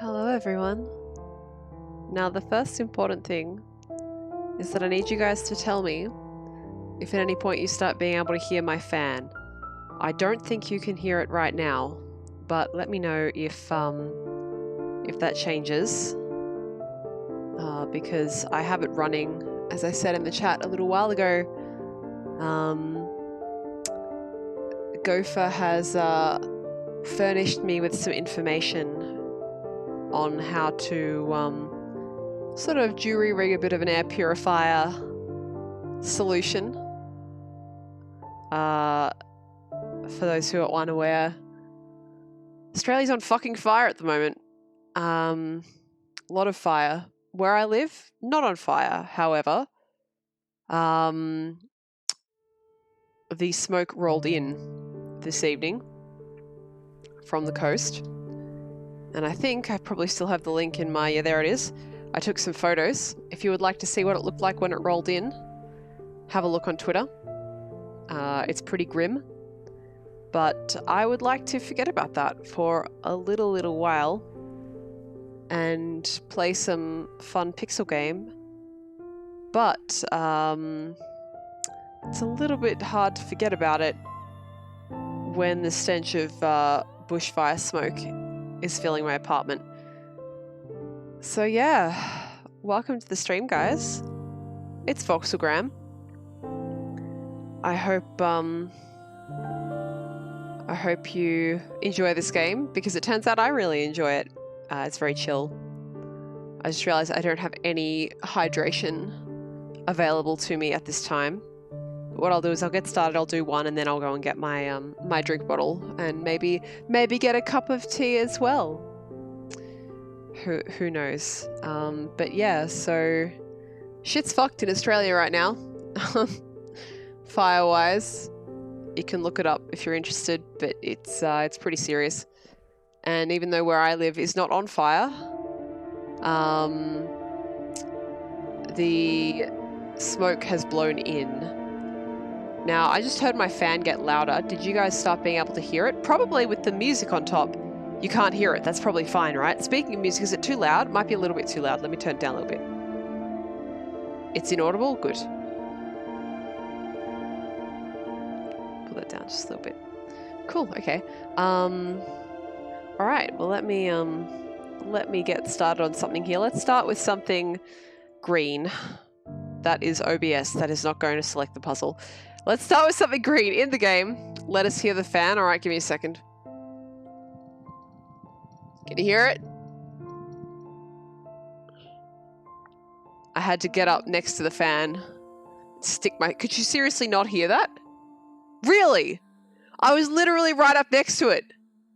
Hello everyone. Now the first important thing is that I need you guys to tell me if at any point you start being able to hear my fan. I don't think you can hear it right now, but let me know if that changes, because I have it running, as I said in the chat a little while ago. Gopher has furnished me with some information on how to sort of jury rig a bit of an air purifier solution. For those who are unaware, Australia's on fucking fire at the moment. A lot of fire. Where I live, not on fire, however. The smoke rolled in this evening from the coast. And I think I probably still have the link in my... Yeah, there it is. I took some photos. If you would like to see what it looked like when it rolled in, have a look on Twitter. It's pretty grim. But I would like to forget about that for a little while and play some fun pixel game. But it's a little bit hard to forget about it when the stench of bushfire smoke is filling my apartment. So yeah, welcome to the stream, guys. It's Voxelgram. I hope you enjoy this game, because it turns out I really enjoy it. It's very chill. I just realized I don't have any hydration available to me at this time. But what I'll do is I'll get started, I'll do one, and then I'll go and get my my drink bottle and maybe get a cup of tea as well. Who knows? But yeah, so shit's fucked in Australia right now. Fire-wise. You can look it up if you're interested, but it's pretty serious. And even though where I live is not on fire, the smoke has blown in. Now, I just heard my fan get louder. Did you guys start being able to hear it? Probably with the music on top, you can't hear it. That's probably fine, right? Speaking of music, is it too loud? Might be a little bit too loud. Let me turn it down a little bit. It's inaudible? Good. Pull that down just a little bit. Cool, okay. All right, well, let me get started on something here. Let's start with something green. That is OBS. That is not going to select the puzzle. Let's start with something green in the game. Let us hear the fan. All right, give me a second. Can you hear it? I had to get up next to the fan. Stick my... Could you seriously not hear that? Really? I was literally right up next to it.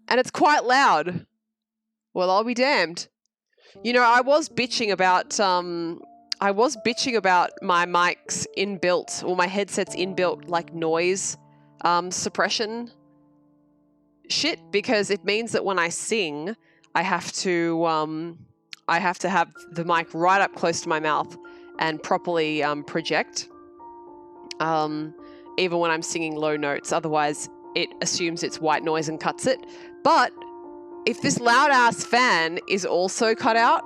And it's quite loud. Well, I'll be damned. You know, I was bitching about my mic's inbuilt, or my headset's inbuilt, like, noise suppression shit, because it means that when I sing, I have to have the mic right up close to my mouth and properly project, even when I'm singing low notes. Otherwise, it assumes it's white noise and cuts it. But if this loud-ass fan is also cut out,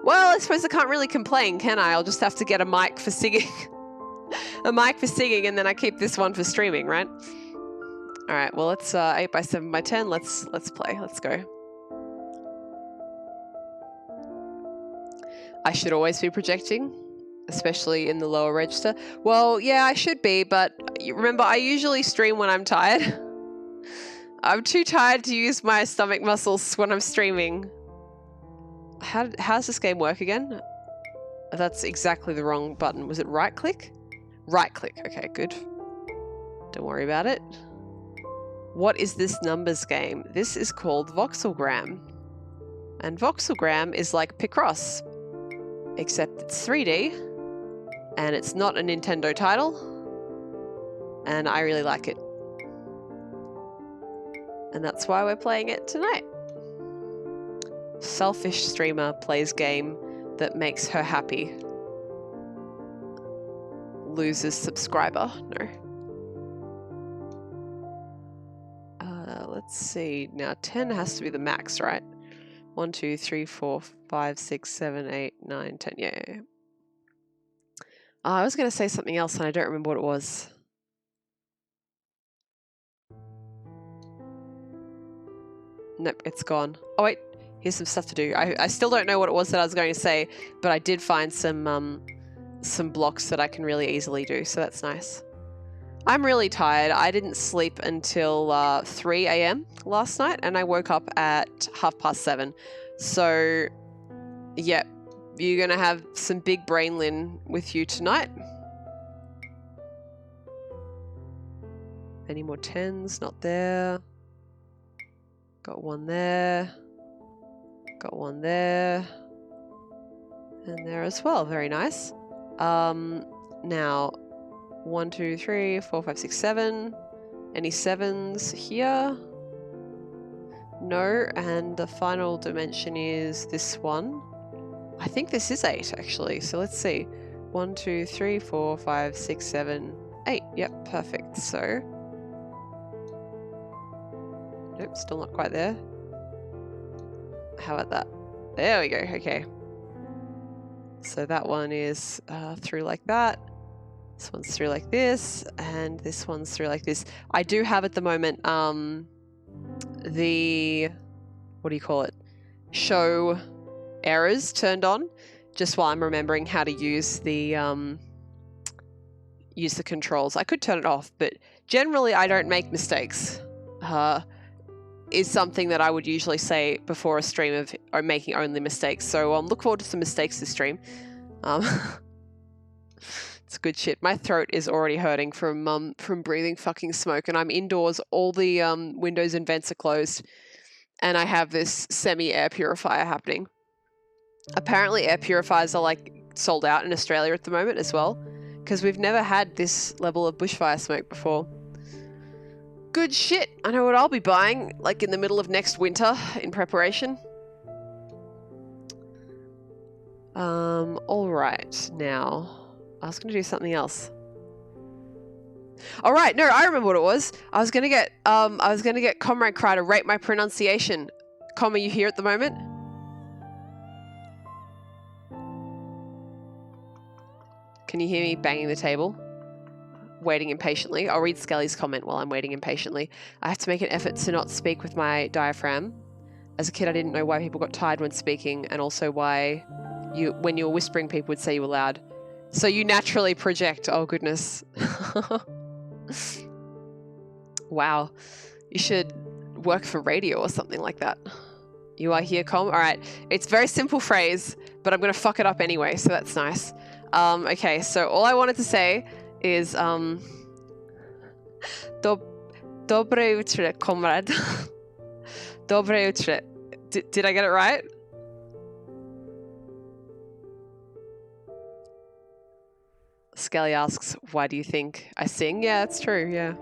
well, I suppose I can't really complain, can I? I'll just have to get a mic for singing. A mic for singing, and then I keep this one for streaming, right? All right, well, let's 8 by 7 by 10. Let's play. Let's go. I should always be projecting, especially in the lower register. Well, yeah, I should be, but remember, I usually stream when I'm tired. I'm too tired to use my stomach muscles when I'm streaming. How does this game work again? That's exactly the wrong button. Was it right click? Right click. Okay, good. Don't worry about it. What is this numbers game? This is called Voxelgram. And Voxelgram is like Picross, except it's 3D and it's not a Nintendo title. And I really like it. And that's why we're playing it tonight. Selfish streamer plays game that makes her happy. Loses subscriber. No. Let's see. Now 10 has to be the max, right? 1, 2, 3, 4, 5, 6, 7, 8, 9, 10. Yeah. I was going to say something else and I don't remember what it was. Nope, it's gone. Oh wait, here's some stuff to do. I still don't know what it was that I was going to say, but I did find some blocks that I can really easily do, so that's nice. I'm really tired. I didn't sleep until 3 a.m. last night, and I woke up at 7:30. So, yeah, you're going to have some big brain Lin with you tonight. Any more 10s? Not there. Got one there. Got one there. And there as well. Very nice. Now, 1, 2, 3, 4, 5, 6, 7. Any 7s here? No. And the final dimension is this one. I think this is 8 actually. So let's see. 1, 2, 3, 4, 5, 6, 7, 8. Yep, perfect. So, nope, still not quite there. How about that? There we go. Okay. So that one is through like that. This one's through like this, and this one's through like this. I do have at the moment the, what do you call it? Show errors turned on, just while I'm remembering how to use the controls. I could turn it off, but generally I don't make mistakes. Is something that I would usually say before a stream of making only mistakes. So look forward to some mistakes this stream. It's good shit. My throat is already hurting from breathing fucking smoke, and I'm indoors. All the windows and vents are closed, and I have this semi-air purifier happening. Apparently air purifiers are like sold out in Australia at the moment as well, because we've never had this level of bushfire smoke before. Good shit. I know what I'll be buying, like in the middle of next winter in preparation. All right. Now, I was going to do something else. All right. No, I remember what it was. I was going to get Comrade Cry to rate my pronunciation. Com, are you here at the moment? Can you hear me banging the table? Waiting impatiently. I'll read Skelly's comment while I'm waiting impatiently. I have to make an effort to not speak with my diaphragm. As a kid, I didn't know why people got tired when speaking, and also why when you were whispering, people would say you were loud. So you naturally project. Oh, goodness. Wow. You should work for radio or something like that. You are here, Com? All right. It's a very simple phrase, but I'm going to fuck it up anyway, so that's nice. Okay, so all I wanted to say is Dobre utre, comrade. Dobre utre. Did I get it right? Skelly asks, why do you think I sing? Yeah, it's true, yeah.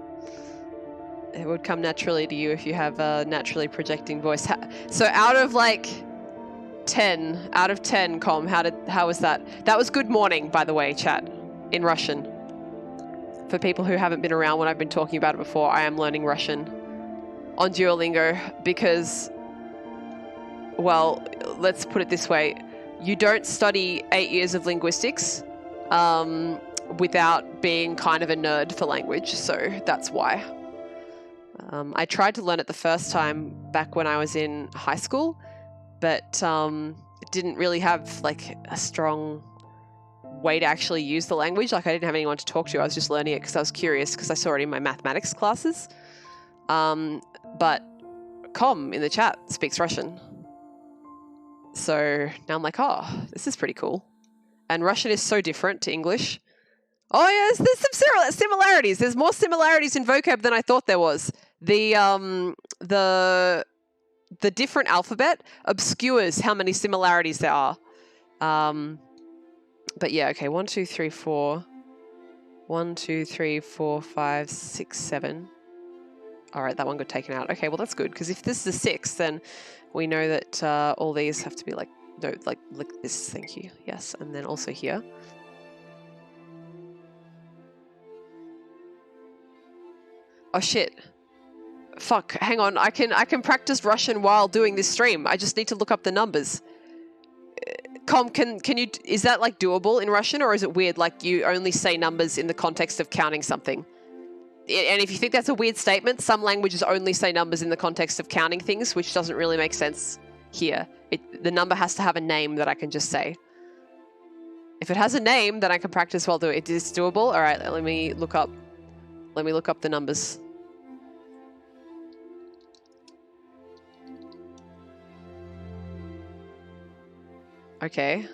It would come naturally to you if you have a naturally projecting voice. So out of like 10, Com, how was that? That was good morning, by the way, chat, in Russian. For people who haven't been around when I've been talking about it before, I am learning Russian on Duolingo because, well, let's put it this way. You don't study 8 years of linguistics without being kind of a nerd for language, so that's why. I tried to learn it the first time back when I was in high school, but didn't really have like a strong way to actually use the language. Like I didn't have anyone to talk to. I was just learning it because I was curious because I saw it in my mathematics classes. But Com in the chat speaks Russian. So now I'm like, oh, this is pretty cool. And Russian is so different to English. Oh yeah, there's some similarities. There's more similarities in vocab than I thought there was. The different alphabet obscures how many similarities there are. But yeah, okay, 1, 2, 3, 4. 1, 2, 3, 4, 5, 6, 7. All right, that one got taken out. Okay, well that's good, because if this is a 6, then we know that all these have to be like, no, like this, thank you. Yes, and then also here. Oh shit. Fuck, hang on. I can practice Russian while doing this stream. I just need to look up the numbers. Com, can you, is that like doable in Russian, or is it weird? Like you only say numbers in the context of counting something. And if you think that's a weird statement, some languages only say numbers in the context of counting things, which doesn't really make sense here. The number has to have a name that I can just say. If it has a name, then I can practice while doing it. It is doable. All right, let me look up the numbers. Okay.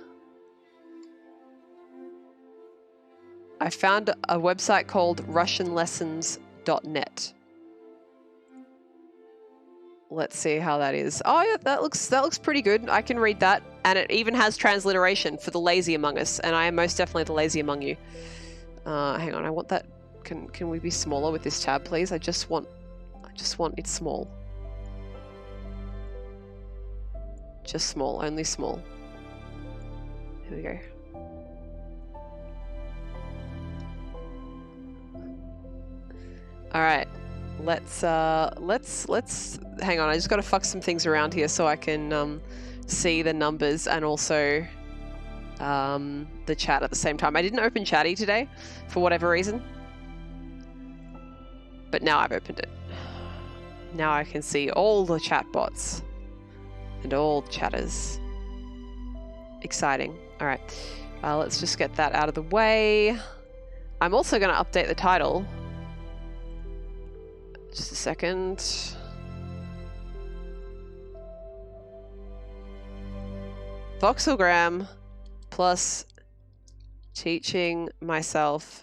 I found a website called RussianLessons.net. Let's see how that is. Oh yeah, that looks pretty good. I can read that, and it even has transliteration for the lazy among us, and I am most definitely the lazy among you. Hang on, I want that. Can we be smaller with this tab, please? I just want it small. Just small, only small. Here we go. All right, let's hang on. I just got to fuck some things around here so I can see the numbers and also the chat at the same time. I didn't open Chatty today for whatever reason, but now I've opened it. Now I can see all the chat bots and all chatters. Exciting. All right, let's just get that out of the way. I'm also going to update the title. Just a second. Voxelgram plus teaching myself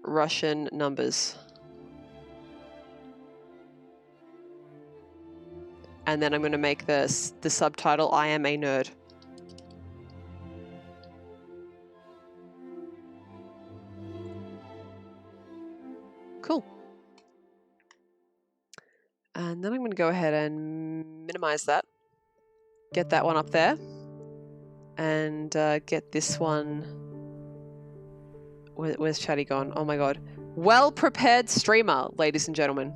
Russian numbers. And then I'm going to make the subtitle, I am a nerd. Cool. And then I'm going to go ahead and minimize that. Get that one up there. And get this one. Where's Chatty gone? Oh my god. Well-prepared streamer, ladies and gentlemen.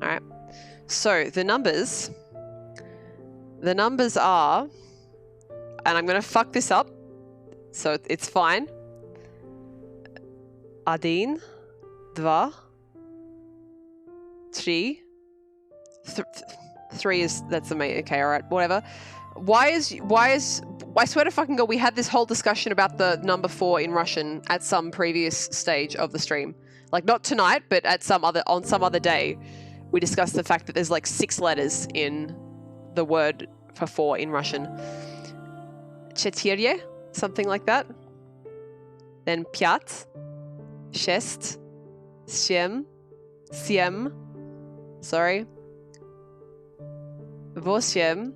All right. So the numbers are, and I'm going to fuck this up, so it's fine. Один, два, три. Three is, that's amazing. Okay, all right, whatever. Why is, I swear to fucking God, we had this whole discussion about the number 4 in Russian at some previous stage of the stream. Like not tonight, but on some other day. We discussed the fact that there's like 6 letters in the word for 4 in Russian. Четыре, something like that. Then пять, шесть, семь, sorry. Восемь,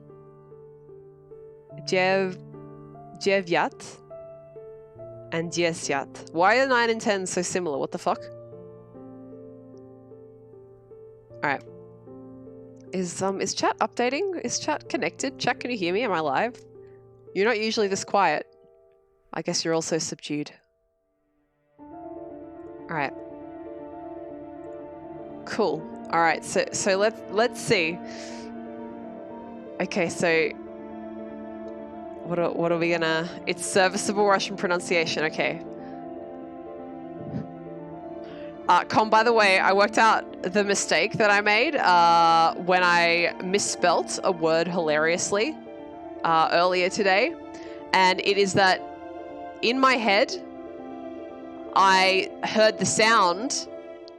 девять, and десять. Why are 9 and 10 so similar? What the fuck? Alright. Is chat updating? Is chat connected? Chat, can you hear me? Am I live? You're not usually this quiet. I guess you're also subdued. Alright. Cool. Alright, so let's see. Okay, so what are we gonna... It's serviceable Russian pronunciation, okay. Com, by the way, I worked out the mistake that I made when I misspelt a word hilariously earlier today. And it is that in my head, I heard the sound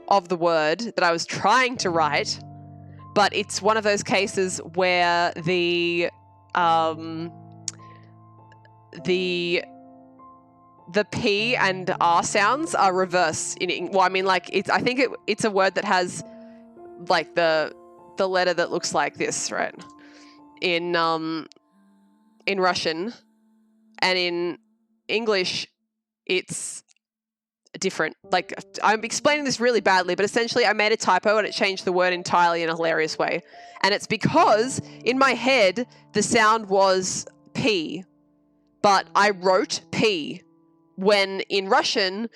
of the word that I was trying to write, but it's one of those cases where the P and R sounds are reverse well, I mean, like I think it's a word that has like the letter that looks like this, right? In Russian, and in English it's different. Like, I'm explaining this really badly, but essentially I made a typo and it changed the word entirely in a hilarious way. And it's because in my head the sound was P, but I wrote P when in Russian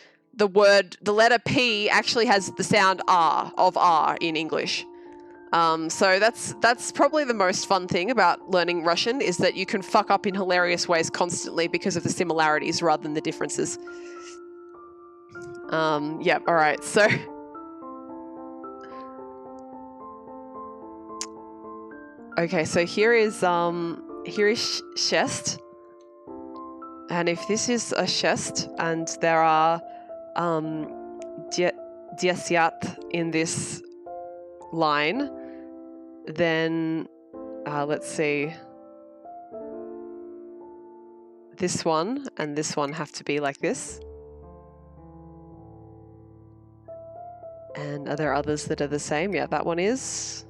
the letter P actually has the sound R of R in English. So that's probably the most fun thing about learning Russian, is that you can fuck up in hilarious ways constantly because of the similarities rather than the differences. Yeah, all right. So okay, so here is chest. And if this is a chest and there are diasiat in this line, then let's see. This one and this one have to be like this. And are there others that are the same? Yeah, that one is.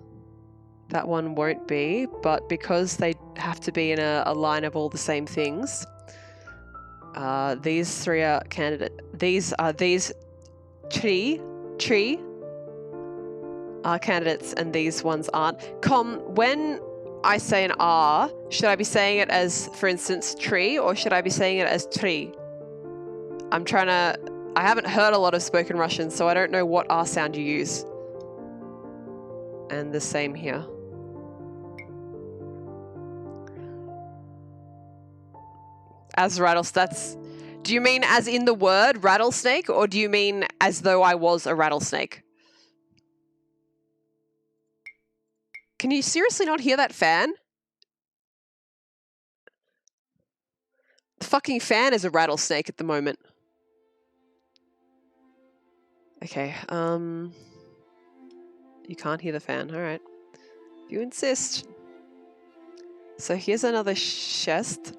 That one won't be, but because they have to be in a line of all the same things, these three are candidate. These tree are candidates, and these ones aren't. When I say an R, should I be saying it as, for instance, tree, or should I be saying it as tree? I haven't heard a lot of spoken Russian, so I don't know what R sound you use. And the same here. As rattlesnake. Do you mean as in the word rattlesnake, or do you mean as though I was a rattlesnake? Can you seriously not hear that fan? The fucking fan is a rattlesnake at the moment. Okay, you can't hear the fan. All right. If you insist. So here's another chest.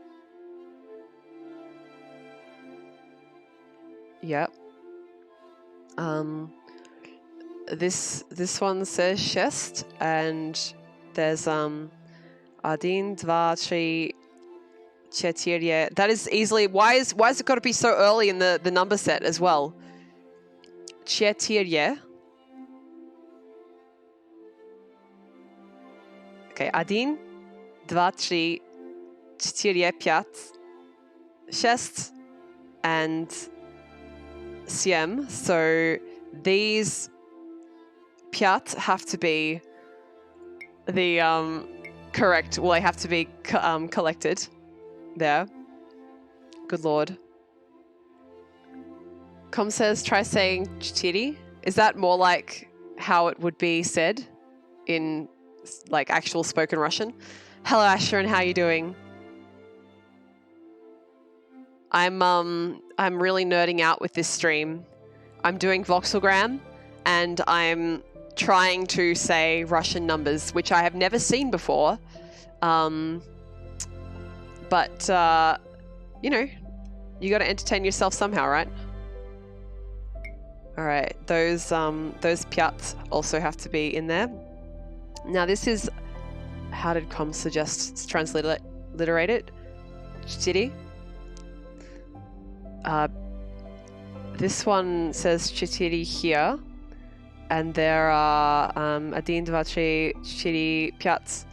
Yep. This one says chest, and there's Один, два, три, четыре. That is easily. Why is it got to be so early in the number set as well? Четыре. Okay, один, два, три, четыре, пять, шесть, and семь. So these пять have to be the correct. Well, they have to be collected there. Good lord. Com says try saying chitty. Is that more like how it would be said in like actual spoken Russian? Hello Asher, and how you doing? I'm really nerding out with this stream. I'm doing Voxelgram, and I'm trying to say Russian numbers, which I have never seen before. But you know, you got to entertain yourself somehow, right? All right, those pyats also have to be in there. Now this is, how did Com suggest transliterate it? Chitty. This one says chitty here, and there are один, два, три, четыре, пять.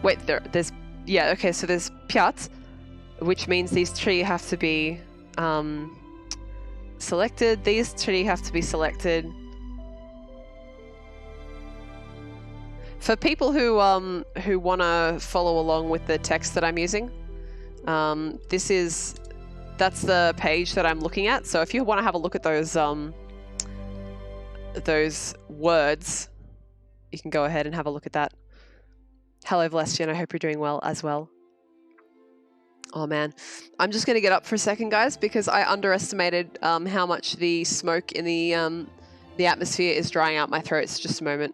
Wait, there's yeah, okay, so there's пять, which means these three have to be selected. These three have to be selected. For people who want to follow along with the text that I'm using, that's the page that I'm looking at. So if you want to have a look at those words, you can go ahead and have a look at that. Hello, Valestian. I hope you're doing well as well. Oh man, I'm just going to get up for a second, guys, because I underestimated how much the smoke in the atmosphere is drying out my throat. It's just a moment.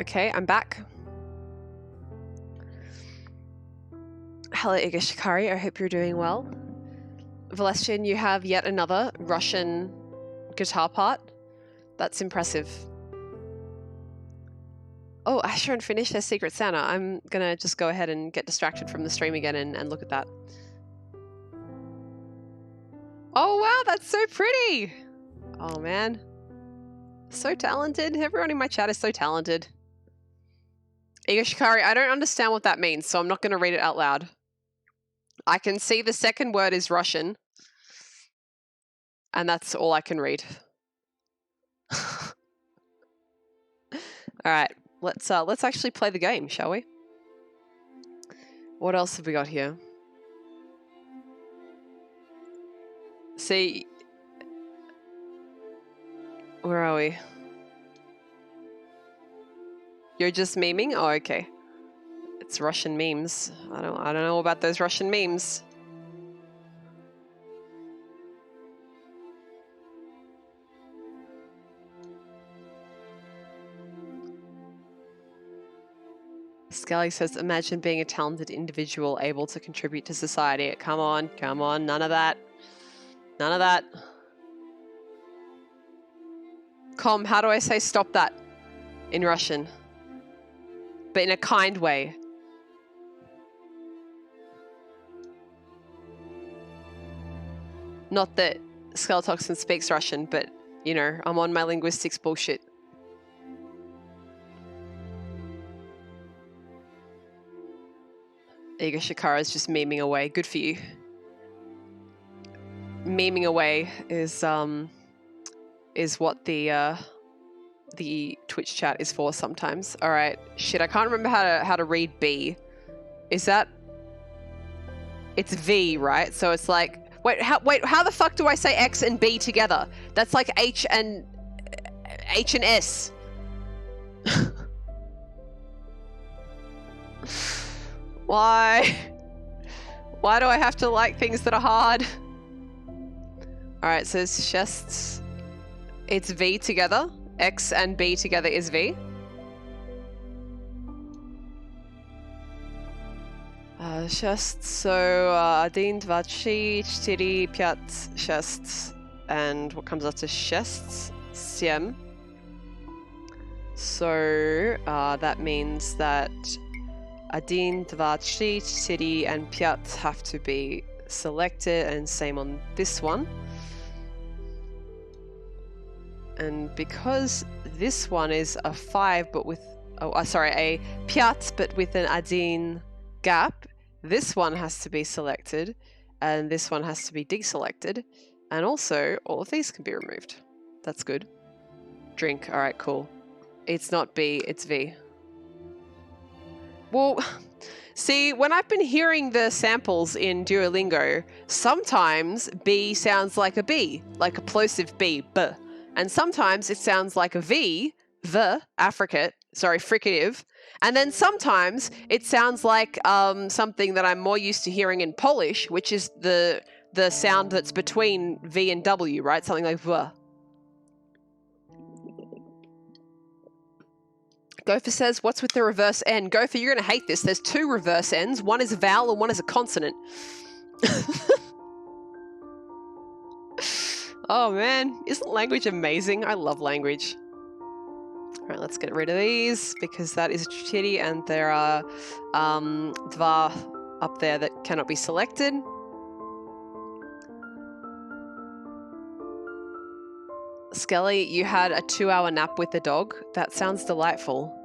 Okay, I'm back. Hello, Iga Shikari. I hope you're doing well. Valestian, you have yet another Russian guitar part. That's impressive. Oh, Asher and Finish their Secret Santa. I'm gonna just go ahead and get distracted from the stream again and look at that. Oh wow, that's so pretty! Oh man. So talented. Everyone in my chat is so talented. Iga Shikari, I don't understand what that means, so I'm not gonna read it out loud. I can see the second word is Russian. And that's all I can read. Alright, let's actually play the game, shall we? What else have we got here? See, where are we? You're just memeing? Oh, okay. It's Russian memes. I don't know about those Russian memes. Skelly says, imagine being a talented individual able to contribute to society. Come on, none of that. None of that. Kom, how do I say stop that in Russian? But in a kind way. Not that Skeletoxin speaks Russian, but, you know, I'm on my linguistics bullshit. Iga Shikara's just memeing away. Good for you. Memeing away is what the Twitch chat is for sometimes. All right, shit, I can't remember how to read B. Is that? It's V, right? So it's like wait, how the fuck do I say X and B together? That's like H and S. Why? Why do I have to like things that are hard? All right, so it's chests. It's V together. X and B together is V. Chests. So 1, 2, 3, 4, 5 chests. And what comes after chests? 7. So that means that 1, 2, 3, 4, and 5 have to be selected, and same on this one. And because this one is a 5, but with a 5, but with an 1 gap, this one has to be selected, and this one has to be deselected, and also all of these can be removed. That's good. Drink. All right, cool. It's not B, it's V. Well, see, when I've been hearing the samples in Duolingo, sometimes B sounds like a B, like a plosive B, B. And sometimes it sounds like a V, the, fricative. And then sometimes it sounds like something that I'm more used to hearing in Polish, which is the sound that's between V and W, right? Something like V. Gopher says, what's with the reverse N? Gopher, you're going to hate this. There's 2 reverse Ns. One is a vowel and one is a consonant. Oh, man. Isn't language amazing? I love language. All right, let's get rid of these because that is shitty, and there are dva up there that cannot be selected. Skelly, you had a 2-hour nap with the dog. That sounds delightful.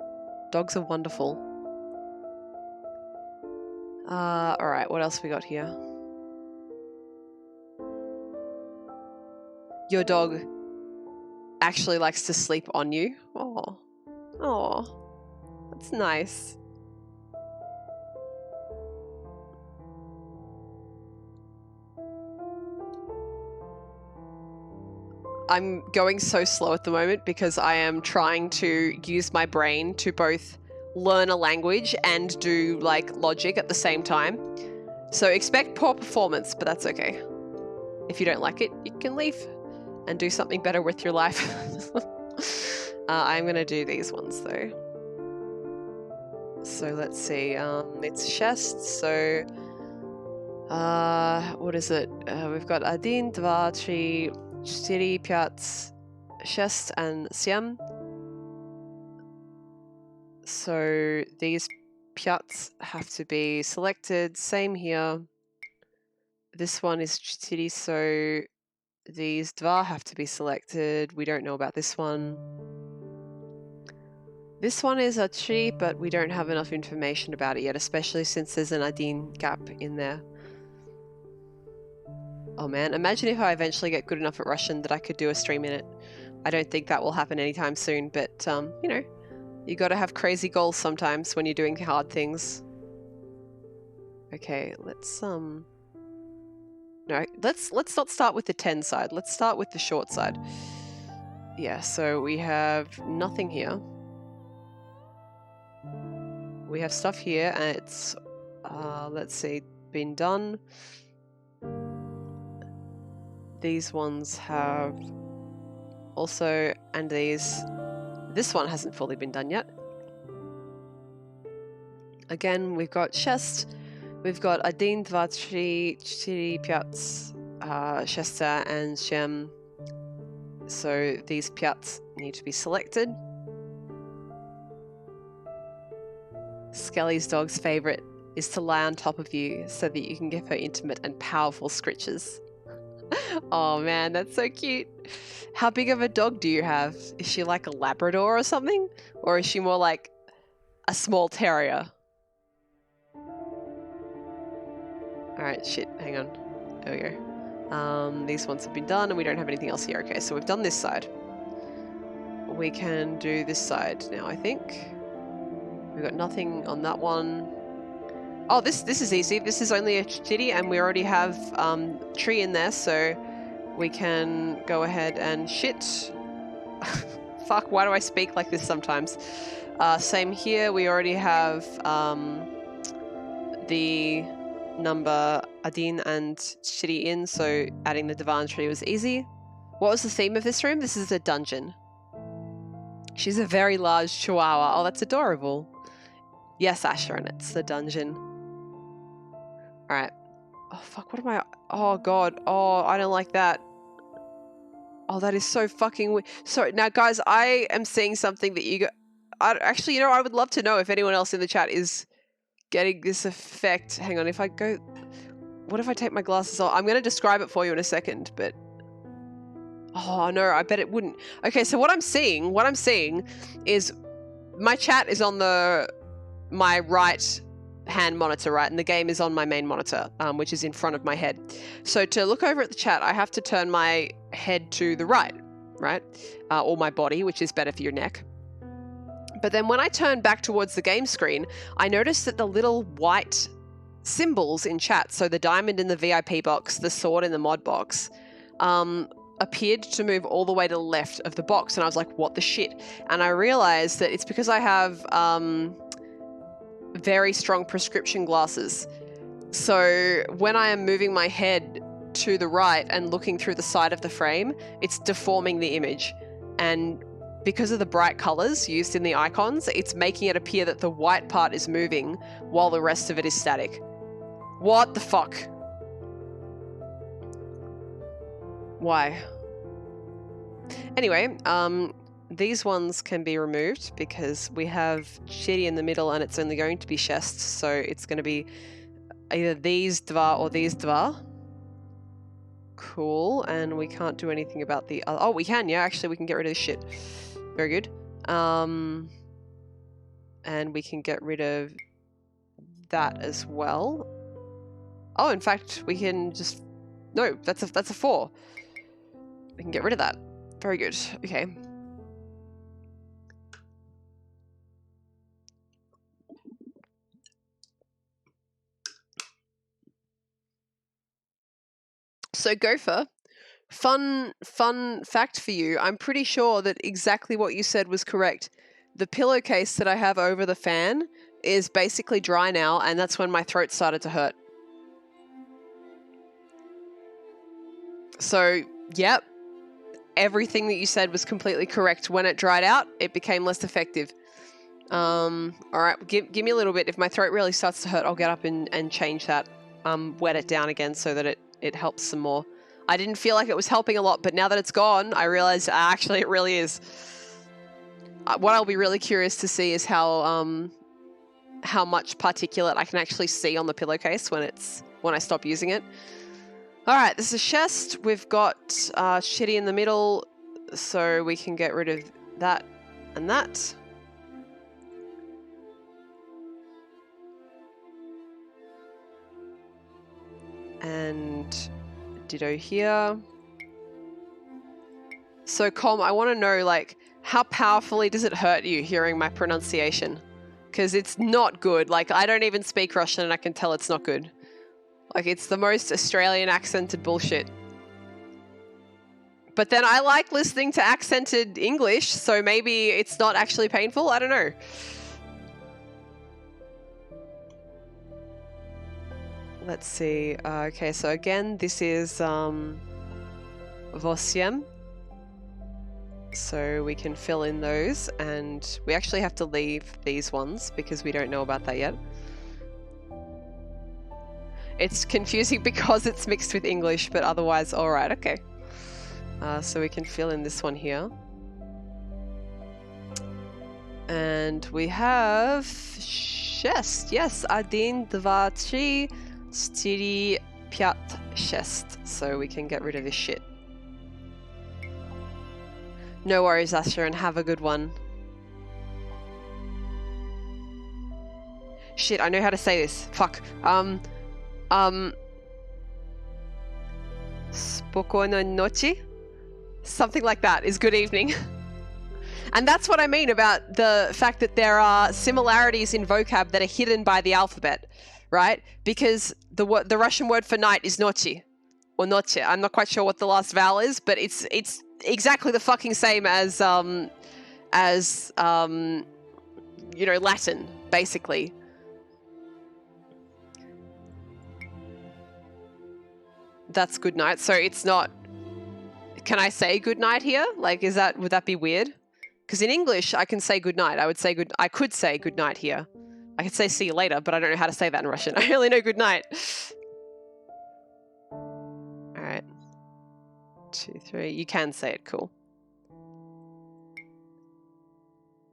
Dogs are wonderful. All right, what else we got here? Your dog actually likes to sleep on you. Oh, oh, that's nice. I'm going so slow at the moment because I am trying to use my brain to both learn a language and do like logic at the same time. So expect poor performance, but that's okay. If you don't like it, you can leave and do something better with your life. I'm going to do these ones though. So let's see. It's chest. So what is it? We've got 1, 2, 3, 4, 5, 6 and 7. So these piats have to be selected. Same here. This one is 4, so these 2 have to be selected. We don't know about this one. This one is a 3, but we don't have enough information about it yet, especially since there's an 1 gap in there. Oh man, imagine if I eventually get good enough at Russian that I could do a stream in it. I don't think that will happen anytime soon, but you know, you gotta have crazy goals sometimes when you're doing hard things. Okay, let's no, let's not start with the 10 side. Let's start with the short side. Yeah, so we have nothing here. We have stuff here, and it's let's see, been done. These ones have also, and this one hasn't fully been done yet. Again, we've got chest, we've got 1, 2, 3, 4, 5, 6 and 7. So these piats need to be selected. Skelly's dog's favourite is to lie on top of you so that you can give her intimate and powerful scritches. Oh man, that's so cute. How big of a dog do you have? Is she like a Labrador or something? Or is she more like a small terrier? Alright, shit, hang on. There we go. These ones have been done and we don't have anything else here. Okay, so we've done this side. We can do this side now, I think. We've got nothing on that one. Oh, this is easy. This is only a chitty and we already have tree in there, so we can go ahead and shit. Fuck, why do I speak like this sometimes? Same here. We already have the number 1 and chitty in, so adding the divan tree was easy. What was the theme of this room? This is a dungeon. She's a very large chihuahua. Oh, that's adorable. Yes, Asher, and it's the dungeon. Alright. Oh, fuck, what am I... Oh, God. Oh, I don't like that. Oh, that is so fucking weird. Sorry, now, guys, I am seeing something that you... Actually, you know, I would love to know if anyone else in the chat is getting this effect. Hang on, if I go... What if I take my glasses off? I'm going to describe it for you in a second, but... Oh, no, I bet it wouldn't. Okay, so what I'm seeing is my chat is on my right hand monitor, right? And the game is on my main monitor, which is in front of my head. So to look over at the chat, I have to turn my head to the right? Or my body, which is better for your neck. But then when I turn back towards the game screen, I notice that the little white symbols in chat, so the diamond in the VIP box, the sword in the mod box, appeared to move all the way to the left of the box. And I was like, what the shit? And I realized that it's because I have very strong prescription glasses. So when I am moving my head to the right and looking through the side of the frame, it's deforming the image. And because of the bright colors used in the icons, it's making it appear that the white part is moving while the rest of it is static. What the fuck? Why? Anyway, these ones can be removed because we have chitty in the middle and it's only going to be chest, so it's going to be either these dva or these dva. Cool, and we can't do anything about the other. Oh, we can, yeah, actually we can get rid of this shit. Very good. And we can get rid of that as well. Oh, in fact, we can just... No, that's a 4. We can get rid of that. Very good. Okay. So Gopher, fun fact for you. I'm pretty sure that exactly what you said was correct. The pillowcase that I have over the fan is basically dry now, and that's when my throat started to hurt. So, yep. Everything that you said was completely correct. When it dried out, it became less effective. All right, give me a little bit. If my throat really starts to hurt, I'll get up and change that. Wet it down again so that it helps some more. I didn't feel like it was helping a lot, but now that it's gone, I realized actually it really is. What I'll be really curious to see is how much particulate I can actually see on the pillowcase when I stop using it. All right, this is a chest. We've got shitty in the middle, so we can get rid of that and that. And ditto here. So Com, I want to know, like, how powerfully does it hurt you hearing my pronunciation? Because it's not good. Like, I don't even speak Russian and I can tell it's not good. Like, it's the most Australian accented bullshit. But then I like listening to accented English, so maybe it's not actually painful. I don't know. Let's see. Okay, so again, this is Voxelgram. So we can fill in those, and we actually have to leave these ones because we don't know about that yet. It's confusing because it's mixed with English, but otherwise all right. Okay. So we can fill in this one here. And we have chest. Yes, 1, 2, 3, 4, 5 chest. So we can get rid of this shit. No worries, Asher, and have a good one. Shit, I know how to say this. Fuck. Spokojno noci? Something like that is good evening. And that's what I mean about the fact that there are similarities in vocab that are hidden by the alphabet, right? Because the Russian word for night is nochi, or noche. I'm not quite sure what the last vowel is, but it's exactly the fucking same as you know, Latin, basically. That's good night. So it's not. Can I say good night here? Like, would that be weird? Because in English, I can say good night. I could say good night here. I could say see you later, but I don't know how to say that in Russian. I only know good night. All right. 2, 3. You can say it. Cool.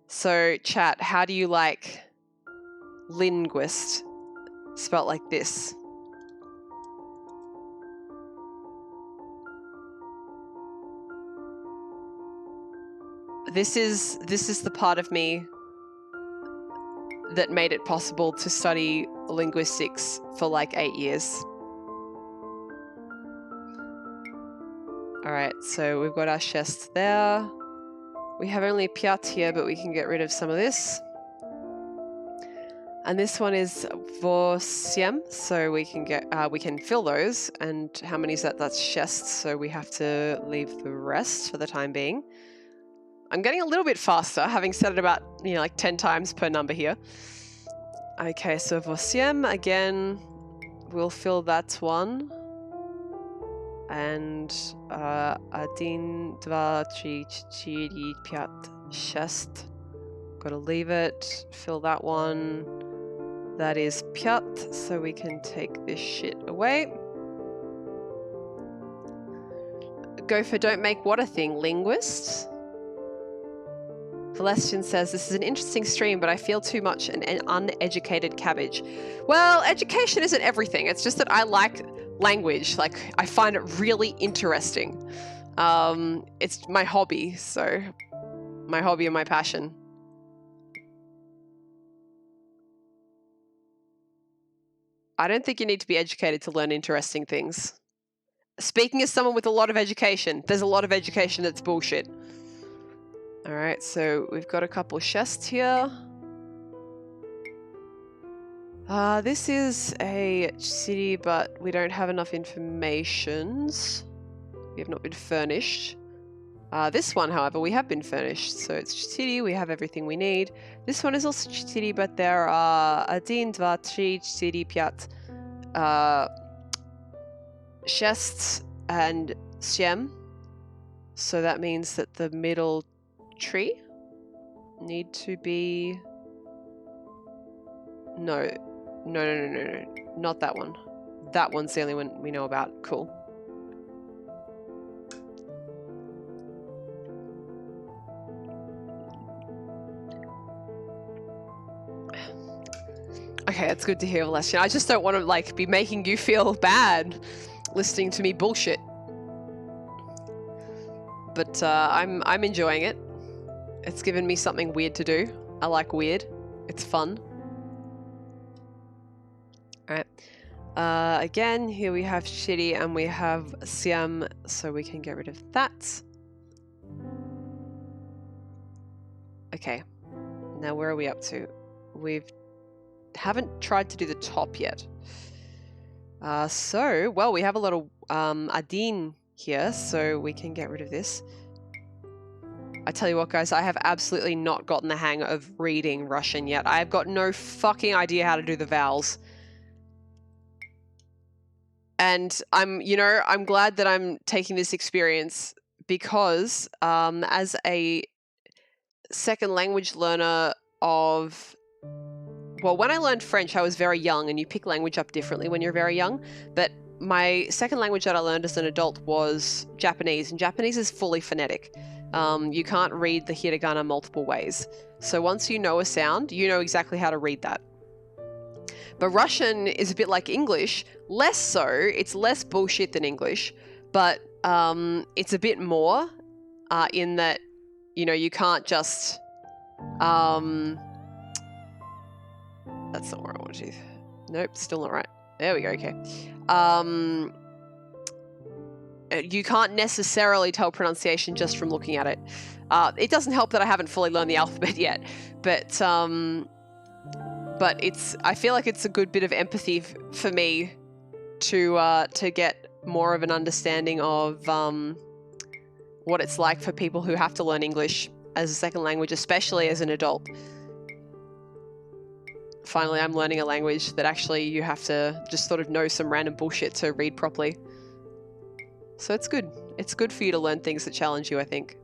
So, chat, how do you like linguist spelt like this? This is the part of me that made it possible to study linguistics for like 8 years. All right, so we've got our chest there. We have only piat here, but we can get rid of some of this. And this one is Voxelgram, so we can fill those. And how many is that? That's chest, so we have to leave the rest for the time being. I'm getting a little bit faster, having said it about, you know, like 10 times per number here. Okay, so Voxelgram, again, we'll fill that one. And 1, 2, 3, 4, 5 chest. Gotta leave it, fill that one. That is piat, so we can take this shit away. Gopher, don't make what a thing, linguist? Celestian says, this is an interesting stream, but I feel too much an uneducated cabbage. Well, education isn't everything. It's just that I like language. Like, I find it really interesting. It's my hobby, so my hobby and my passion. I don't think you need to be educated to learn interesting things. Speaking as someone with a lot of education, there's a lot of education that's bullshit. All right, so we've got a couple chests here. This is a city, but we don't have enough informations. We have not been furnished. This one, however, we have been furnished. So it's city, we have everything we need. This one is also city, but there are 1, 2, 3, 4, 5 chests and siem. So that means that the middle tree need to be No. No. Not that one. That one's the only one we know about. Cool. Okay, it's good to hear, Celestia. I just don't want to, like, be making you feel bad listening to me bullshit. But I'm enjoying it. It's given me something weird to do. I like weird. It's fun. Alright. Again, here we have Shitty and we have Siam, so we can get rid of that. Okay. Now where are we up to? We haven't tried to do the top yet. Well, we have a lot of Adin here, so we can get rid of this. I tell you what, guys, I have absolutely not gotten the hang of reading Russian yet. I've got no fucking idea how to do the vowels. And I'm glad that I'm taking this experience because as a second language learner of... Well, when I learned French, I was very young, and you pick language up differently when you're very young. But my second language that I learned as an adult was Japanese, and Japanese is fully phonetic. You can't read the hiragana multiple ways. So once you know a sound, you know exactly how to read that. But Russian is a bit like English, less so. It's less bullshit than English, but it's a bit more in that, you can't just... That's not where I want to. Nope, still not right. There we go, okay. You can't necessarily tell pronunciation just from looking at it. It doesn't help that I haven't fully learned the alphabet yet, but I feel like it's a good bit of empathy for me to get more of an understanding of what it's like for people who have to learn English as a second language, especially as an adult. Finally, I'm learning a language that actually you have to just sort of know some random bullshit to read properly. So it's good. It's good for you to learn things that challenge you, I think.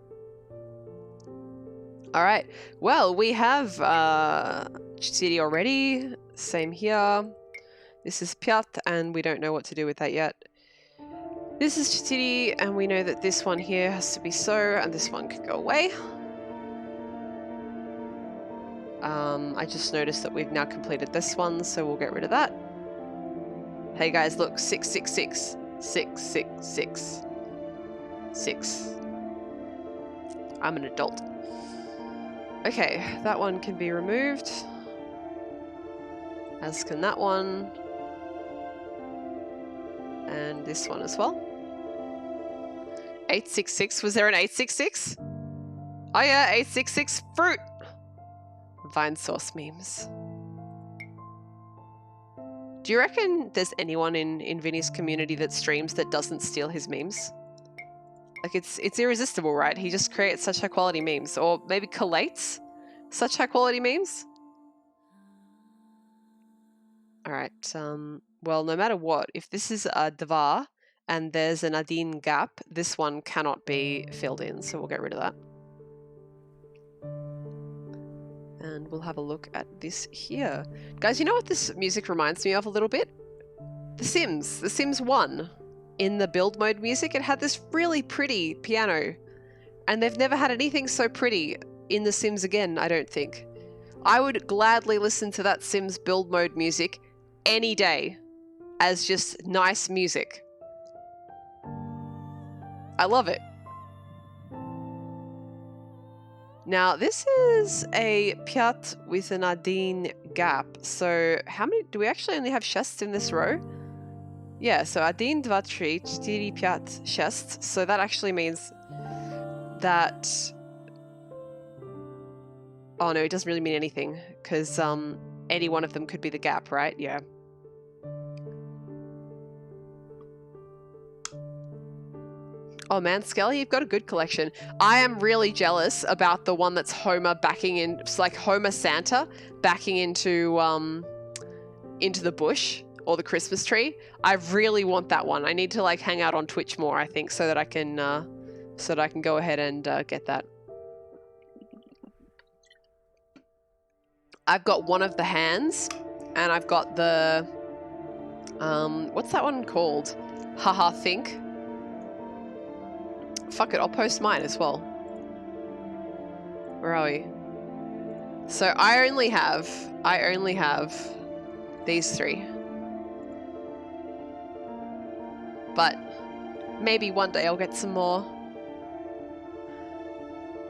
All right. Well, we have City already. Same here. This is Pyat, and we don't know what to do with that yet. This is City, and we know that this one here has to be so, and this one can go away. I just noticed that we've now completed this one, so we'll get rid of that. Hey guys, look, 666. 666. 6. I'm an adult. Okay, that one can be removed. As can that one. And this one as well. 866. Was there an 866? Oh yeah, 866 fruit. Vine sauce memes. Do you reckon there's anyone in Vinny's community that streams that doesn't steal his memes? Like, it's irresistible, right? He just creates such high quality memes, or maybe collates such high quality memes. All right. Well, no matter what, if this is a Dvar and there's an Adin gap, this one cannot be filled in, so we'll get rid of that. And we'll have a look at this here. Guys, you know what this music reminds me of a little bit? The Sims 1. In the build mode music, it had this really pretty piano. And they've never had anything so pretty in The Sims again, I don't think. I would gladly listen to that Sims build mode music any day as just nice music. I love it. Now, this is a Pyat with an Adin gap. So how many, do we actually only have chests in this row? Yeah, so Adin 2, 3, 4, 5 chests. So that actually means that... Oh no, it doesn't really mean anything, because any one of them could be the gap, right? Yeah. Oh man, Skelly, you've got a good collection. I am really jealous about the one that's Homer backing in. It's like Homer Santa backing into the bush or the Christmas tree. I really want that one. I need to like hang out on Twitch more, I think, so that I can go ahead and get that. I've got one of the hands, and I've got the what's that one called? Haha Think. Fuck it, I'll post mine as well. Where are we? So I only have these 3. But maybe one day I'll get some more.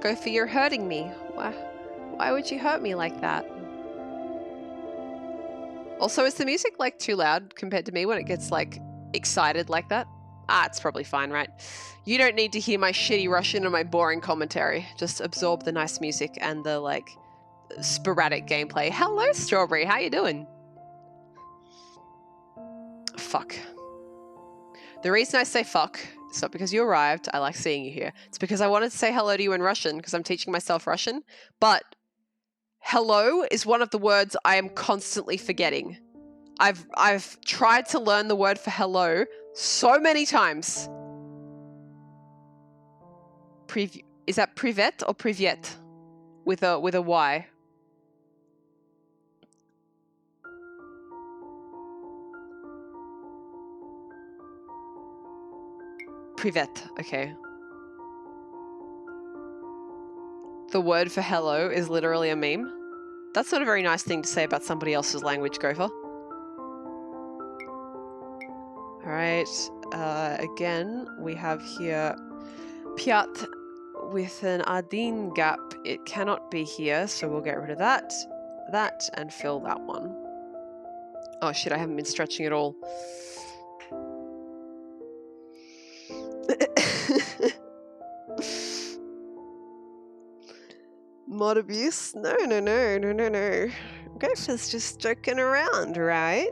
Gopher, you're hurting me. Why would you hurt me like that? Also, is the music like too loud compared to me when it gets like excited like that? Ah, it's probably fine, right? You don't need to hear my shitty Russian or my boring commentary. Just absorb the nice music and the like sporadic gameplay. Hello, Strawberry. How you doing? Fuck. The reason I say fuck, it's not because you arrived. I like seeing you here. It's because I wanted to say hello to you in Russian because I'm teaching myself Russian. But hello is one of the words I am constantly forgetting. I've tried to learn the word for hello so many times. Is that privet or privet with a Y? Privet, okay. The word for hello is literally a meme. That's not a very nice thing to say about somebody else's language, Gopher. Alright, again, we have here Piat with an Ardeen gap. It cannot be here, so we'll get rid of that, and fill that one. Oh shit, I haven't been stretching at all. Mod abuse? No. Gopher's just joking around, right?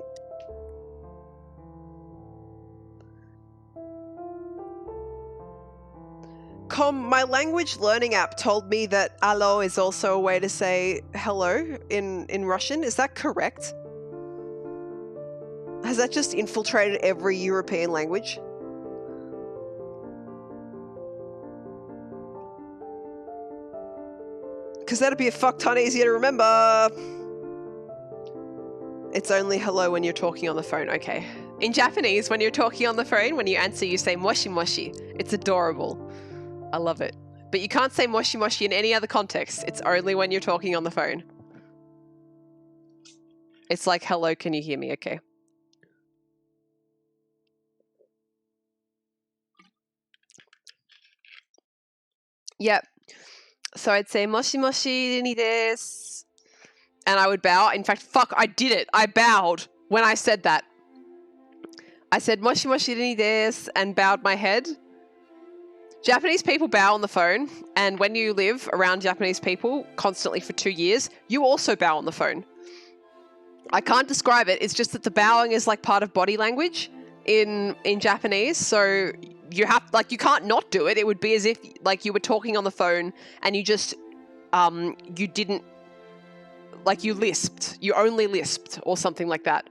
My language learning app told me that allo is also a way to say hello in Russian. Is that correct? Has that just infiltrated every European language? Because that'd be a fuck ton easier to remember. It's only hello when you're talking on the phone. Okay. In Japanese, when you're talking on the phone, when you answer, you say moshi moshi. It's adorable. I love it. But you can't say moshi moshi in any other context. It's only when you're talking on the phone. It's like, hello, can you hear me? Okay. Yep. So I'd say moshi moshi Linnie desu. And I would bow. In fact, fuck, I did it. I bowed when I said that. I said moshi moshi Linnie desu and bowed my head. Japanese people bow on the phone, and when you live around Japanese people constantly for 2 years, you also bow on the phone. I can't describe it. It's just that the bowing is like part of body language in Japanese, so you have you can't not do it. It would be as if like you were talking on the phone and you just you didn't you lisped. You only lisped or something like that.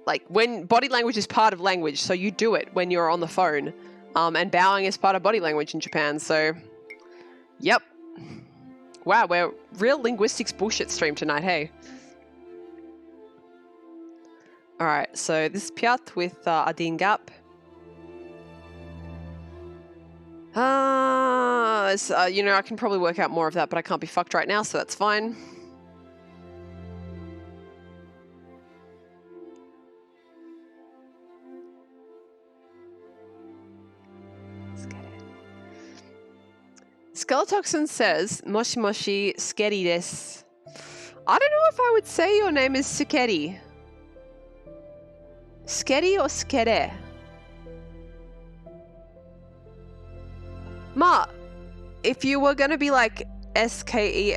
Like when body language is part of language, so you do it when you're on the phone. And bowing is part of body language in Japan, so yep. Wow, we're real linguistics bullshit stream tonight, hey? Alright, so this is Piat with Ardeen gap. You know, I can probably work out more of that, but I can't be fucked right now, so that's fine. Skeletoxin says, moshi moshi, skeri desu. I don't know if I would say your name is Skeri. Skeri or skere? Ma, if you were going to be like Skelly,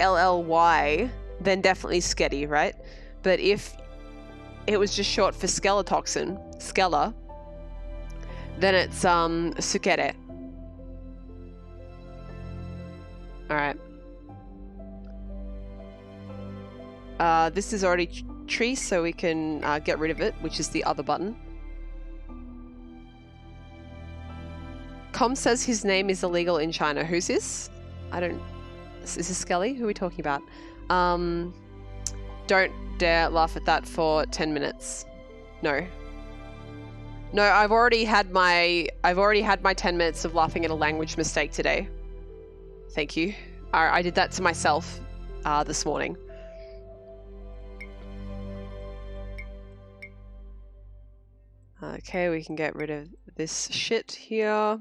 then definitely skeri, right? But if it was just short for skeletoxin, skella, then it's sukere. Alright. This is already tree, so we can get rid of it, which is the other button. Com says his name is illegal in China. Who's this? I don't... Is this Skelly? Who are we talking about? Don't dare laugh at that for 10 minutes. No. No, I've already had my 10 minutes of laughing at a language mistake today. Thank you. I did that to myself this morning. Okay, we can get rid of this shit here.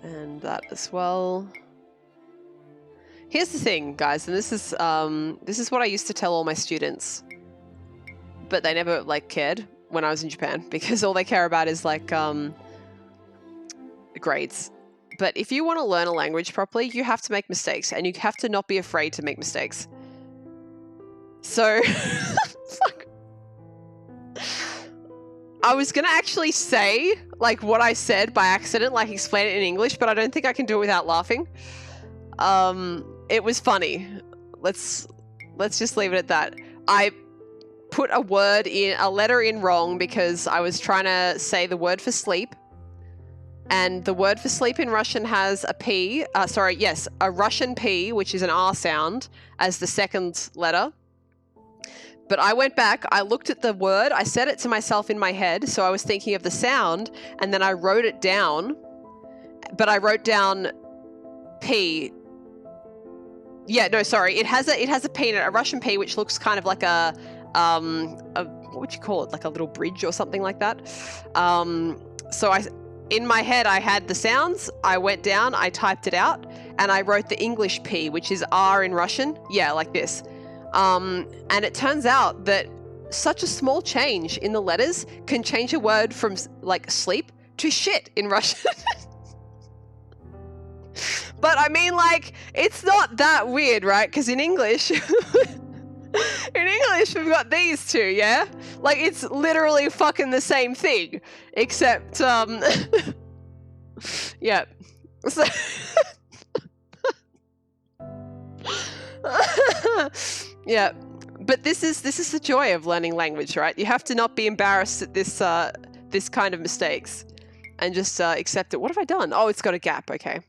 And that as well. Here's the thing, guys, and this is what I used to tell all my students, but they never like cared when I was in Japan, because all they care about is like grades. But if you want to learn a language properly, you have to make mistakes, and you have to not be afraid to make mistakes. So, fuck. I was gonna actually say like what I said by accident, like explain it in English, but I don't think I can do it without laughing. It was funny. Let's just leave it at that. I put a letter in wrong because I was trying to say the word for sleep. And the word for sleep in Russian has a P, a Russian P, which is an R sound, as the second letter. But I went back, I looked at the word, I said it to myself in my head, so I was thinking of the sound, and then I wrote it down. But I wrote down P. Yeah, no, sorry. It has a P in it, a Russian P, which looks kind of like a what would you call it? Like a little bridge or something like that. So in my head, I had the sounds, I went down, I typed it out, and I wrote the English P, which is R in Russian. Yeah, like this. And it turns out that such a small change in the letters can change a word from like sleep to shit in Russian. But I mean, like, it's not that weird, right? Because in English, we've got these two, yeah? Like, it's literally fucking the same thing, except, yeah. So yeah, but this is the joy of learning language, right? You have to not be embarrassed at this kind of mistakes, and just accept it. What have I done? Oh, it's got a gap. Okay.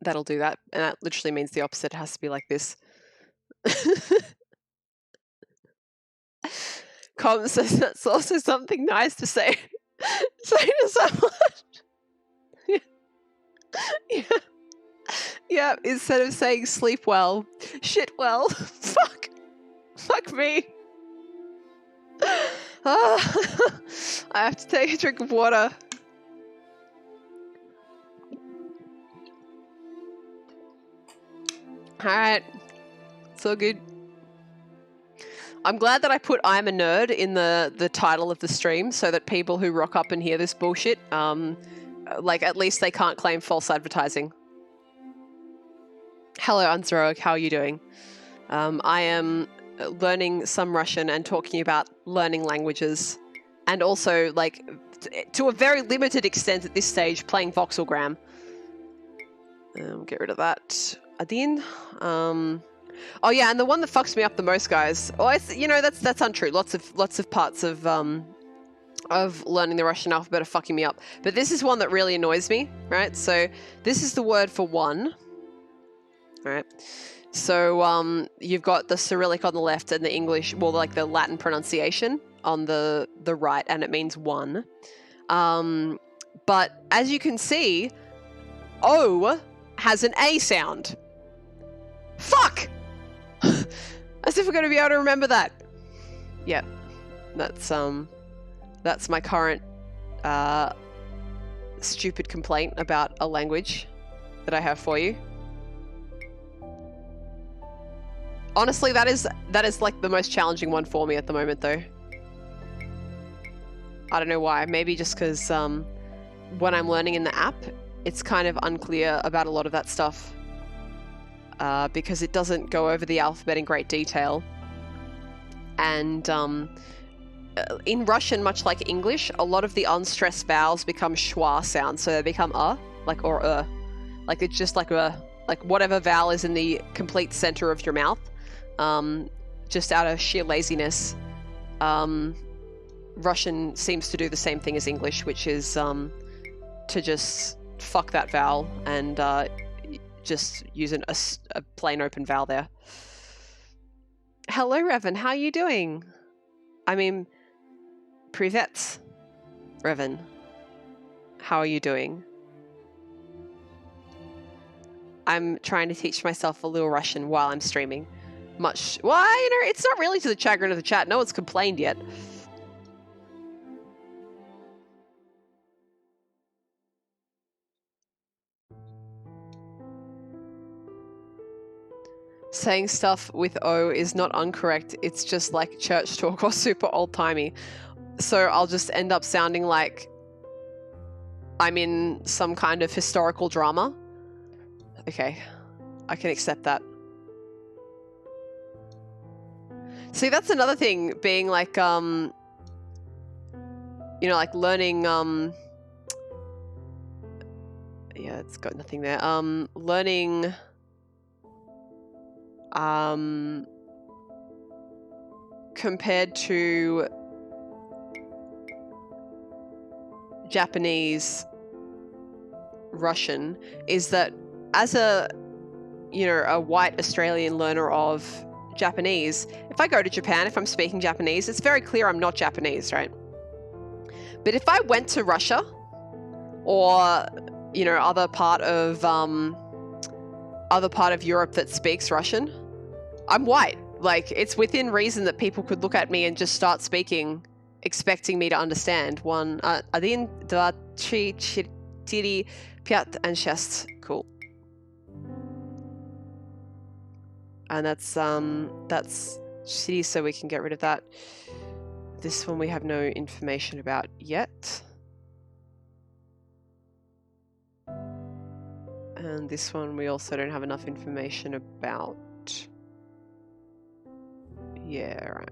That'll do that. And that literally means the opposite. It has to be like this. Com says that's also something nice to say. Say to someone. Yeah. Yeah, instead of saying sleep well, shit well. Fuck. Fuck me. I have to take a drink of water. Alright. It's all good. I'm glad that I put I'm a nerd in the title of the stream so that people who rock up and hear this bullshit, like, at least they can't claim false advertising. Hello, Unzeroic. How are you doing? I am learning some Russian and talking about learning languages, and also, like, to a very limited extent at this stage, playing Voxelgram. Get rid of that. Adin. Oh yeah, and the one that fucks me up the most, guys. Oh, you know, that's untrue. Lots of parts of learning the Russian alphabet are fucking me up. But this is one that really annoys me, right? So this is the word for one. Right. So you've got the Cyrillic on the left and the English, well, like the Latin pronunciation on the right, and it means one. But as you can see, O has an A sound. Fuck! As if we're going to be able to remember that. Yep. That's my current stupid complaint about a language that I have for you. Honestly, that is like the most challenging one for me at the moment, though. I don't know why. Maybe just because when I'm learning in the app, it's kind of unclear about a lot of that stuff. Because it doesn't go over the alphabet in great detail. And in Russian, much like English, a lot of the unstressed vowels become schwa sounds, so they become like, or like it's just like like whatever vowel is in the complete center of your mouth, just out of sheer laziness. Russian seems to do the same thing as English, which is to just fuck that vowel and just using a plain open vowel there. Hello, Revan. How are you doing? I mean, privet, Revan. How are you doing? I'm trying to teach myself a little Russian while I'm streaming. Well, you know, it's not really to the chagrin of the chat. No one's complained yet. Saying stuff with O is not incorrect. It's just like church talk or super old-timey. So I'll just end up sounding like I'm in some kind of historical drama. Okay, I can accept that. See, that's another thing, being like, you know, like learning, yeah, it's got nothing there. Learning, compared to Japanese Russian is that as a, you know, a white Australian learner of Japanese, if I go to Japan, if I'm speaking Japanese, it's very clear I'm not Japanese, right? But if I went to Russia or, you know, other part of Europe that speaks Russian, I'm white. Like, it's within reason that people could look at me and just start speaking, expecting me to understand. Один, два, три, четыре, пять, and шесть. Cool. And that's shitty, so we can get rid of that. This one we have no information about yet. And this one we also don't have enough information about. Yeah, right.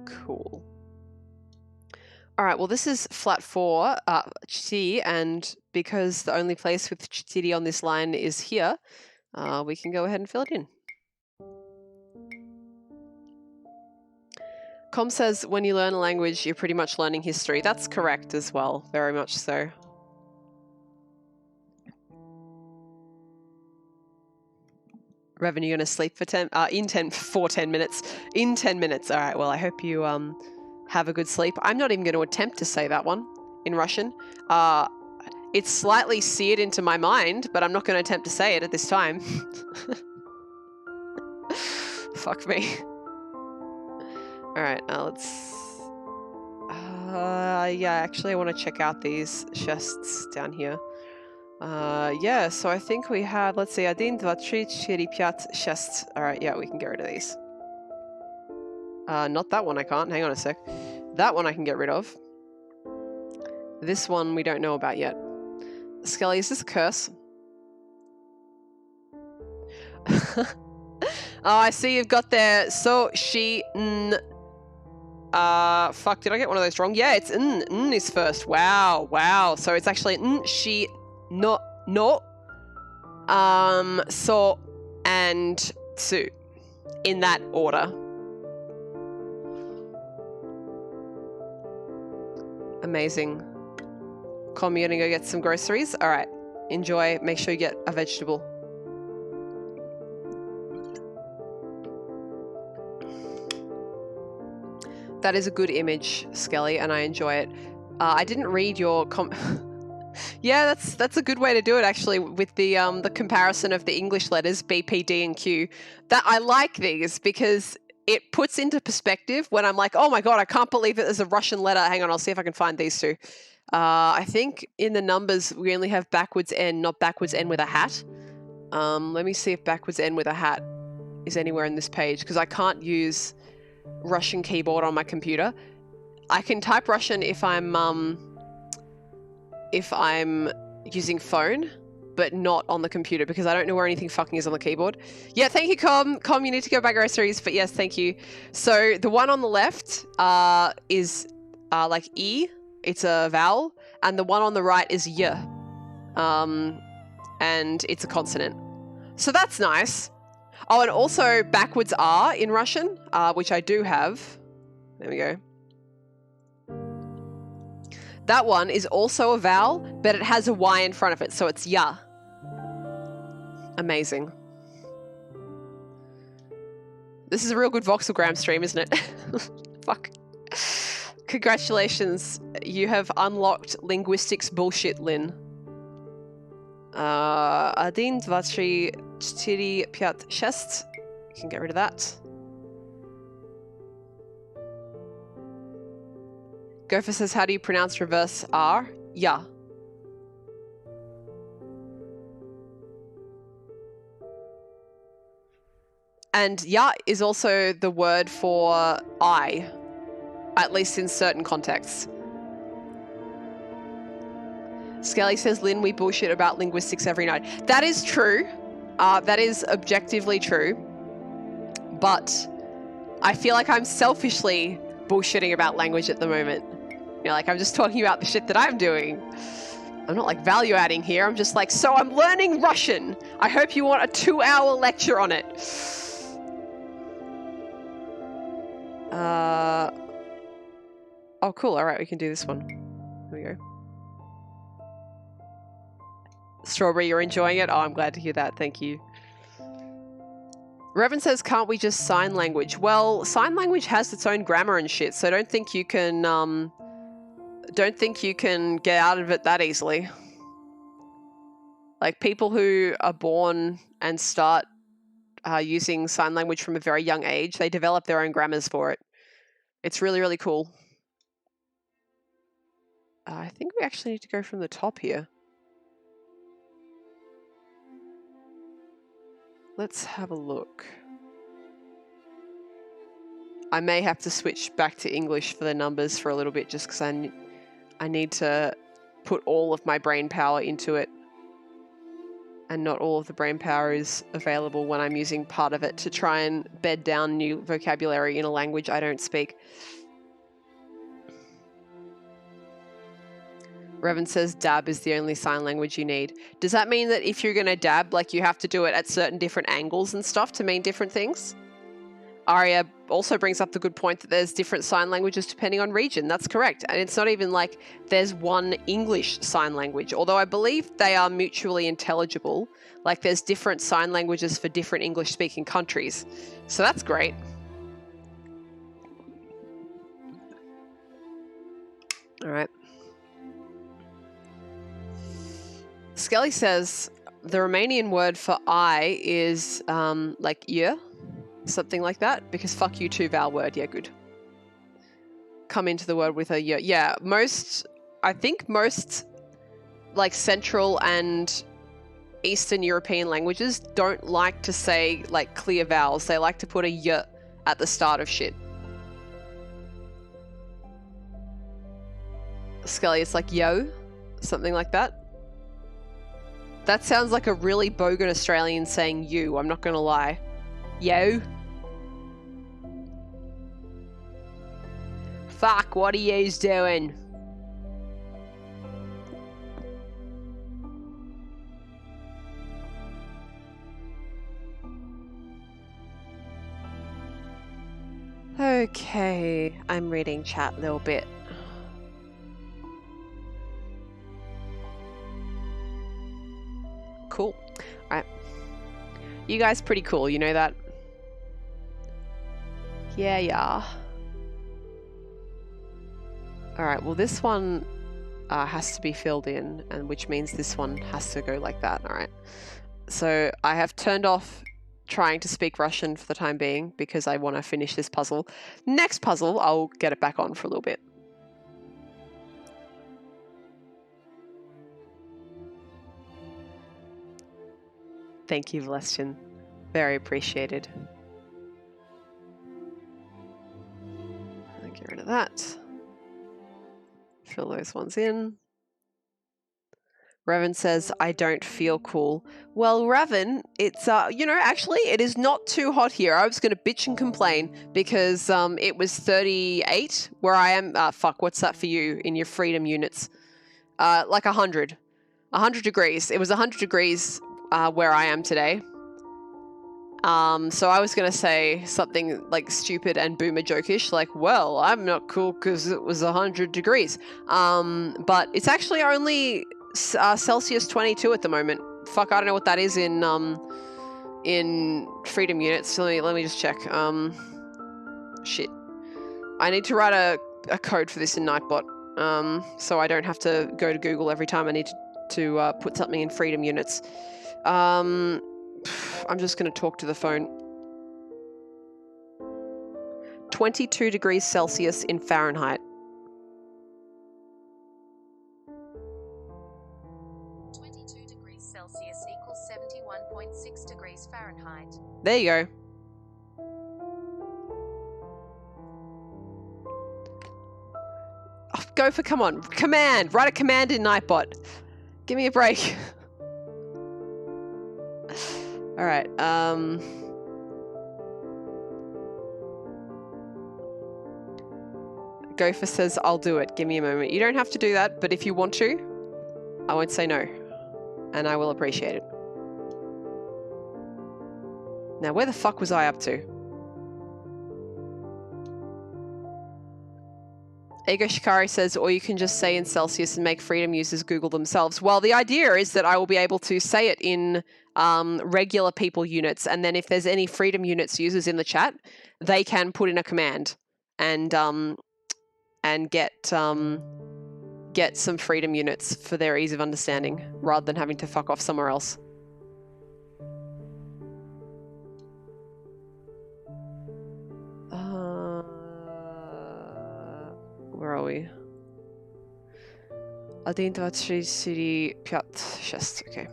Cool. All right, well, this is flat 4, ch'ti, and because the only place with ch'ti on this line is here, we can go ahead and fill it in. Com says, when you learn a language, you're pretty much learning history. That's correct as well, very much so. Revan, you're going to sleep for 10 minutes. In 10 minutes. All right, well, I hope you have a good sleep. I'm not even going to attempt to say that one in Russian. It's slightly seared into my mind, but I'm not going to attempt to say it at this time. Fuck me. All right, let's... yeah, actually, I want to check out these chests down here. Yeah, so I think we had, let's see, 1, 2, 3, 4, 5, 6. All right, yeah, we can get rid of these. Not that one I can't. Hang on a sec. That one I can get rid of. This one we don't know about yet. Skelly, is this a curse? Oh, I see you've got there. So, she... fuck, did I get one of those wrong? Yeah, it's n is first. Wow, wow. So it's actually n, she, no, so, and su. In that order. Amazing. Com, you're gonna go get some groceries? All right. Enjoy. Make sure you get a vegetable. That is a good image, Skelly, and I enjoy it. I didn't read your yeah, that's a good way to do it, actually, with the comparison of the English letters B, P, D, and Q. That I like these because it puts into perspective when I'm like, oh my god, I can't believe that there's a Russian letter. Hang on, I'll see if I can find these two. I think in the numbers we only have backwards N, not backwards N with a hat. Let me see if backwards N with a hat is anywhere in this page, because I can't use Russian keyboard on my computer. I can type Russian if I'm using phone, but not on the computer because I don't know where anything fucking is on the keyboard. Yeah, thank you, Com. Com, you need to go buy groceries, but yes, thank you. So the one on the left is like E, it's a vowel, and the one on the right is Y, and it's a consonant. So that's nice. Oh, and also backwards R in Russian, which I do have. There we go. That one is also a vowel, but it has a Y in front of it, so it's ya. Amazing. This is a real good Voxelgram stream, isn't it? Fuck. Congratulations. You have unlocked linguistics bullshit, Lynn. 1, 2, 3, 4, 5, 6. You can get rid of that. Gopher says, how do you pronounce reverse R? Yeah. And ya is also the word for I, at least in certain contexts. Skelly says, Lynn, we bullshit about linguistics every night. That is true. That is objectively true. But I feel like I'm selfishly bullshitting about language at the moment. You know, like I'm just talking about the shit that I'm doing. I'm not like value adding here. I'm just like, so I'm learning Russian. I hope you want a 2-hour lecture on it. Oh, cool. All right, we can do this one. Here we go. Strawberry, you're enjoying it? Oh, I'm glad to hear that. Thank you. Revan says, can't we just sign language? Well, sign language has its own grammar and shit, so don't think you can get out of it that easily. Like, people who are born and start using sign language from a very young age, they develop their own grammars for it. It's really, really cool. I think we actually need to go from the top here. Let's have a look. I may have to switch back to English for the numbers for a little bit just because I need to put all of my brain power into it. And not all of the brain power is available when I'm using part of it to try and bed down new vocabulary in a language I don't speak. Revan says dab is the only sign language you need. Does that mean that if you're going to dab, like you have to do it at certain different angles and stuff to mean different things? Arya also brings up the good point that there's different sign languages depending on region. That's correct. And it's not even like there's one English sign language, although I believe they are mutually intelligible. Like there's different sign languages for different English speaking countries. So that's great. All right. Skelly says the Romanian word for I is like yeah, something like that, because fuck you too, vowel word. Yeah, good. Come into the word with a yeah. Yeah, I think most like Central and Eastern European languages don't like to say like clear vowels. They like to put a y at the start of shit. Skelly, it's like yo, something like that. That sounds like a really bogan Australian saying you, I'm not gonna lie. Yo. Fuck, what are yous doing? Okay, I'm reading chat a little bit. Cool. Alright. You guys pretty cool, you know that? Yeah, yeah. Alright, well this one has to be filled in, and which means this one has to go like that, alright. So I have turned off trying to speak Russian for the time being because I want to finish this puzzle. Next puzzle, I'll get it back on for a little bit. Thank you, Valestian. Very appreciated. I'll get rid of that. Fill those ones in. Revan says, I don't feel cool. Well, Revan, it's, you know, actually, it is not too hot here. I was going to bitch and complain because it was 38 where I am. Fuck, what's that for you in your freedom units? Like 100. 100 degrees. It was 100 degrees where I am today. So I was going to say something like stupid and boomer jokish, like, well, I'm not cool because it was 100 degrees. But it's actually only Celsius 22 at the moment. Fuck, I don't know what that is in in freedom units. So let me just check. Shit. I need to write a code for this in Nightbot. So I don't have to go to Google every time I need to put something in freedom units. I'm just going to talk to the phone. 22 degrees Celsius in Fahrenheit. 22 degrees Celsius equals 71.6 degrees Fahrenheit. There you go. Oh, go for, come on, command. Write a command in Nightbot. Give me a break. All right. Gopher says, I'll do it. Give me a moment. You don't have to do that, but if you want to, I won't say no. And I will appreciate it. Now, where the fuck was I up to? Ego Shikari says, or you can just say in Celsius and make freedom users Google themselves. Well, the idea is that I will be able to say it in regular people units, and then if there's any freedom units users in the chat, they can put in a command and get some freedom units for their ease of understanding, rather than having to fuck off somewhere else. Where are we? 1, 2, 3, 4, 5, 6. Okay.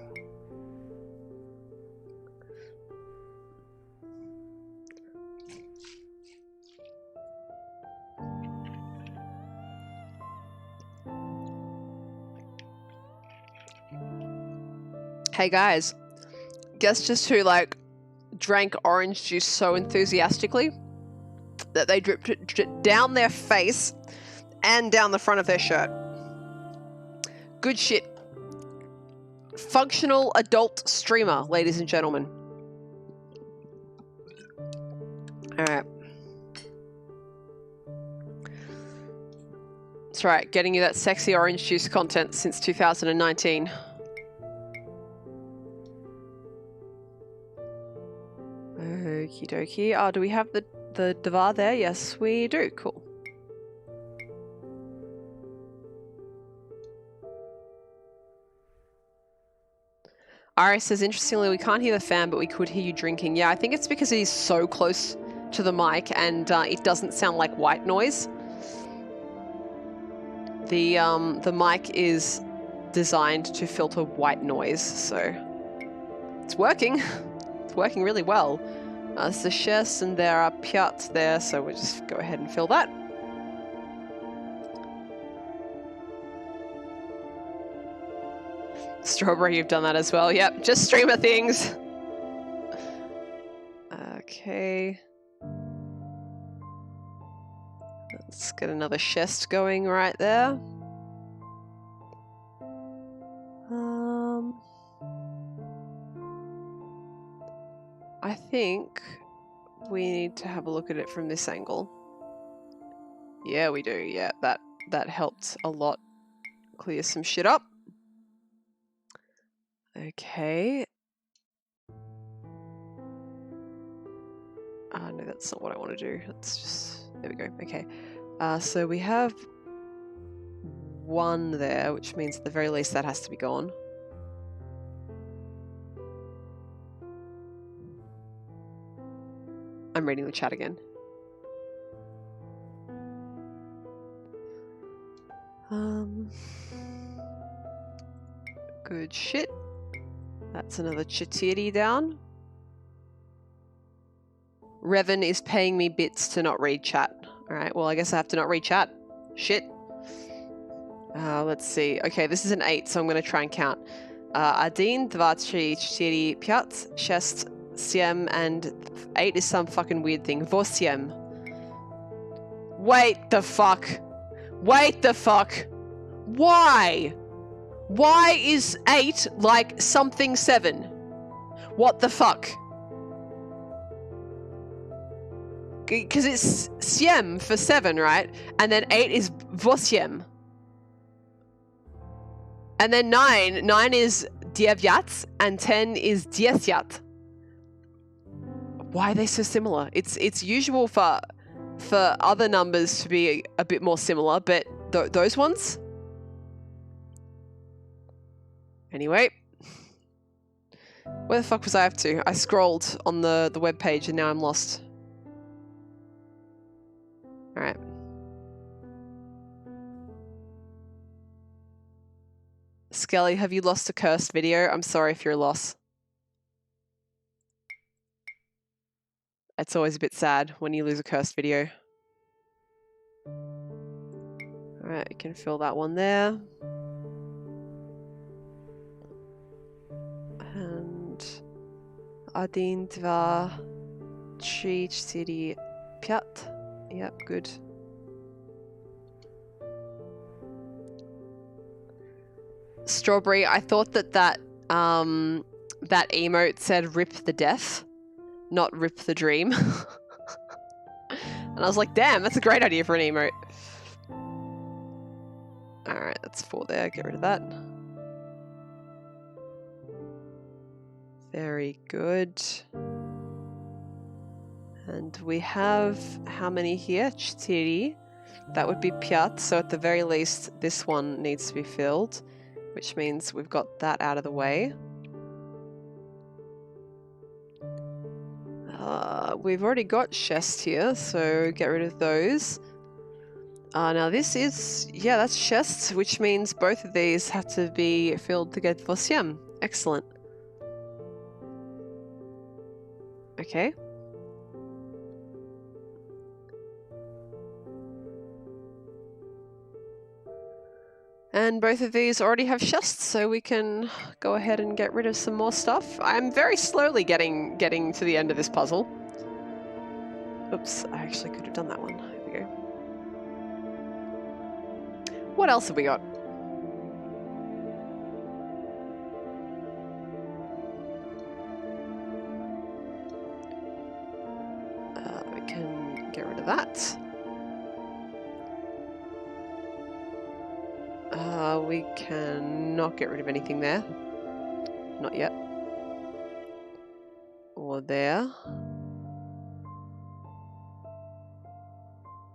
Hey guys, guess just who like drank orange juice so enthusiastically that they dripped it down their face and down the front of their shirt. Good shit. Functional adult streamer, ladies and gentlemen. All right. That's right, getting you that sexy orange juice content since 2019. Okie dokie. Oh, do we have the Devar there? Yes, we do. Cool. Iris says, interestingly, we can't hear the fan, but we could hear you drinking. Yeah, I think it's because it is so close to the mic and it doesn't sound like white noise. The mic is designed to filter white noise, so it's working. It's working really well. There's the chest and there are pjats there, so we'll just go ahead and fill that. Strawberry, you've done that as well. Yep, just streamer things. Okay. Let's get another chest going right there. I think we need to have a look at it from this angle. Yeah, we do. Yeah, that helped a lot clear some shit up. Okay. No, that's not what I want to do. Let's just... There we go. Okay. So we have one there, which means at the very least that has to be gone. I'm reading the chat again. Good shit. That's another chitty down. Revan is paying me bits to not read chat. Alright, well I guess I have to not read chat. Shit. Let's see. Okay, this is an 8, so I'm going to try and count. 1, 2, 3, 4, 5, 6, 7, and 8 is some fucking weird thing. 8. Wait the fuck. Wait the fuck. Why? Why is 8 like something 7? What the fuck? Because it's siem for 7, right? And then 8 is 8. And then 9 is 9, and 10 is 10. Why are they so similar? It's usual for other numbers to be a bit more similar, but those ones? Anyway. Where the fuck was I up to? I scrolled on the web page and now I'm lost. Alright. Skelly, have you lost a cursed video? I'm sorry if you're a loss. It's always a bit sad when you lose a cursed video. Alright, you can fill that one there. And 1, 2, 3, 4, 5. Yep, good. Strawberry, I thought that emote said rip the death, not rip the dream. And I was like, damn, that's a great idea for an emote. Alright, that's 4 there, get rid of that. Very good. And we have how many here? 4. That would be 5, so at the very least this one needs to be filled, which means we've got that out of the way. We've already got chest here, so get rid of those. Now this is, yeah, that's chests, which means both of these have to be filled to get Voxelgram. Excellent. Okay. And both of these already have chests, so we can go ahead and get rid of some more stuff. I'm very slowly getting to the end of this puzzle. Oops, I actually could have done that one. Here we go. What else have we got? We can get rid of that. We can not get rid of anything there. Not yet. Or there.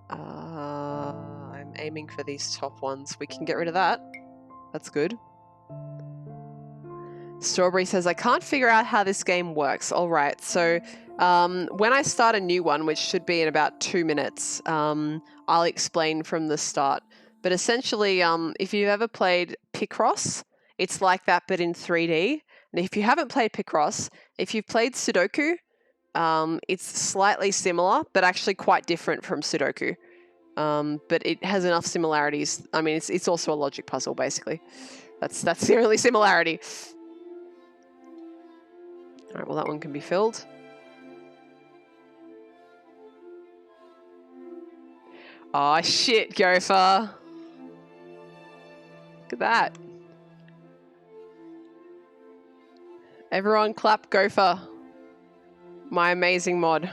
I'm aiming for these top ones. We can get rid of that. That's good. Strawberry says, I can't figure out how this game works. Alright, so when I start a new one, which should be in about 2 minutes, I'll explain from the start. But essentially, if you've ever played Picross, it's like that, but in 3D. And if you haven't played Picross, if you've played Sudoku, it's slightly similar, but actually quite different from Sudoku. But it has enough similarities. I mean, it's also a logic puzzle, basically. That's the only similarity. All right, well, that one can be filled. Oh, shit, Gopher. Look at that. Everyone clap Gopher. My amazing mod.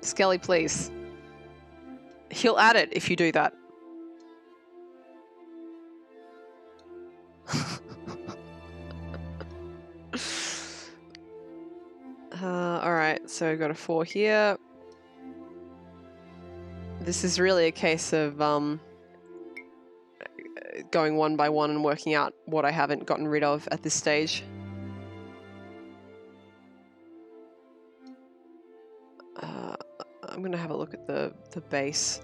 Skelly, please. He'll add it if you do that. Alright, so I've got a 4 here. This is really a case of going one by one and working out what I haven't gotten rid of at this stage. I'm going to have a look at the base.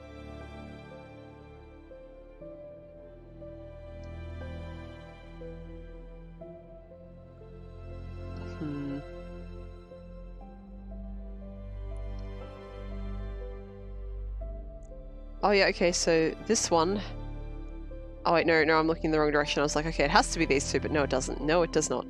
Oh yeah, okay, so this one... Oh wait, no, I'm looking in the wrong direction. I was like, okay, it has to be these two, but no, it doesn't. No, it does not.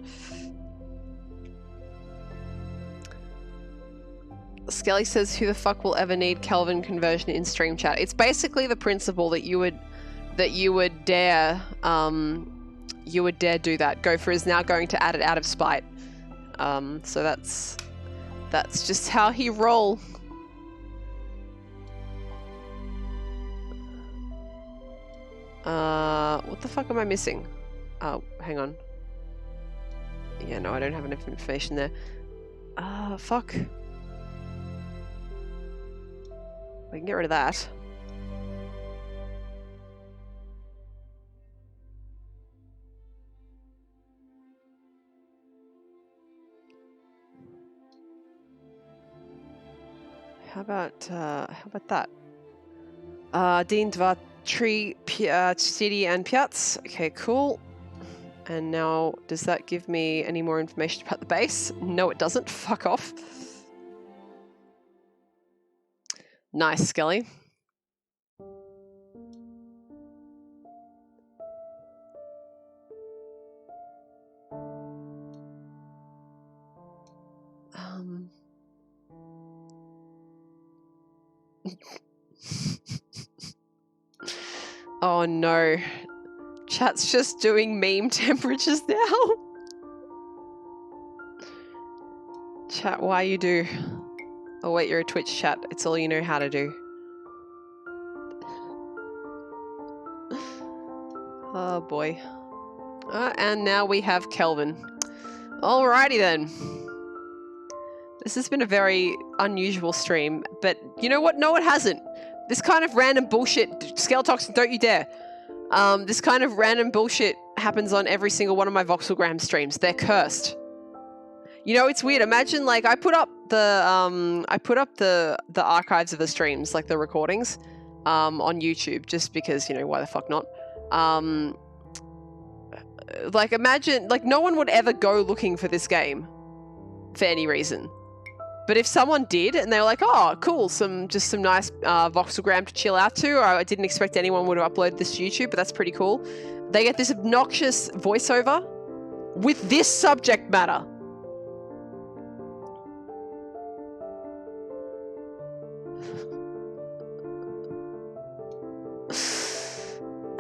Skelly says, who the fuck will ever need Kelvin conversion in stream chat? It's basically the principle that you would dare do that. Gopher is now going to add it out of spite. So that's just how he roll. What the fuck am I missing? Oh, hang on. Yeah, no, I don't have enough information there. Fuck. We can get rid of that. How about that? Din dva tri city and piats. Okay, cool. And now, does that give me any more information about the base? No, it doesn't. Fuck off. Nice, Skelly. Oh no. Chat's just doing meme temperatures now. Chat, why you do? Oh wait, you're a Twitch chat. It's all you know how to do. Oh boy. And now we have Kelvin. Alrighty then. This has been a very unusual stream, but you know what? No, it hasn't. This kind of random bullshit, Skeletoxin, don't you dare. This kind of random bullshit happens on every single one of my Voxelgram streams. They're cursed. You know, it's weird. Imagine, like, I put up the archives of the streams, like the recordings, on YouTube, just because, you know, why the fuck not? Like, imagine, like, no one would ever go looking for this game for any reason. But if someone did, and they were like, oh, cool, just some nice Voxelgram to chill out to, or I didn't expect anyone would have uploaded this to YouTube, but that's pretty cool. They get this obnoxious voiceover with this subject matter.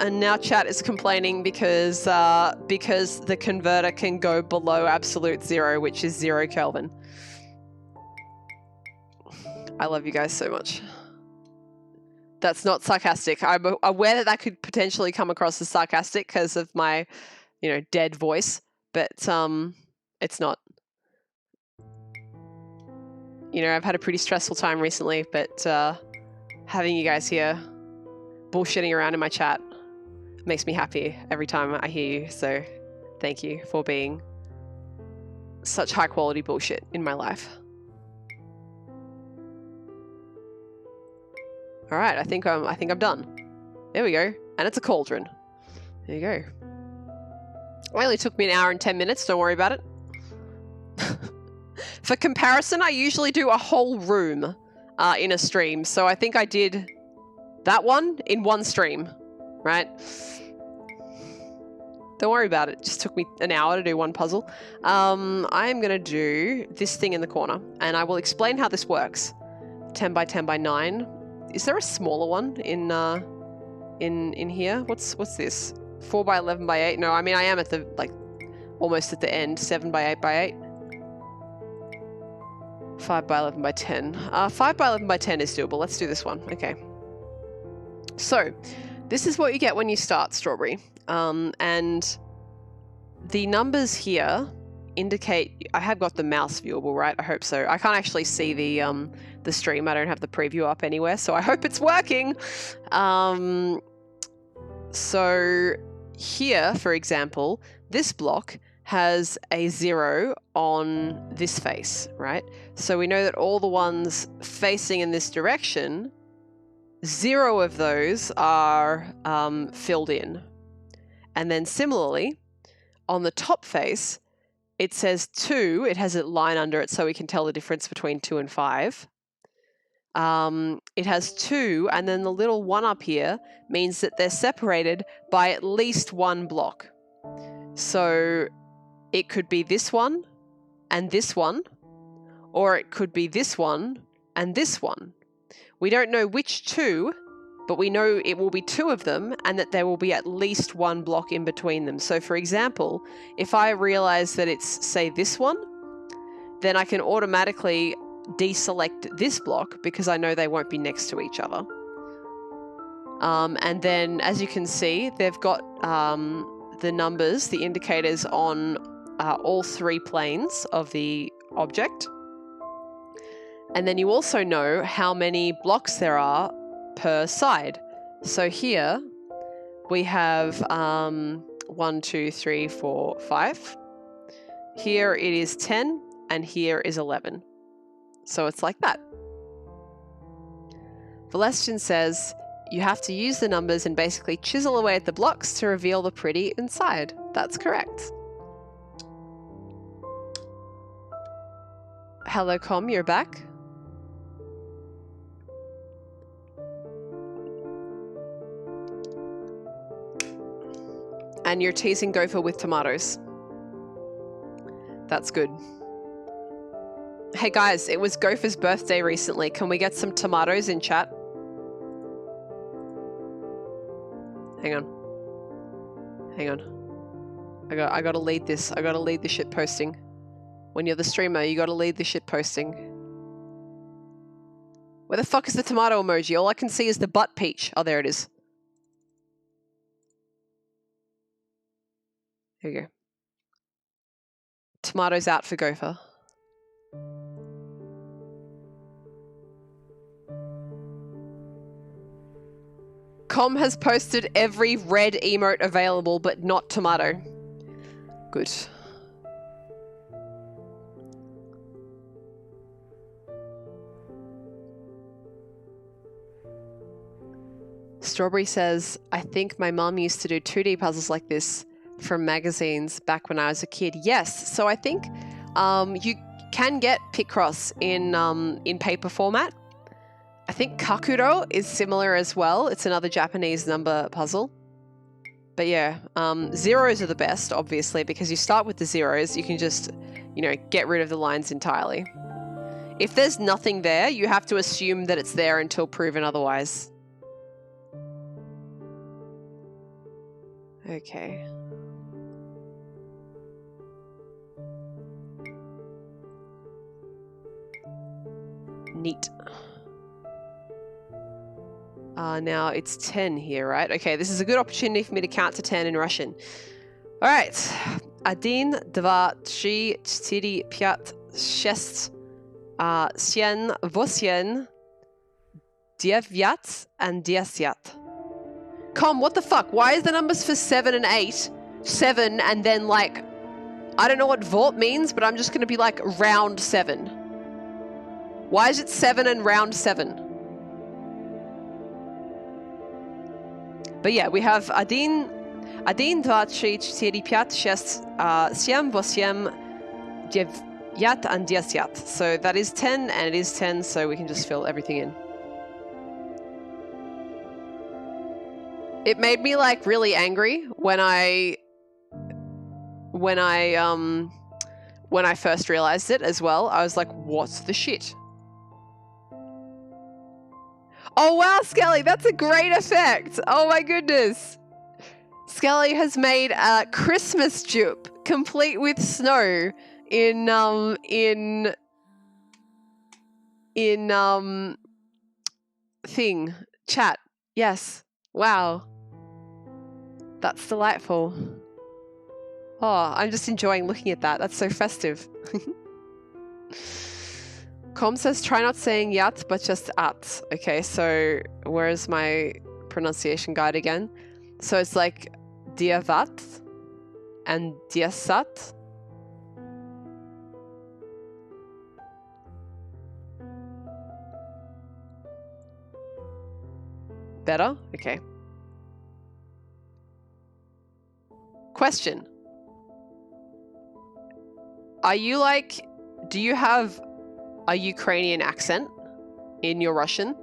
And now chat is complaining because the converter can go below absolute zero, which is 0 Kelvin. I love you guys so much. That's not sarcastic. I'm aware that could potentially come across as sarcastic because of my, you know, dead voice, but it's not. You know, I've had a pretty stressful time recently, but having you guys here bullshitting around in my chat makes me happy every time I hear you. So thank you for being such high quality bullshit in my life. All right, I think I'm done. There we go. And it's a cauldron. There you go. It only took me 1 hour and 10 minutes. Don't worry about it. For comparison, I usually do a whole room in a stream. So I think I did that one in one stream, right? Don't worry about it. It just took me 1 hour to do one puzzle. I am going to do this thing in the corner, and I will explain how this works. 10 by 10 by 9. Is there a smaller one in here? What's this? 4 by 11 by 8? No, I mean I am at the almost at the end. 7 by 8 by 8. 5 by 11 by 10. 5 by 11 by 10 is doable. Let's do this one. Okay. So, this is what you get when you start, Strawberry. And the numbers here indicate... I have got the mouse viewable, right? I hope so. I can't actually see the stream. I don't have the preview up anywhere, so I hope it's working. So here, for example, this block has a 0 on this face, right? So we know that all the ones facing in this direction, 0 of those are filled in. And then similarly, on the top face, it says 2, it has a line under it so we can tell the difference between 2 and 5. It has 2, and then the little 1 up here means that they're separated by at least 1 block. So it could be this one and this one, or it could be this one and this one. We don't know which 2, but we know it will be 2 of them and that there will be at least 1 block in between them. So for example, if I realize that it's, say, this one, then I can automatically deselect this block because I know they won't be next to each other. And then, as you can see, they've got the numbers, the indicators on all 3 planes of the object. And then you also know how many blocks there are per side. So here we have 1, 2, 3, 4, 5. Here it is 10, and here is 11. So it's like that. Valestian says, you have to use the numbers and basically chisel away at the blocks to reveal the pretty inside. That's correct. Hello, Com, you're back. And you're teasing Gopher with tomatoes. That's good. Hey guys, it was Gopher's birthday recently. Can we get some tomatoes in chat? Hang on. Hang on. I gotta lead this. I gotta lead the shit posting. When you're the streamer, you gotta lead the shit posting. Where the fuck is the tomato emoji? All I can see is the butt peach. Oh, there it is. There you go. Tomatoes out for Gopher. Com has posted every red emote available, but not tomato. Good. Strawberry says, I think my mum used to do 2D puzzles like this from magazines back when I was a kid. Yes, so I think you can get Picross in paper format. I think Kakuro is similar as well. It's another Japanese number puzzle. But yeah, zeros are the best, obviously, because you start with the zeros. You can just, you know, get rid of the lines entirely. If there's nothing there, you have to assume that it's there until proven otherwise. Okay. Neat. Now it's 10 here, right? Okay, this is a good opportunity for me to count to 10 in Russian. All right. 1, 2, 3, 4, 5, 6, 7, 8, 9, and 10. Com, what the fuck? Why is the numbers for 7 and 8 7 and then like, I don't know what Vort means, but I'm just going to be like round 7. Why is it 7 and round 7? But yeah, we have 1, 2, 3, 4, 5, 6, 7, 8, 9, and 10. So that is 10, and it is 10, so we can just fill everything in. It made me like really angry when I first realized it as well. I was like, what's the shit? Oh wow, Skelly, that's a great effect. Oh my goodness. Skelly has made a Christmas jupe complete with snow in thing chat. Yes. Wow. That's delightful. Oh, I'm just enjoying looking at that. That's so festive. Com says, try not saying yat, but just at. Okay, so where's my pronunciation guide again? So it's like diavat and diasat. Better? Okay. Question. Are you like, do you have a Ukrainian accent in your Russian?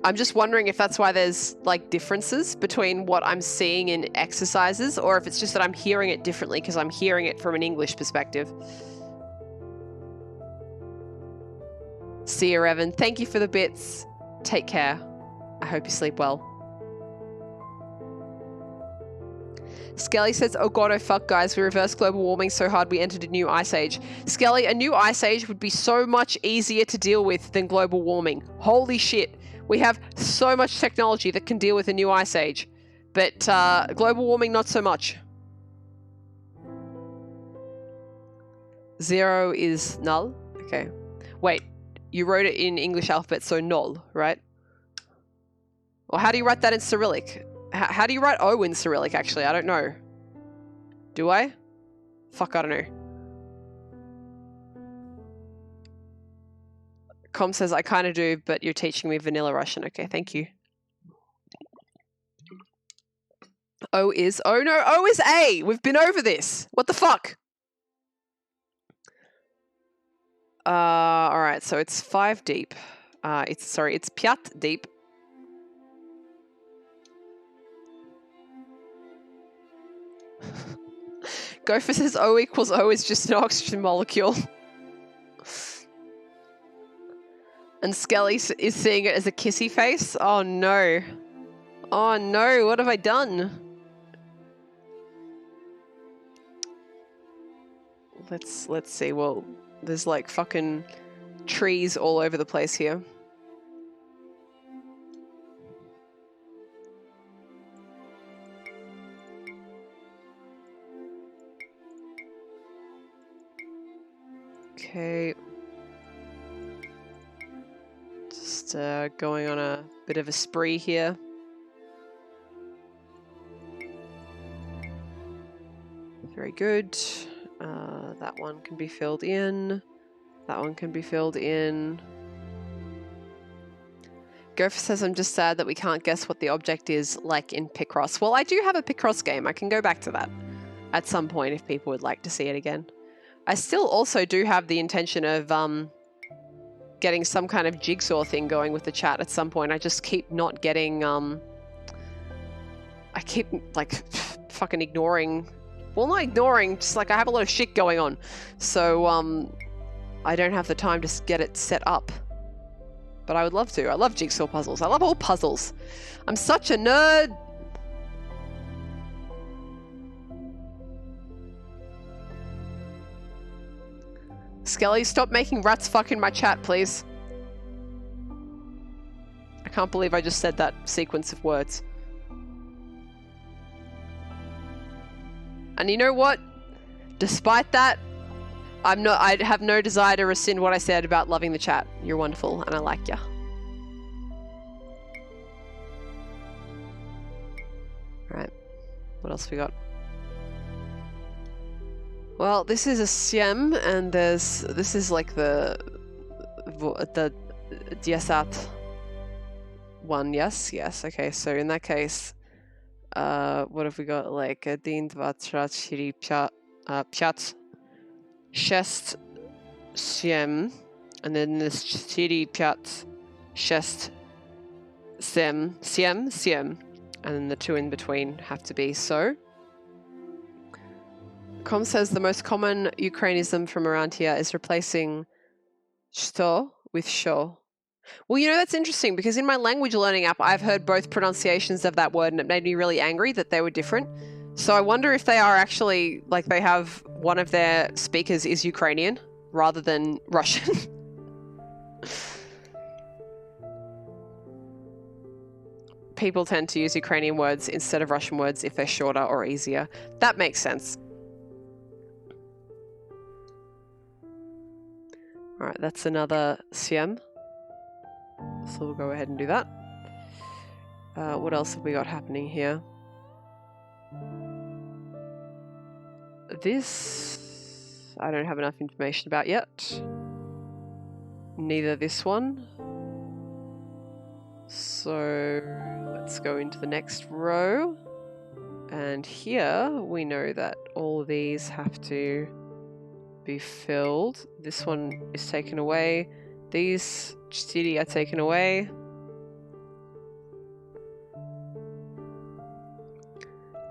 I'm just wondering if that's why there's like differences between what I'm seeing in exercises, or if it's just that I'm hearing it differently because I'm hearing it from an English perspective. See you, Evan. Thank you for the bits. Take care. I hope you sleep well. Skelly says, oh god, oh fuck, guys. We reversed global warming so hard we entered a new ice age. Skelly, a new ice age would be so much easier to deal with than global warming. Holy shit. We have so much technology that can deal with a new ice age. But global warming, not so much. 0 is null. Okay. Wait, you wrote it in English alphabet, so null, right? Or how do you write that in Cyrillic? How do you write O in Cyrillic, actually? I don't know. Do I? Fuck, I don't know. Com says, I kind of do, but you're teaching me vanilla Russian. Okay, thank you. O is... Oh, no, O is A! We've been over this. What the fuck? Alright, so it's 5 deep. It's 5 deep. Gopher says O equals O is just an oxygen molecule. And Skelly is seeing it as a kissy face. Oh no. Oh no, what have I done? Let's see. Well, there's like fucking trees all over the place here. Okay. Just going on a bit of a spree here. Very good. That one can be filled in. That one can be filled in. Gopher says, I'm just sad that we can't guess what the object is like in Picross. Well, I do have a Picross game. I can go back to that at some point if people would like to see it again. I still also do have the intention of getting some kind of jigsaw thing going with the chat at some point. I just keep not getting... I keep, like, fucking ignoring... Well, not ignoring, just like I have a lot of shit going on. So, I don't have the time to get it set up. But I would love to. I love jigsaw puzzles. I love all puzzles. I'm such a nerd! Skelly, stop making rats fuck in my chat, please. I can't believe I just said that sequence of words. And you know what? Despite that, I have no desire to rescind what I said about loving the chat. You're wonderful, and I like ya. Right. What else we got? Well, this is a siem, and this is like the Diasat one. Yes, okay, so in that case, what have we got? Like 1, 2, 3, 4, 5, 6, 7, and then this 4, 5, 6, 7, and then the 2 in between have to be so. Com says the most common Ukrainism from around here is replacing что with sho. Well, you know, that's interesting because in my language learning app, I've heard both pronunciations of that word and it made me really angry that they were different. So I wonder if they are actually, like, they have one of their speakers is Ukrainian rather than Russian. People tend to use Ukrainian words instead of Russian words if they're shorter or easier. That makes sense. All right, that's another siem. So we'll go ahead and do that. What else have we got happening here? This I don't have enough information about yet. Neither this one. So let's go into the next row. And here we know that all of these have to be filled. This one is taken away. These 4 are taken away.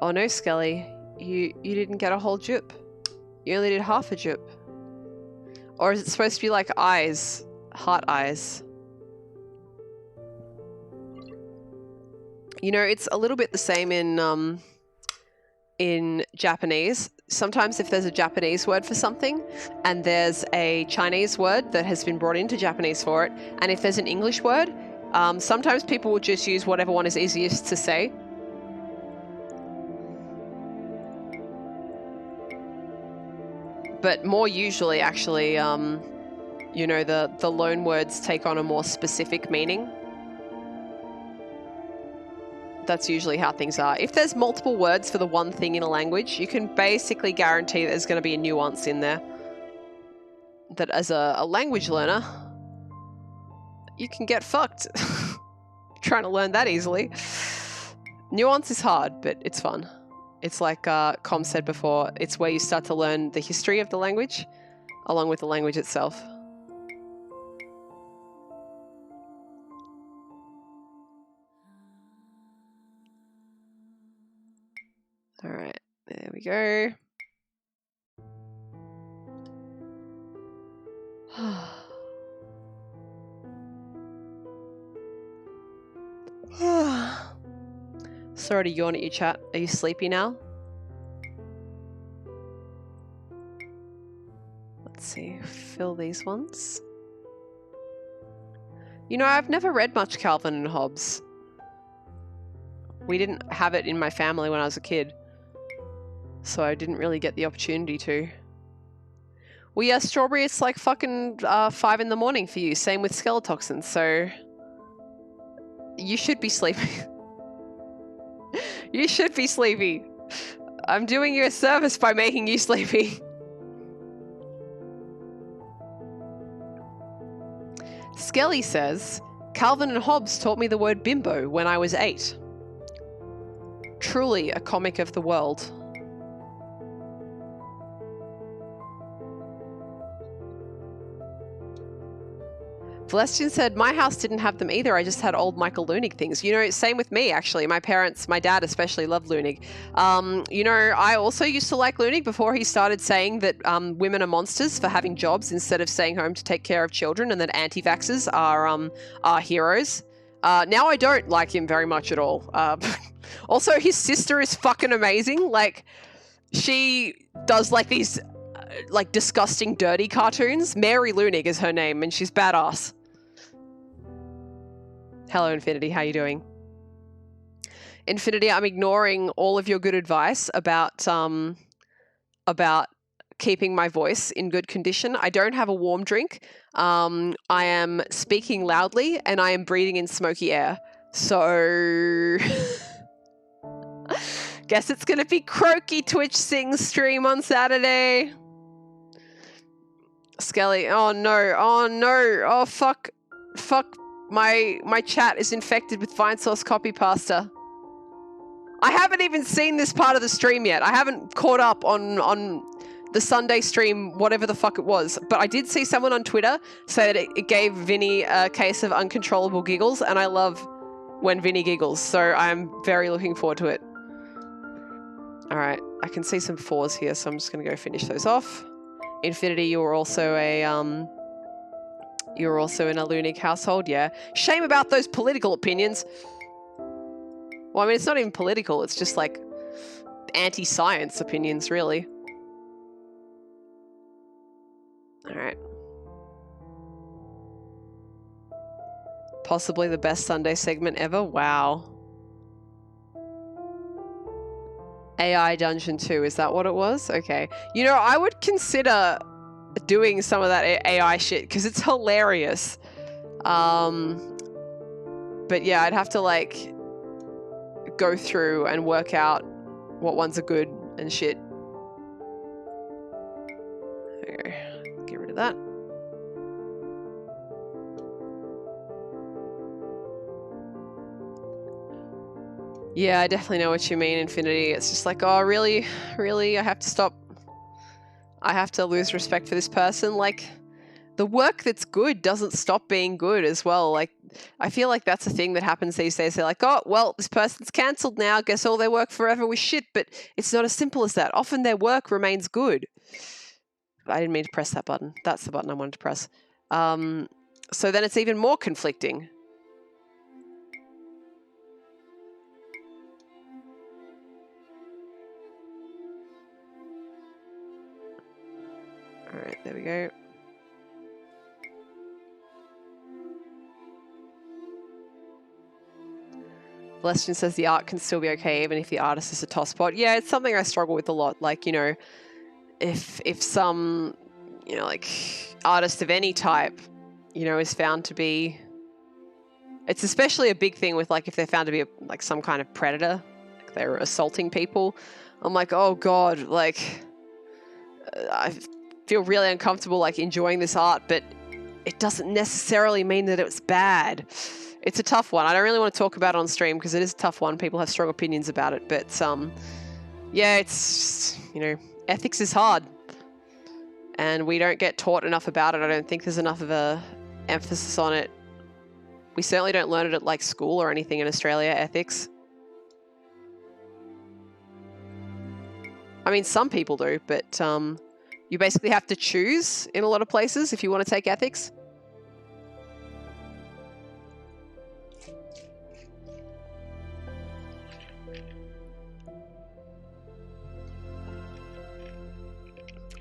Oh no, Skelly, you didn't get a whole jupe. You only did half a jupe. Or is it supposed to be like eyes? Heart eyes. You know, it's a little bit the same in in Japanese. Sometimes if there's a Japanese word for something and there's a Chinese word that has been brought into Japanese for it, and if there's an English word, sometimes people will just use whatever one is easiest to say. But more usually, actually, you know, the loan words take on a more specific meaning. That's usually how things are. If there's multiple words for the one thing in a language, you can basically guarantee there's going to be a nuance in there. That as a language learner, you can get fucked trying to learn that easily. Nuance is hard, but it's fun. It's like Com said before, it's where you start to learn the history of the language along with the language itself. All right, there we go. Sorry to yawn at you, chat. Are you sleepy now? Let's see, fill these ones. You know, I've never read much Calvin and Hobbes. We didn't have it in my family when I was a kid, so I didn't really get the opportunity to. Well, yeah, Strawberry, it's like fucking 5 in the morning for you. Same with Skeletoxin, so you should be sleepy. You should be sleepy. I'm doing you a service by making you sleepy. Skelly says, Calvin and Hobbes taught me the word bimbo when I was 8. Truly a comic of the world. Celestian said, my house didn't have them either. I just had old Michael Leunig things. You know, same with me, actually. My parents, my dad especially, loved Leunig. You know, I also used to like Leunig before he started saying that women are monsters for having jobs instead of staying home to take care of children, and that anti-vaxxers are heroes. Now I don't like him very much at all. Also, his sister is fucking amazing. Like, she does like these like disgusting, dirty cartoons. Mary Leunig is her name, and she's badass. Hello, Infinity. How you doing? Infinity, I'm ignoring all of your good advice about keeping my voice in good condition. I don't have a warm drink. I am speaking loudly, and I am breathing in smoky air. So guess it's gonna be croaky Twitch Sing stream on Saturday. Skelly, oh no, oh fuck, my chat is infected with Vine Source copy pasta. I haven't even seen this part of the stream yet. I haven't caught up on the Sunday stream, whatever the fuck it was, but I did see someone on Twitter say that it gave Vinny a case of uncontrollable giggles, and I love when Vinny giggles, so I'm very looking forward to it. All right, I can see some 4s here, so I'm just gonna go finish those off. Infinity, you were also in a Leunig household, yeah. Shame about those political opinions. Well, I mean, it's not even political, it's just like anti-science opinions, really. All right. Possibly the best Sunday segment ever. Wow. AI Dungeon 2, is that what it was? Okay. You know, I would consider doing some of that AI shit because it's hilarious. But yeah, I'd have to like go through and work out what ones are good and shit. Okay. Get rid of that. Yeah, I definitely know what you mean, Infinity. It's just like, oh, really? Really? I have to stop. I have to lose respect for this person. Like, the work that's good doesn't stop being good as well. Like, I feel like that's a thing that happens these days. They're like, oh, well, this person's cancelled now. Guess all their work forever was shit. But it's not as simple as that. Often their work remains good. I didn't mean to press that button. That's the button I wanted to press. So then it's even more conflicting. Alright, there we go. Leston says the art can still be okay even if the artist is a tosspot. Yeah, it's something I struggle with a lot. Like, you know, if some, you know, like artist of any type, you know, is found to be, it's especially a big thing with like if they're found to be like some kind of predator, like they're assaulting people. I'm like, oh God, like I feel really uncomfortable like enjoying this art, but it doesn't necessarily mean that it's bad. It's a tough one. I don't really want to talk about it on stream because it is a tough one. People have strong opinions about it, but yeah, it's, you know, ethics is hard, and we don't get taught enough about it. I don't think there's enough of a emphasis on it. We certainly don't learn it at like school or anything in Australia, ethics. I mean, some people do, but you basically have to choose in a lot of places if you want to take ethics.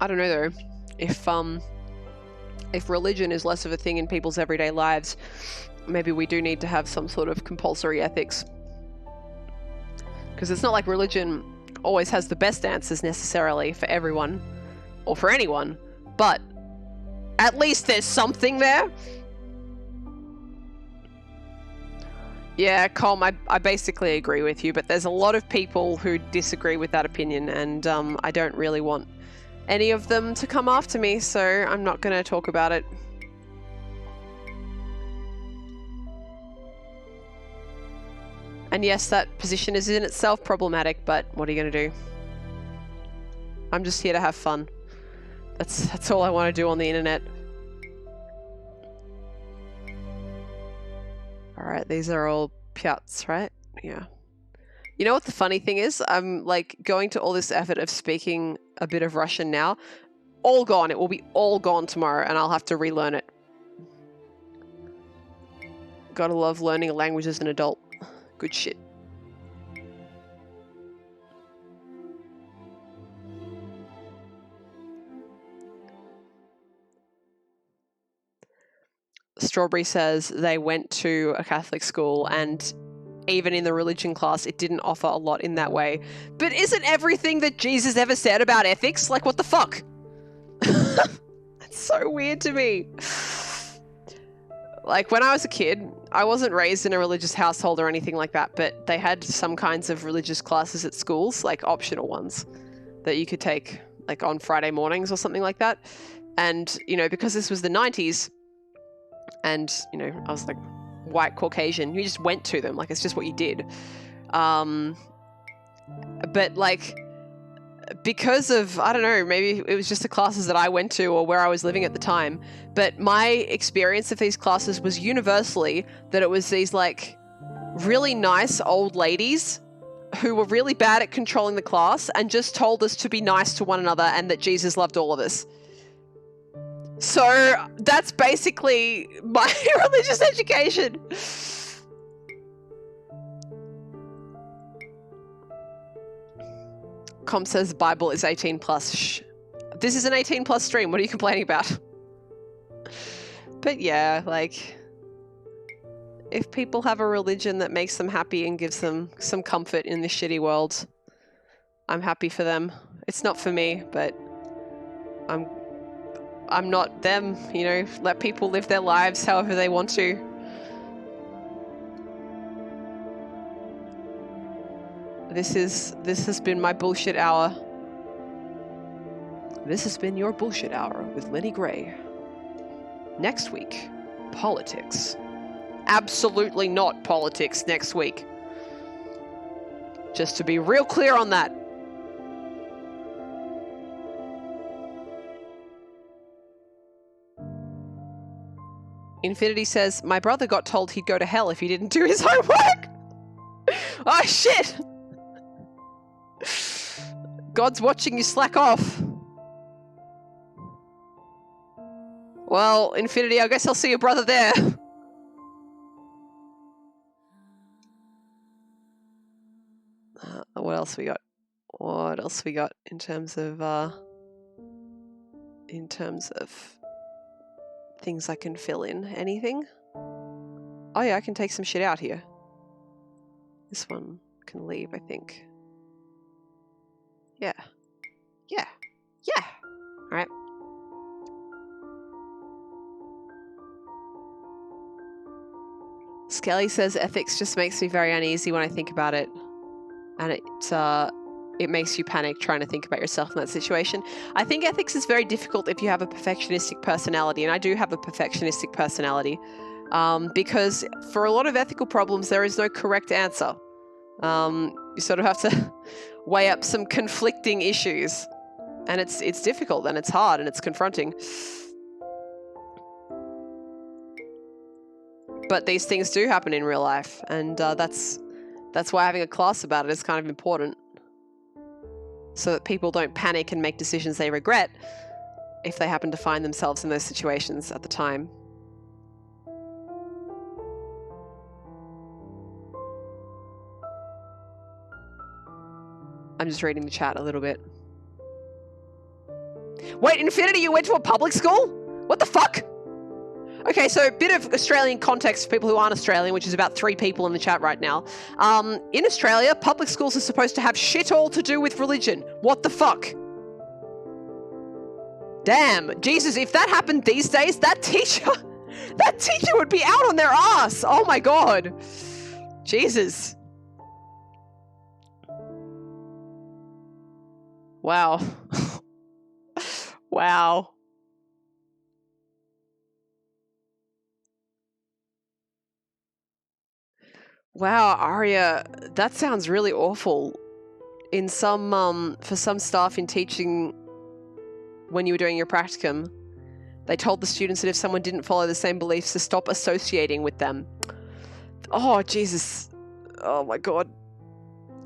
I don't know though, if religion is less of a thing in people's everyday lives, maybe we do need to have some sort of compulsory ethics. Because it's not like religion always has the best answers necessarily for everyone or for anyone, but at least there's something there. Yeah, Colm, I basically agree with you, but there's a lot of people who disagree with that opinion, and I don't really want any of them to come after me, so I'm not going to talk about it. And yes, that position is in itself problematic, but what are you going to do? I'm just here to have fun. That's all I want to do on the internet. Alright, these are all Pyats, right? Yeah. You know what the funny thing is? I'm like going to all this effort of speaking a bit of Russian now. All gone. It will be all gone tomorrow and I'll have to relearn it. Gotta love learning a language as an adult. Good shit. Strawberry says they went to a Catholic school and even in the religion class, it didn't offer a lot in that way. But isn't everything that Jesus ever said about ethics? Like, what the fuck? That's so weird to me. Like, when I was a kid, I wasn't raised in a religious household or anything like that, but they had some kinds of religious classes at schools, like optional ones, that you could take, like, on Friday mornings or something like that. And, you know, because this was the 90s, and, you know, I was, like, white Caucasian, you just went to them, like, it's just what you did. But, like, because of, I don't know, maybe it was just the classes that I went to or where I was living at the time, but my experience of these classes was universally that it was these, like, really nice old ladies who were really bad at controlling the class and just told us to be nice to one another and that Jesus loved all of us. So that's basically my religious education. Com says the Bible is 18 plus. Shh. This is an 18 plus stream. What are you complaining about? But yeah, like, if people have a religion that makes them happy and gives them some comfort in this shitty world, I'm happy for them. It's not for me, but I'm not them, you know. Let people live their lives however they want to. This has been my bullshit hour. This has been your bullshit hour with LinnieGrey. Next week, politics. Absolutely not politics next week. Just to be real clear on that. Infinity says, my brother got told he'd go to hell if he didn't do his homework. Oh shit. God's watching you slack off. Well, Infinity, I guess I'll see your brother there. What else we got? What else we got in terms of in terms of things I can fill in. Anything? Oh yeah, I can take some shit out here. This one can leave, I think. Yeah. Yeah. Yeah. All right. Skelly says ethics just makes me very uneasy when I think about it. And it makes you panic trying to think about yourself in that situation. I think ethics is very difficult if you have a perfectionistic personality, and I do have a perfectionistic personality, because for a lot of ethical problems, there is no correct answer. You sort of have to weigh up some conflicting issues, and it's difficult, and it's hard, and it's confronting. But these things do happen in real life, and that's why having a class about it is kind of important, so that people don't panic and make decisions they regret if they happen to find themselves in those situations at the time. I'm just reading the chat a little bit. Wait, Infinity, you went to a public school? What the fuck? Okay, so a bit of Australian context for people who aren't Australian, which is about 3 people in the chat right now. In Australia, public schools are supposed to have shit all to do with religion. What the fuck? Damn, Jesus, if that happened these days, that teacher would be out on their ass. Oh my God. Jesus. Wow. Wow. Wow, Aria, that sounds really awful. In some, for some staff in teaching, when you were doing your practicum, they told the students that if someone didn't follow the same beliefs, to stop associating with them. Oh, Jesus. Oh my God.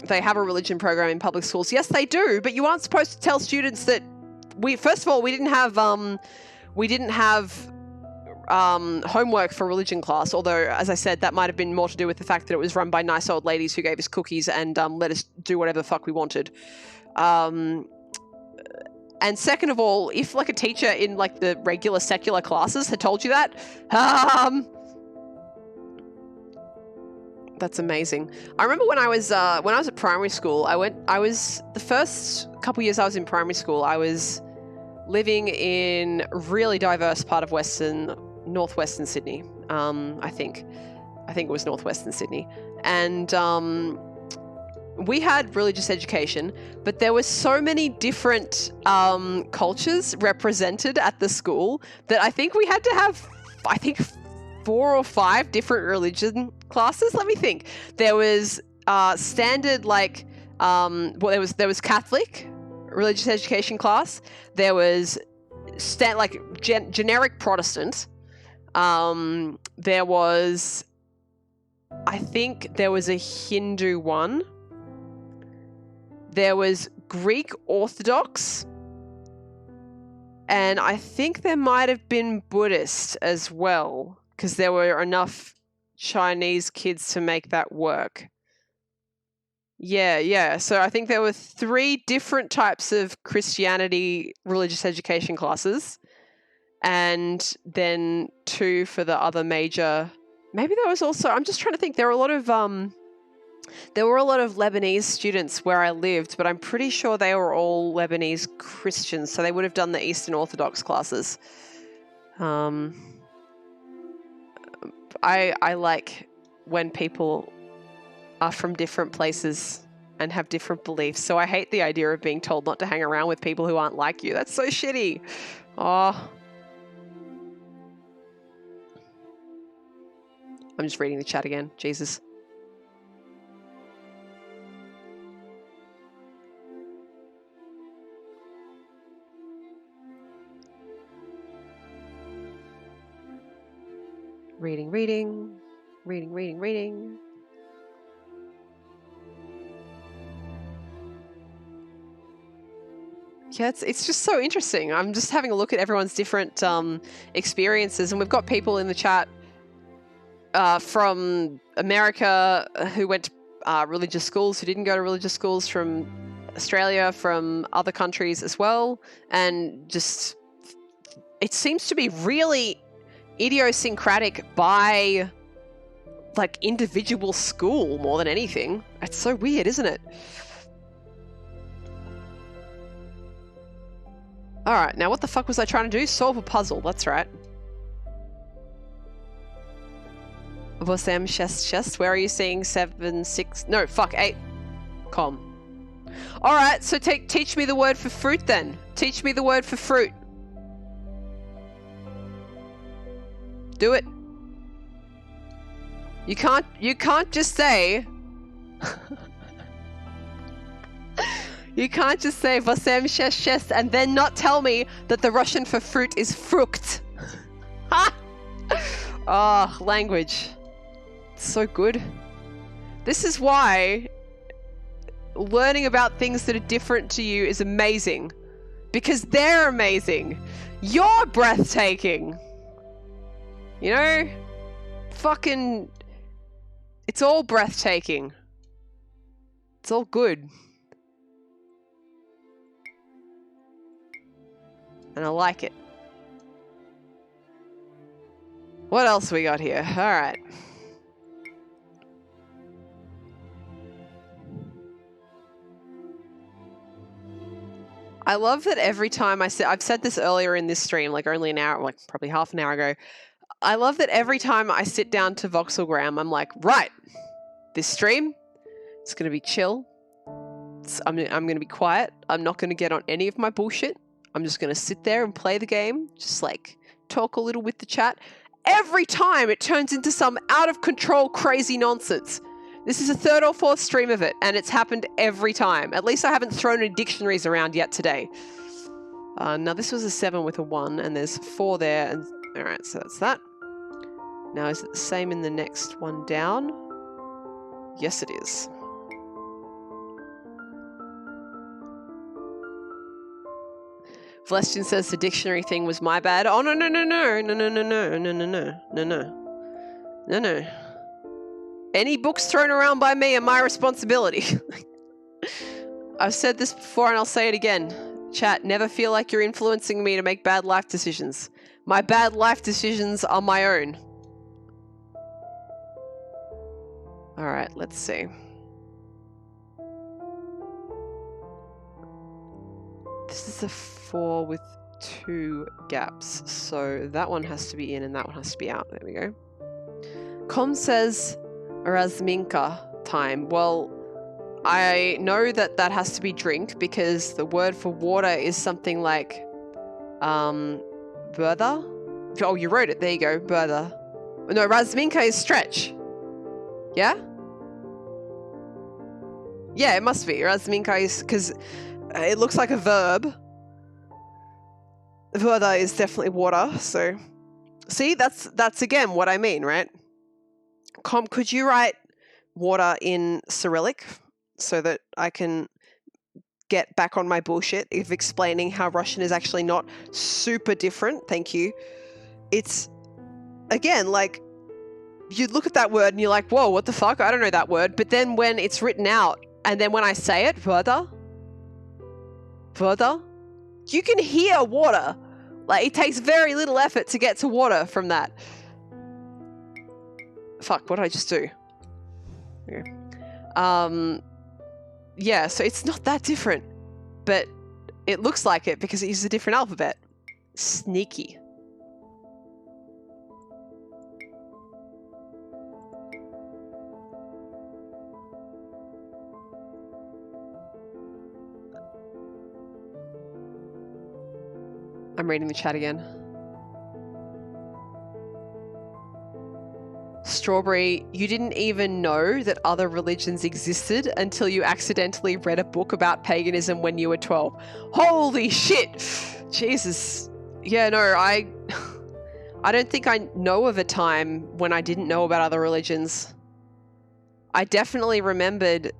They have a religion program in public schools. Yes, they do, but you aren't supposed to tell students that first of all, we didn't have homework for religion class, although, as I said, that might have been more to do with the fact that it was run by nice old ladies who gave us cookies and let us do whatever the fuck we wanted. And second of all, if like a teacher in like the regular secular classes had told you that, that's amazing. I remember when I was at primary school, the first couple years I was in primary school, I was living in a really diverse part of northwestern Sydney. I think it was northwestern Sydney. And we had religious education, but there were so many different cultures represented at the school that I think we had to have, 4 or 5 different religion classes. Let me think. There was standard, like, there was Catholic religious education class. There was generic Protestant. There was, I think there was a Hindu one. There was Greek Orthodox. And I think there might have been Buddhist as well, because there were enough Chinese kids to make that work. Yeah. So I think there were 3 different types of Christianity religious education classes, and then 2 for the other major. Maybe there was also, I'm just trying to think, there were a lot of Lebanese students where I lived, but I'm pretty sure they were all Lebanese Christians, so they would have done the Eastern Orthodox classes. I like when people are from different places and have different beliefs, so I hate the idea of being told not to hang around with people who aren't like you. That's so shitty. Oh. I'm just reading the chat again. Jesus. Reading. Yeah, it's just so interesting. I'm just having a look at everyone's different experiences, and we've got people in the chat from America who went to religious schools, who didn't go to religious schools, from Australia, from other countries as well, and just it seems to be really idiosyncratic by like individual school more than anything. It's so weird, isn't it? Alright, now what the fuck was I trying to do? Solve a puzzle, that's right. Vosem chest. Where are you seeing 7, 6? No, fuck, 8. Com. Alright, so teach me the word for fruit then. Teach me the word for fruit. Do it. You can't just say you can't just say Vosem chest and then not tell me that the Russian for fruit is frukt. Ha! Oh, language. So good. This is why learning about things that are different to you is amazing. Because they're amazing. You're breathtaking. You know? Fucking... It's all breathtaking. It's all good. And I like it. What else we got here? Alright. I love that every time I've said this earlier in this stream, like only an hour, like probably half an hour ago. I love that every time I sit down to Voxelgram, I'm like, right, this stream, it's going to be chill. I'm going to be quiet. I'm not going to get on any of my bullshit. I'm just going to sit there and play the game, just like talk a little with the chat. Every time it turns into some out of control, crazy nonsense. This is the 3rd or 4th stream of it, and it's happened every time. At least I haven't thrown any dictionaries around yet today. Now this was a 7 with a 1, and there's 4 there. And all right, so that's that. Now is it the same in the next one down? Yes, it is. Vlestian says the dictionary thing was my bad. Oh, no. Any books thrown around by me are my responsibility. I've said this before and I'll say it again. Chat, never feel like you're influencing me to make bad life decisions. My bad life decisions are my own. Alright, let's see. This is a 4 with 2 gaps. So that one has to be in and that one has to be out. There we go. Com says Razminka time. Well, I know that that has to be drink because the word for water is something like Bertha. Oh, you wrote it. There you go. Bertha. No, Razminka is stretch. Yeah? Yeah, it must be. Razminka is because it looks like a verb. Bertha is definitely water. So, see, that's again what I mean, right? Com, could you write water in Cyrillic so that I can get back on my bullshit of explaining how Russian is actually not super different? Thank you. It's, again, like, you look at that word and you're like, whoa, what the fuck? I don't know that word. But then when it's written out and then when I say it, water, you can hear water. Like, it takes very little effort to get to water from that. Fuck, what did I just do? Okay. Yeah, so it's not that different, but it looks like it because it uses a different alphabet. Sneaky. I'm reading the chat again. Strawberry, you didn't even know that other religions existed until you accidentally read a book about paganism when you were 12. Holy shit! Jesus. Yeah, no, I don't think I know of a time when I didn't know about other religions. I definitely remembered,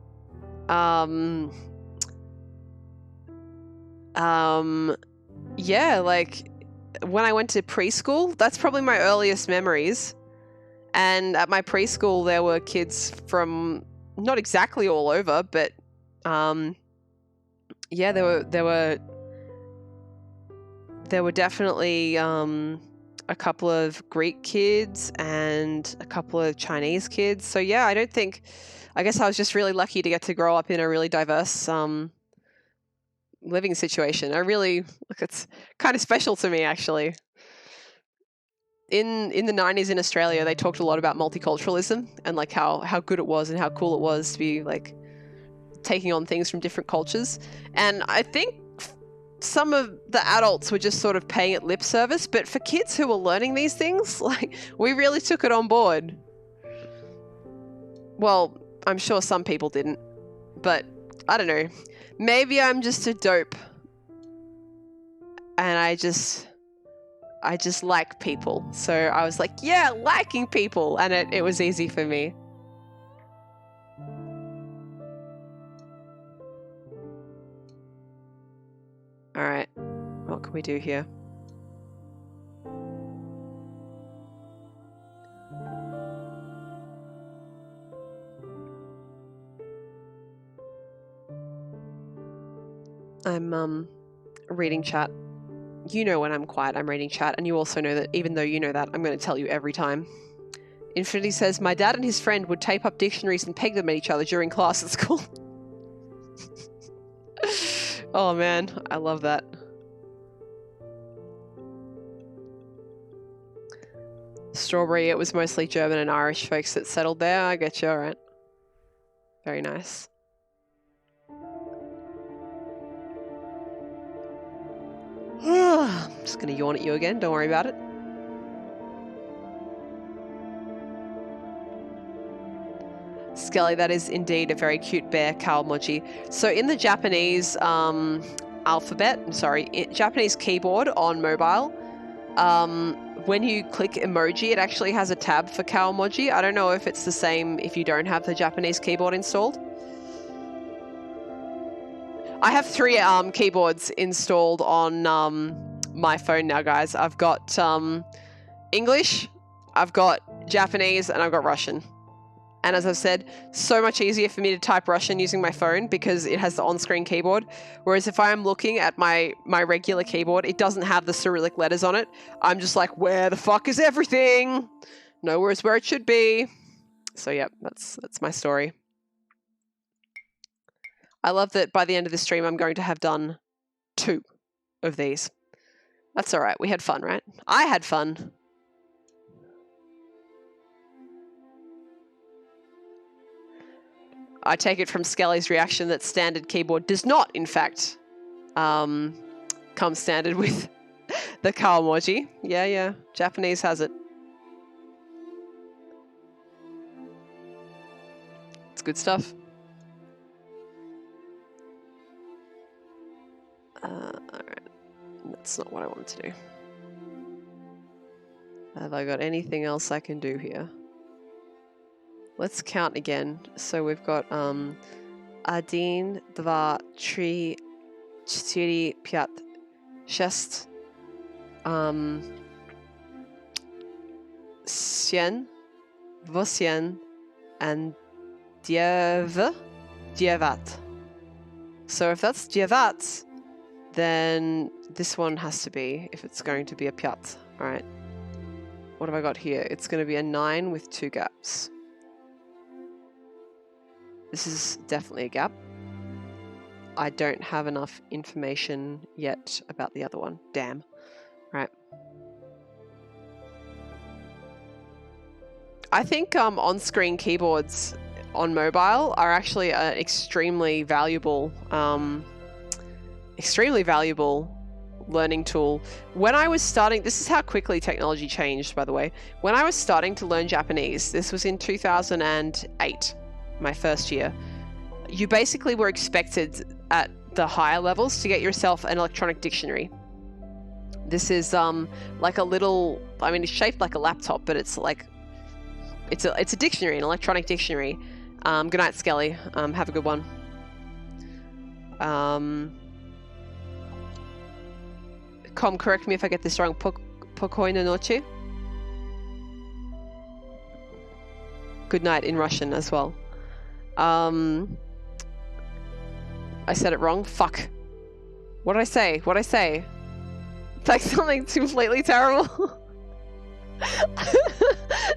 yeah, like when I went to preschool, that's probably my earliest memories. And at my preschool, there were kids from not exactly all over, but yeah, there there were definitely a couple of Greek kids and a couple of Chinese kids. So yeah, I guess I was just really lucky to get to grow up in a really diverse living situation. It's kind of special to me, actually. In the 90s in Australia, they talked a lot about multiculturalism and like how good it was and how cool it was to be like taking on things from different cultures. And I think some of the adults were just sort of paying it lip service, but for kids who were learning these things, like, we really took it on board. Well, I'm sure some people didn't, but I don't know. Maybe I'm just a dope and I just like people. So I was like, yeah, liking people, and it was easy for me. All right, what can we do here? I'm reading chat. You know when I'm quiet, I'm reading chat, and you also know that even though you know that, I'm going to tell you every time. Infinity says, my dad and his friend would tape up dictionaries and peg them at each other during class at school. Oh man, I love that. Strawberry, it was mostly German and Irish folks that settled there. I get you, alright. Very nice. I'm just going to yawn at you again, don't worry about it. Skelly, that is indeed a very cute bear, Kawamoji. So in the Japanese Japanese keyboard on mobile, when you click emoji, it actually has a tab for Kawamoji. I don't know if it's the same if you don't have the Japanese keyboard installed. I have 3 keyboards installed on my phone now, guys. I've got English, I've got Japanese, and I've got Russian. And as I've said, so much easier for me to type Russian using my phone because it has the on-screen keyboard. Whereas if I'm looking at my regular keyboard, it doesn't have the Cyrillic letters on it. I'm just like, where the fuck is everything? Nowhere is where it should be. So yeah, that's my story. I love that by the end of the stream, I'm going to have done 2 of these. That's all right. We had fun, right? I had fun. I take it from Skelly's reaction that standard keyboard does not, in fact, come standard with the Kawamoji. Yeah. Japanese has it. It's good stuff. Alright. That's not what I wanted to do. Have I got anything else I can do here? Let's count again. So we've got 1, 2, 3, 4, 5, 6, 7, 8, and 9. So if that's 9, then this one has to be, if it's going to be a 5. Alright. What have I got here? It's going to be a 9 with 2 gaps. This is definitely a gap. I don't have enough information yet about the other one. Damn. Right. I think on-screen keyboards on mobile are actually an extremely valuable learning tool. When I was starting, this is how quickly technology changed, by the way. When I was starting to learn Japanese, this was in 2008. My first year, you basically were expected at the higher levels to get yourself an electronic dictionary. This is like a little, I mean, it's shaped like a laptop, but it's like, it's a dictionary, an electronic dictionary. Good night, Skelly. Have a good one. Correct me if I get this wrong. Pokoi no noche? Good night in Russian as well. I said it wrong. Fuck. What did I say? Like something completely terrible.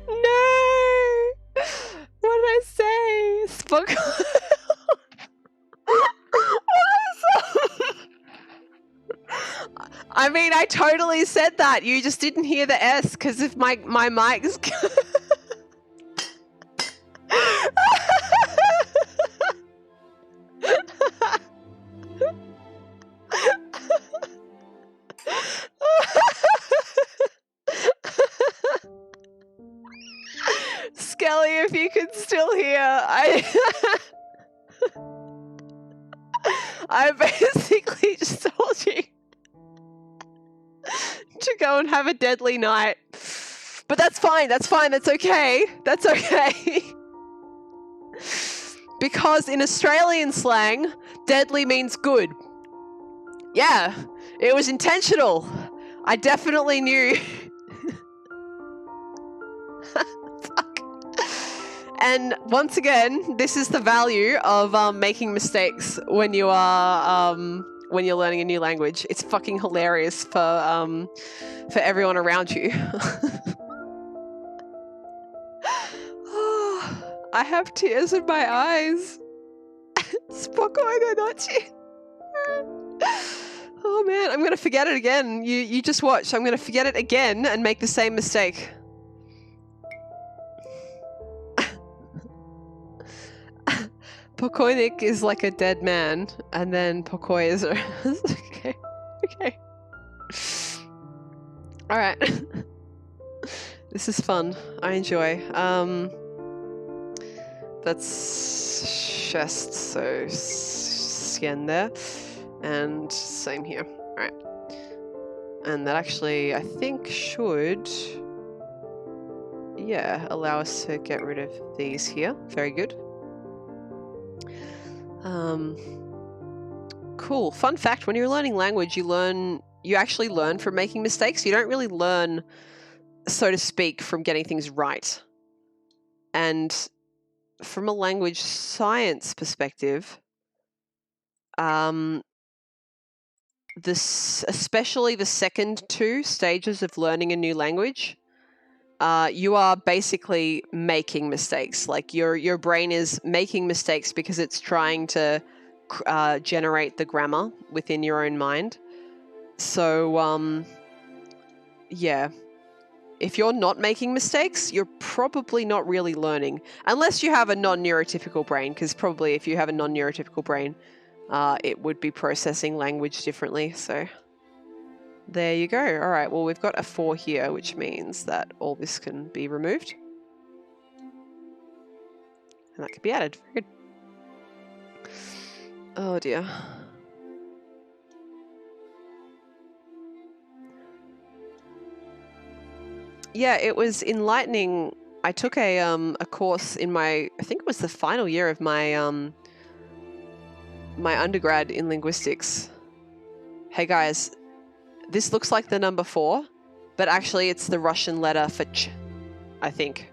No! What did I say? Spook. I mean, I totally said that. You just didn't hear the S because if my mic's. Skelly, if you could still hear, I basically just told you to go and have a deadly night. But that's fine, that's okay. That's okay. Because in Australian slang, deadly means good. Yeah, it was intentional. I definitely knew. And once again, this is the value of making mistakes when you are when you're learning a new language. It's fucking hilarious for everyone around you. Oh, I have tears in my eyes. Spokojno noche. Oh man, I'm gonna forget it again. You just watch. I'm gonna forget it again and make the same mistake. Pokojnik is like a dead man, and then pokoj is okay. Okay. Alright. This is fun. I enjoy. That's chest, so skin there. And same here. Alright. And that actually, I think, should... yeah, allow us to get rid of these here. Very good. Cool. Fun fact, when you're learning language, you actually learn from making mistakes. You don't really learn, so to speak, from getting things right. And from a language science perspective, especially the second two stages of learning a new language, you are basically making mistakes. Like your brain is making mistakes because it's trying to generate the grammar within your own mind. So, yeah. If you're not making mistakes, you're probably not really learning. Unless you have a non-neurotypical brain, because probably if you have a non-neurotypical brain, it would be processing language differently. So there you go. All right, well, we've got a 4 here, which means that all this can be removed. And that can be added. Very good. Oh, dear. Yeah, it was enlightening. I took a course in I think it was the final year of my my undergrad in linguistics. Hey guys, this looks like the number 4, but actually it's the Russian letter for ch, I think.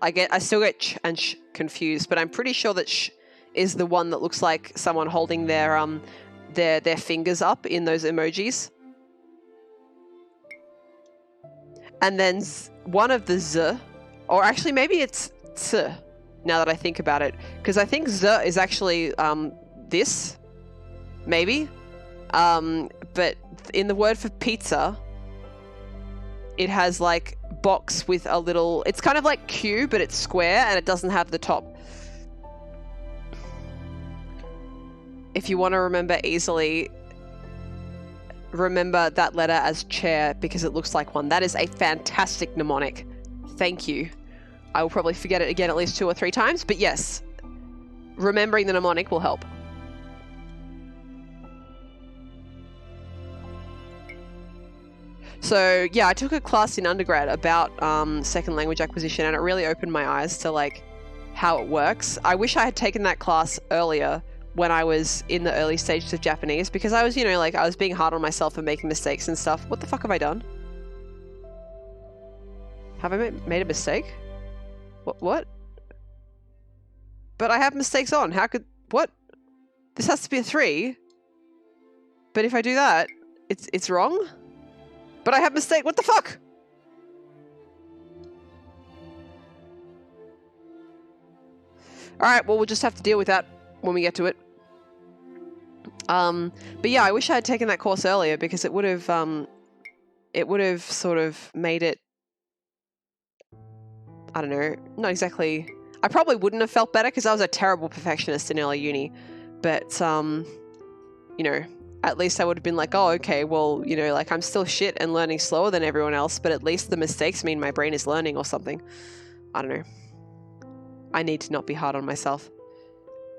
I still get ch and sh confused, but I'm pretty sure that sh is the one that looks like someone holding their fingers up in those emojis. And then one of the z, or actually maybe it's ts, now that I think about it, because I think z is actually this, maybe. But in the word for pizza, it has like box with a little, it's kind of like Q, but it's square and it doesn't have the top. If you want to remember easily, remember that letter as chair because it looks like one. That is a fantastic mnemonic. Thank you. I will probably forget it again at least 2 or 3 times, but yes, remembering the mnemonic will help. So yeah, I took a class in undergrad about second language acquisition, and it really opened my eyes to like how it works. I wish I had taken that class earlier when I was in the early stages of Japanese, because I was, you know, like I was being hard on myself and making mistakes and stuff. What the fuck have I done? Have I made a mistake? What? But I have mistakes on. How could... what? This has to be a 3. But if I do that, It's wrong? But I have mistake. What the fuck? Alright, well, we'll just have to deal with that when we get to it. But yeah, I wish I had taken that course earlier because it would have sort of made it, I don't know, not exactly, I probably wouldn't have felt better because I was a terrible perfectionist in early uni, but, you know, at least I would have been like, oh, okay, well, you know, like I'm still shit and learning slower than everyone else, but at least the mistakes mean my brain is learning or something. I don't know. I need to not be hard on myself.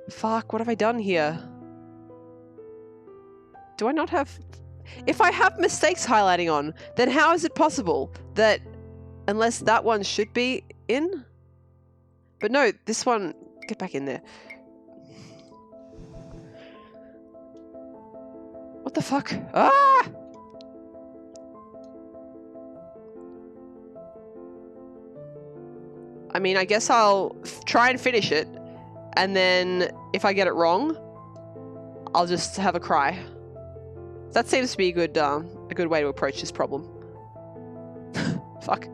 Fuck, what have I done here? Do I not have... If I have mistakes highlighting on, then how is it possible that... Unless that one should be in? But no, this one... Get back in there. What the fuck? Ah! I mean, I guess I'll try and finish it, and then if I get it wrong, I'll just have a cry. That seems to be a good way to approach this problem. Fuck.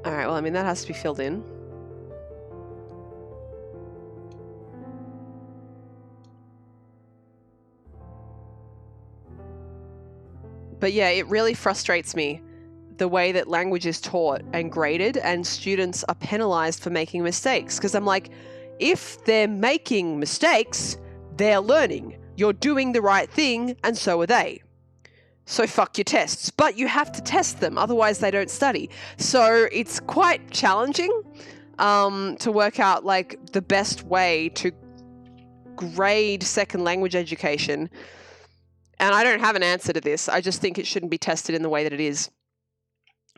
Alright, well, I mean, that has to be filled in. But yeah, it really frustrates me the way that language is taught and graded and students are penalized for making mistakes. Because I'm like, if they're making mistakes, they're learning. You're doing the right thing and so are they. So fuck your tests. But you have to test them, otherwise they don't study. So it's quite challenging to work out like the best way to grade second language education. And I don't have an answer to this. I just think it shouldn't be tested in the way that it is.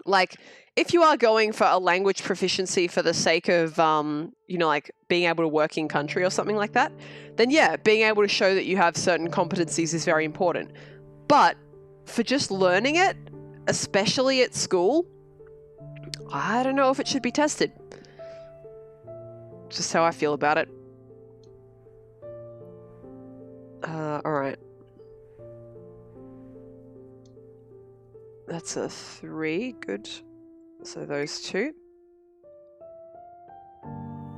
Like, if you are going for a language proficiency for the sake of, you know, like being able to work in country or something like that, then yeah, being able to show that you have certain competencies is very important. But for just learning it, especially at school, I don't know if it should be tested. Just how I feel about it. Alright. That's a 3, good. So those 2.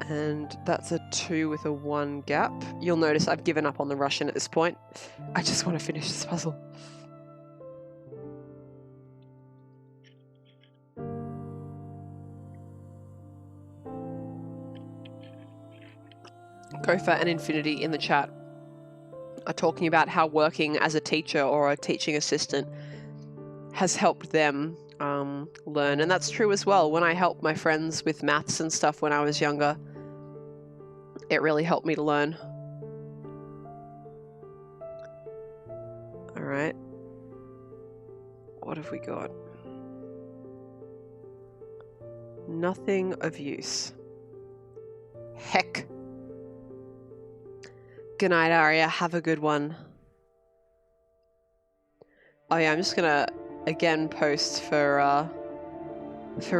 And that's a 2 with a 1 gap. You'll notice I've given up on the Russian at this point. I just want to finish this puzzle. Gopher and Infinity in the chat are talking about how working as a teacher or a teaching assistant has helped them learn. And that's true as well. When I helped my friends with maths and stuff when I was younger, it really helped me to learn. All right. What have we got? Nothing of use. Heck. Good night, Aria. Have a good one. Oh yeah, I'm just gonna again post for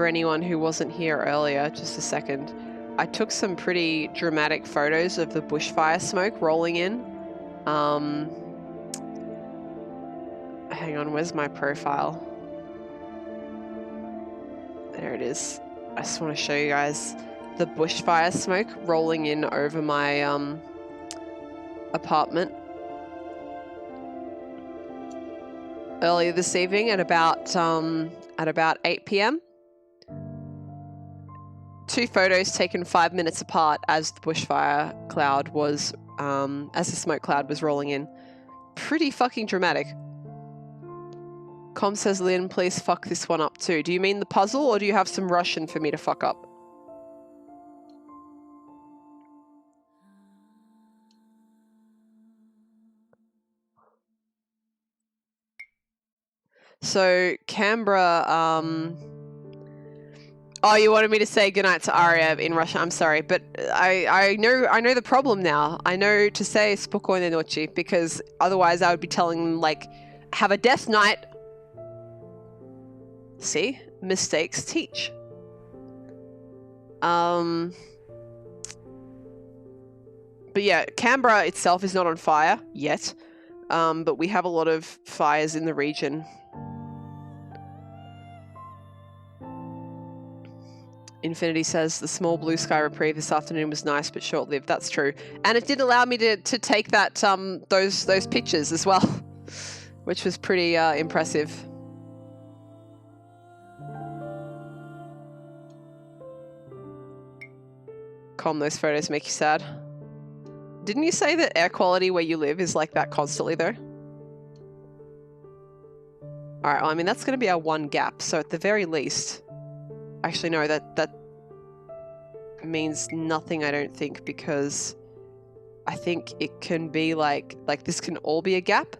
anyone who wasn't here earlier. Just a second. I took some pretty dramatic photos of the bushfire smoke rolling in. Hang on, where's my profile? There it is. I just want to show you guys the bushfire smoke rolling in over my apartment earlier this evening at about 8 p.m. 2 photos taken 5 minutes apart as the bushfire cloud was, as the smoke cloud was rolling in. Pretty fucking dramatic. Com says, Lynn, please fuck this one up too. Do you mean the puzzle or do you have some Russian for me to fuck up? So Canberra, oh, you wanted me to say goodnight to Aria in Russian. I'm sorry, but I know the problem now. I know to say spokojной noci because otherwise I would be telling them like, have a death night. See, mistakes teach. But yeah, Canberra itself is not on fire yet. but we have a lot of fires in the region. Infinity says the small blue sky reprieve this afternoon was nice but short-lived. That's true, and it did allow me to take that those pictures as well, which was pretty impressive. Com, those photos make you sad. Didn't you say that air quality where you live is like that constantly though? All right, well, I mean that's going to be our one gap, so at the very least. Actually, no, that means nothing, I don't think, because I think it can be like this can all be a gap,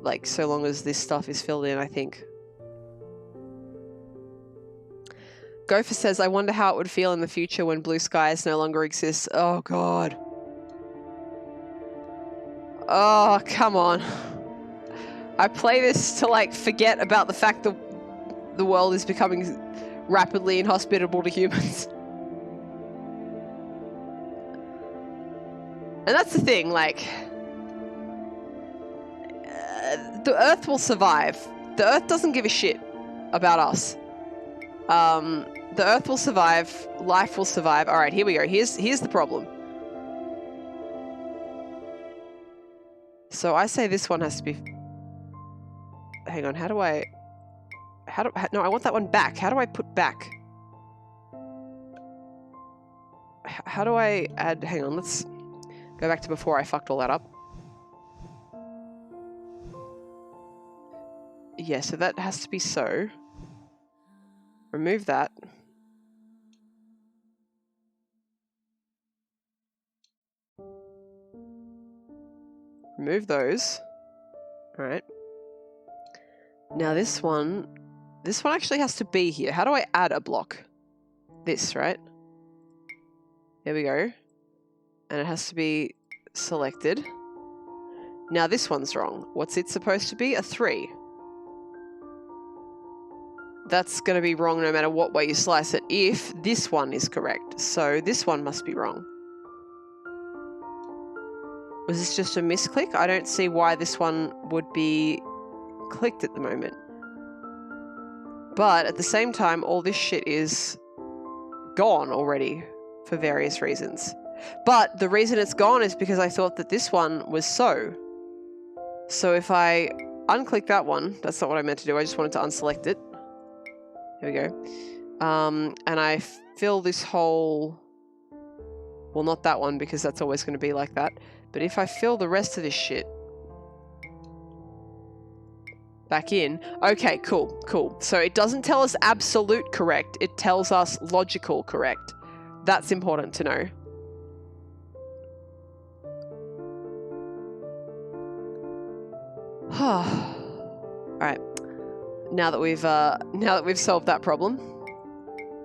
like so long as this stuff is filled in, I think. Gopher says, I wonder how it would feel in the future when blue skies no longer exist. Oh, God. Oh, come on. I play this to, like, forget about the fact that the world is becoming rapidly inhospitable to humans. And that's the thing, like, the Earth will survive. The Earth doesn't give a shit about us. The Earth will survive. Life will survive. All right, here we go. Here's the problem. So I say this one has to be... Hang on, no, I want that one back. How do I put back? How do I add... Hang on, let's go back to before I fucked all that up. Yeah, so that has to be so. Remove that. Remove those. All right. Now this one actually has to be here. How do I add a block? This, right? There we go. And it has to be selected. Now this one's wrong. What's it supposed to be? A 3. That's going to be wrong no matter what way you slice it if this one is correct. So this one must be wrong. Was this just a misclick? I don't see why this one would be clicked at the moment. But at the same time, all this shit is gone already for various reasons. But the reason it's gone is because I thought that this one was so. So if I unclick that one, that's not what I meant to do. I just wanted to unselect it. Here we go. And I fill this whole... Well, not that one because that's always going to be like that. But if I fill the rest of this shit back in... Okay, cool. So it doesn't tell us absolute correct. It tells us logical correct. That's important to know. All right. Now that we've solved that problem.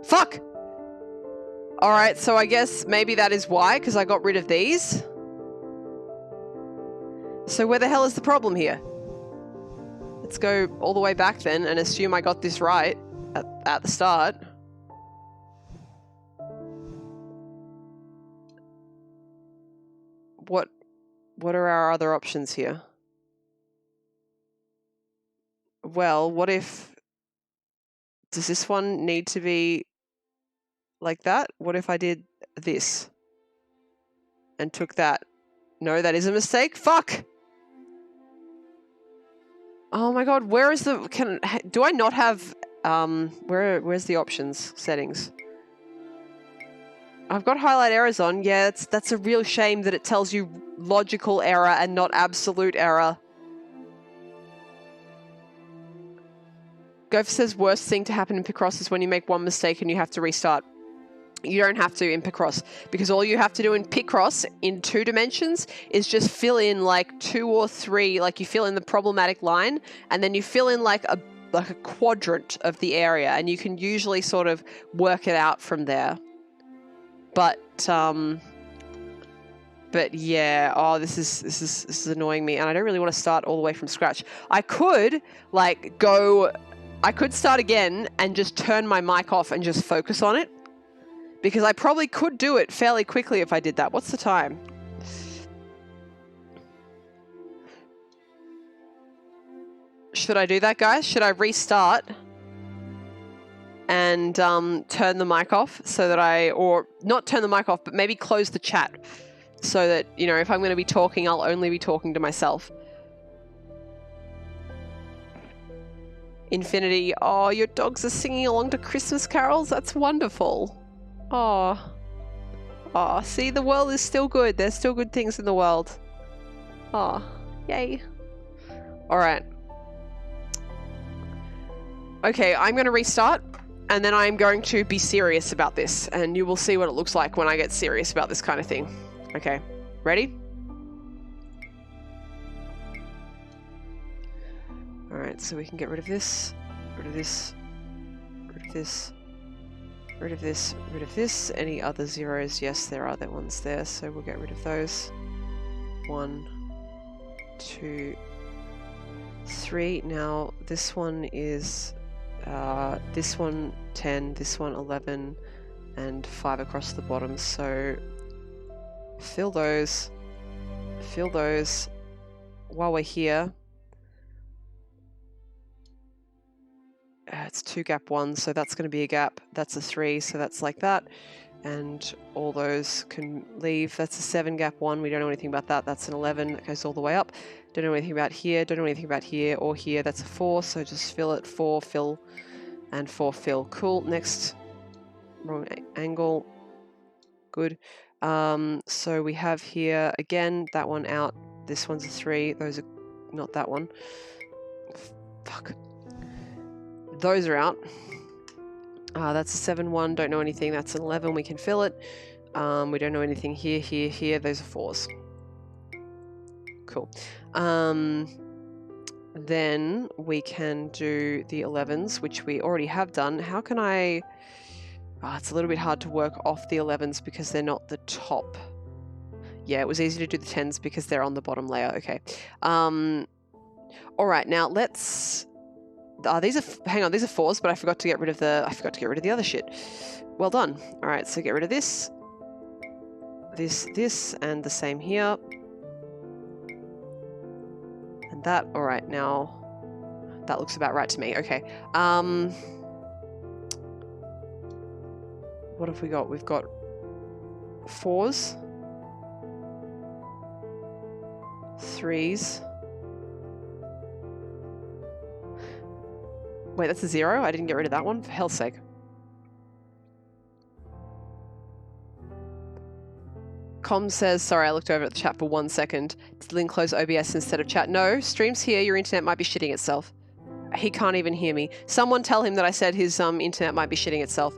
Fuck! All right, so I guess maybe that is why, because I got rid of these. So where the hell is the problem here? Let's go all the way back then and assume I got this right at the start. What are our other options here? Well, what if... Does this one need to be like that? What if I did this and took that? No, that is a mistake. Fuck! Oh my god, where is the... Do I not have... Where's the options settings? I've got highlight errors on. Yeah, that's a real shame that it tells you logical error and not absolute error. Gopher says worst thing to happen in Picross is when you make one mistake and you have to restart. You don't have to in Picross, because all you have to do in Picross in 2 dimensions is just fill in like 2 or 3, like you fill in the problematic line and then you fill in like a quadrant of the area and you can usually sort of work it out from there. But yeah, oh, this is annoying me and I don't really want to start all the way from scratch. I could start again and just turn my mic off and just focus on it. Because I probably could do it fairly quickly if I did that. What's the time? Should I do that, guys? Should I restart and turn the mic off so that or not turn the mic off, but maybe close the chat so that, you know, if I'm going to be talking, I'll only be talking to myself. Infinity, oh, your dogs are singing along to Christmas carols? That's wonderful. Oh. Oh, see, the world is still good. There's still good things in the world. Oh, yay. All right. Okay, I'm going to restart, and then I'm going to be serious about this, and you will see what it looks like when I get serious about this kind of thing. Okay, ready? All right, so we can get rid of this, rid of this, rid of this, rid of this, rid of this. Any other zeros? Yes, there are other ones there, so we'll get rid of those. 1, 2, 3. Now, this one is, this one 10, this one 11, and 5 across the bottom. So, fill those while we're here. It's 2 gap 1, so that's going to be a gap. That's a 3, so that's like that. And all those can leave. That's a 7 gap 1. We don't know anything about that. That's an 11. That goes all the way up. Don't know anything about here. Don't know anything about here or here. That's a 4, so just fill it. 4, fill, and 4, fill. Cool. Next. Wrong angle. Good. So we have here, again, that one out. This one's a 3. Those are not that one. Fuck. Those are out. That's a 7, 1. Don't know anything. That's an 11. We can fill it. We don't know anything here, here, here. Those are 4s. Cool. Then we can do the 11s, which we already have done. How can I... it's a little bit hard to work off the 11s because they're not the top. Yeah, it was easy to do the 10s because they're on the bottom layer. Okay. All right, now let's... these are, hang on, these are 4s, but I forgot to get rid of the other shit. Well done. All right, so get rid of this, this, and the same here. And that, all right, now that looks about right to me. Okay. What have we got? We've got 4s, 3s. Wait, that's a 0? I didn't get rid of that one? For hell's sake. Com says, sorry, I looked over at the chat for 1 second. Did Lynn close OBS instead of chat? No, stream's here. Your internet might be shitting itself. He can't even hear me. Someone tell him that I said his internet might be shitting itself.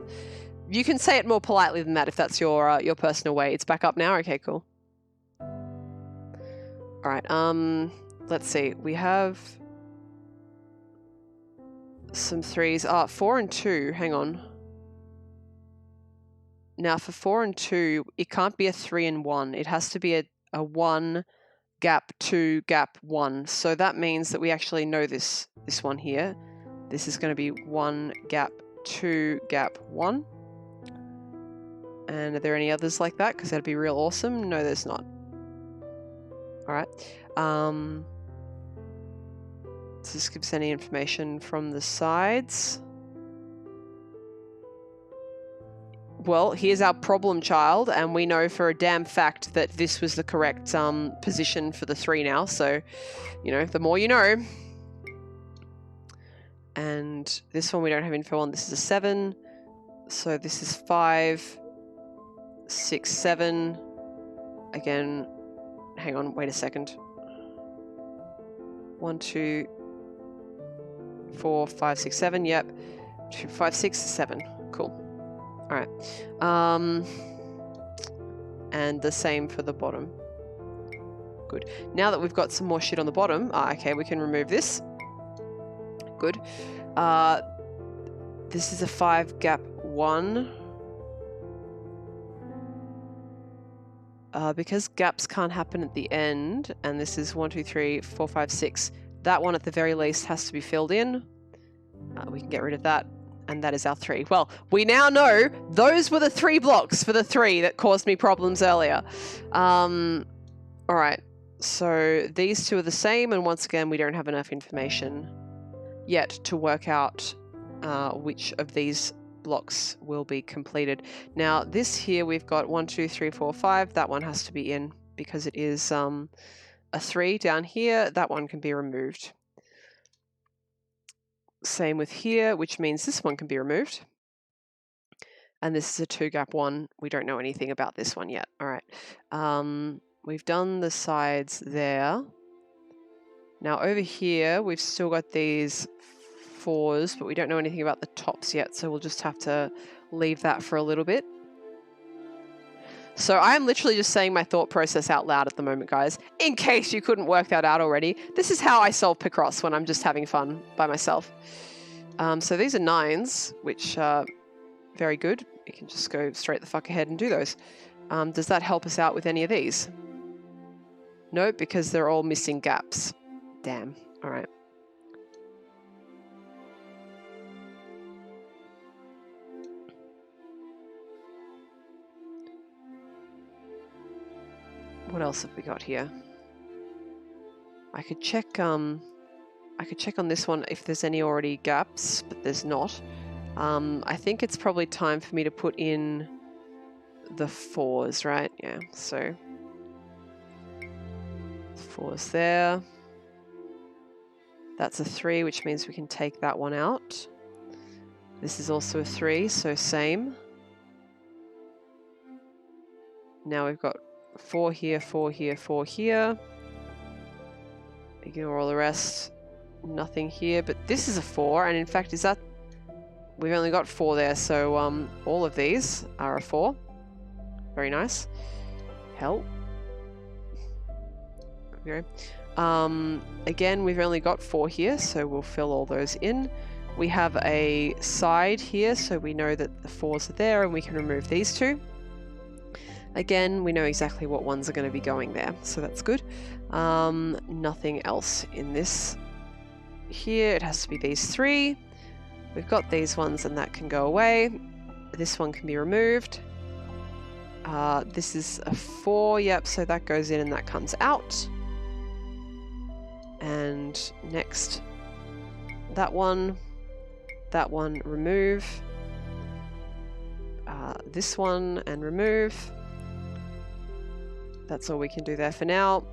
You can say it more politely than that if that's your personal way. It's back up now? Okay, cool. All right, let's see. We have... some 3s. 4 and 2. Hang on. Now for 4 and 2, it can't be a 3 and 1. It has to be a 1 gap 2 gap 1. So that means that we actually know this one here. This is going to be 1 gap 2 gap 1. And are there any others like that? Because that'd be real awesome. No, there's not. All right. Does this give us any information from the sides? Well, here's our problem child, and we know for a damn fact that this was the correct position for the 3 now. So, you know, the more you know. And this one we don't have info on. This is a 7. So this is 5, 6, 7. Again, hang on, wait a second. 1, 2, 4, 5, 6, 7. Yep. 2, 5, 6, 7. Cool. All right. And the same for the bottom. Good. Now that we've got some more shit on the bottom, okay, we can remove this. Good. This is a 5 gap 1. Because gaps can't happen at the end, and this is 1, 2, 3, 4, 5, 6. That one at the very least has to be filled in. We can get rid of that. And that is our 3. Well, we now know those were the 3 blocks for the 3 that caused me problems earlier. All right. So these two are the same. And once again, we don't have enough information yet to work out which of these blocks will be completed. Now this here, we've got 1, 2, 3, 4, 5. That one has to be in because it is a 3 down here. That one can be removed. Same with here, which means this one can be removed. And this is a 2 gap one. We don't know anything about this one yet. All right. We've done the sides there. Now over here, we've still got these 4s, but we don't know anything about the tops yet. So we'll just have to leave that for a little bit. So I am literally just saying my thought process out loud at the moment, guys, in case you couldn't work that out already. This is how I solve picross when I'm just having fun by myself. So these are 9s, which are very good. You can just go straight the fuck ahead and do those. Does that help us out with any of these? No, because they're all missing gaps. Damn. All right. What else have we got here? I could check on this one if there's any already gaps, but there's not. I think it's probably time for me to put in the 4s, right? Yeah, so 4s there. That's a 3, which means we can take that one out. This is also a 3, so same. Now we've got 4 here, 4 here, 4 here. Ignore all the rest. Nothing here, but this is a 4, and in fact, is that... We've only got 4 there, so all of these are a 4. Very nice. Hell. Okay. Again, we've only got 4 here, so we'll fill all those in. We have a side here, so we know that the 4s are there, and we can remove these 2. Again, we know exactly what ones are going to be going there, so that's good. Nothing else in this here. It has to be these 3. We've got these ones, and that can go away. This one can be removed. This is a 4, yep, so that goes in and that comes out. And next, that one, remove. This one and remove. That's all we can do there for now.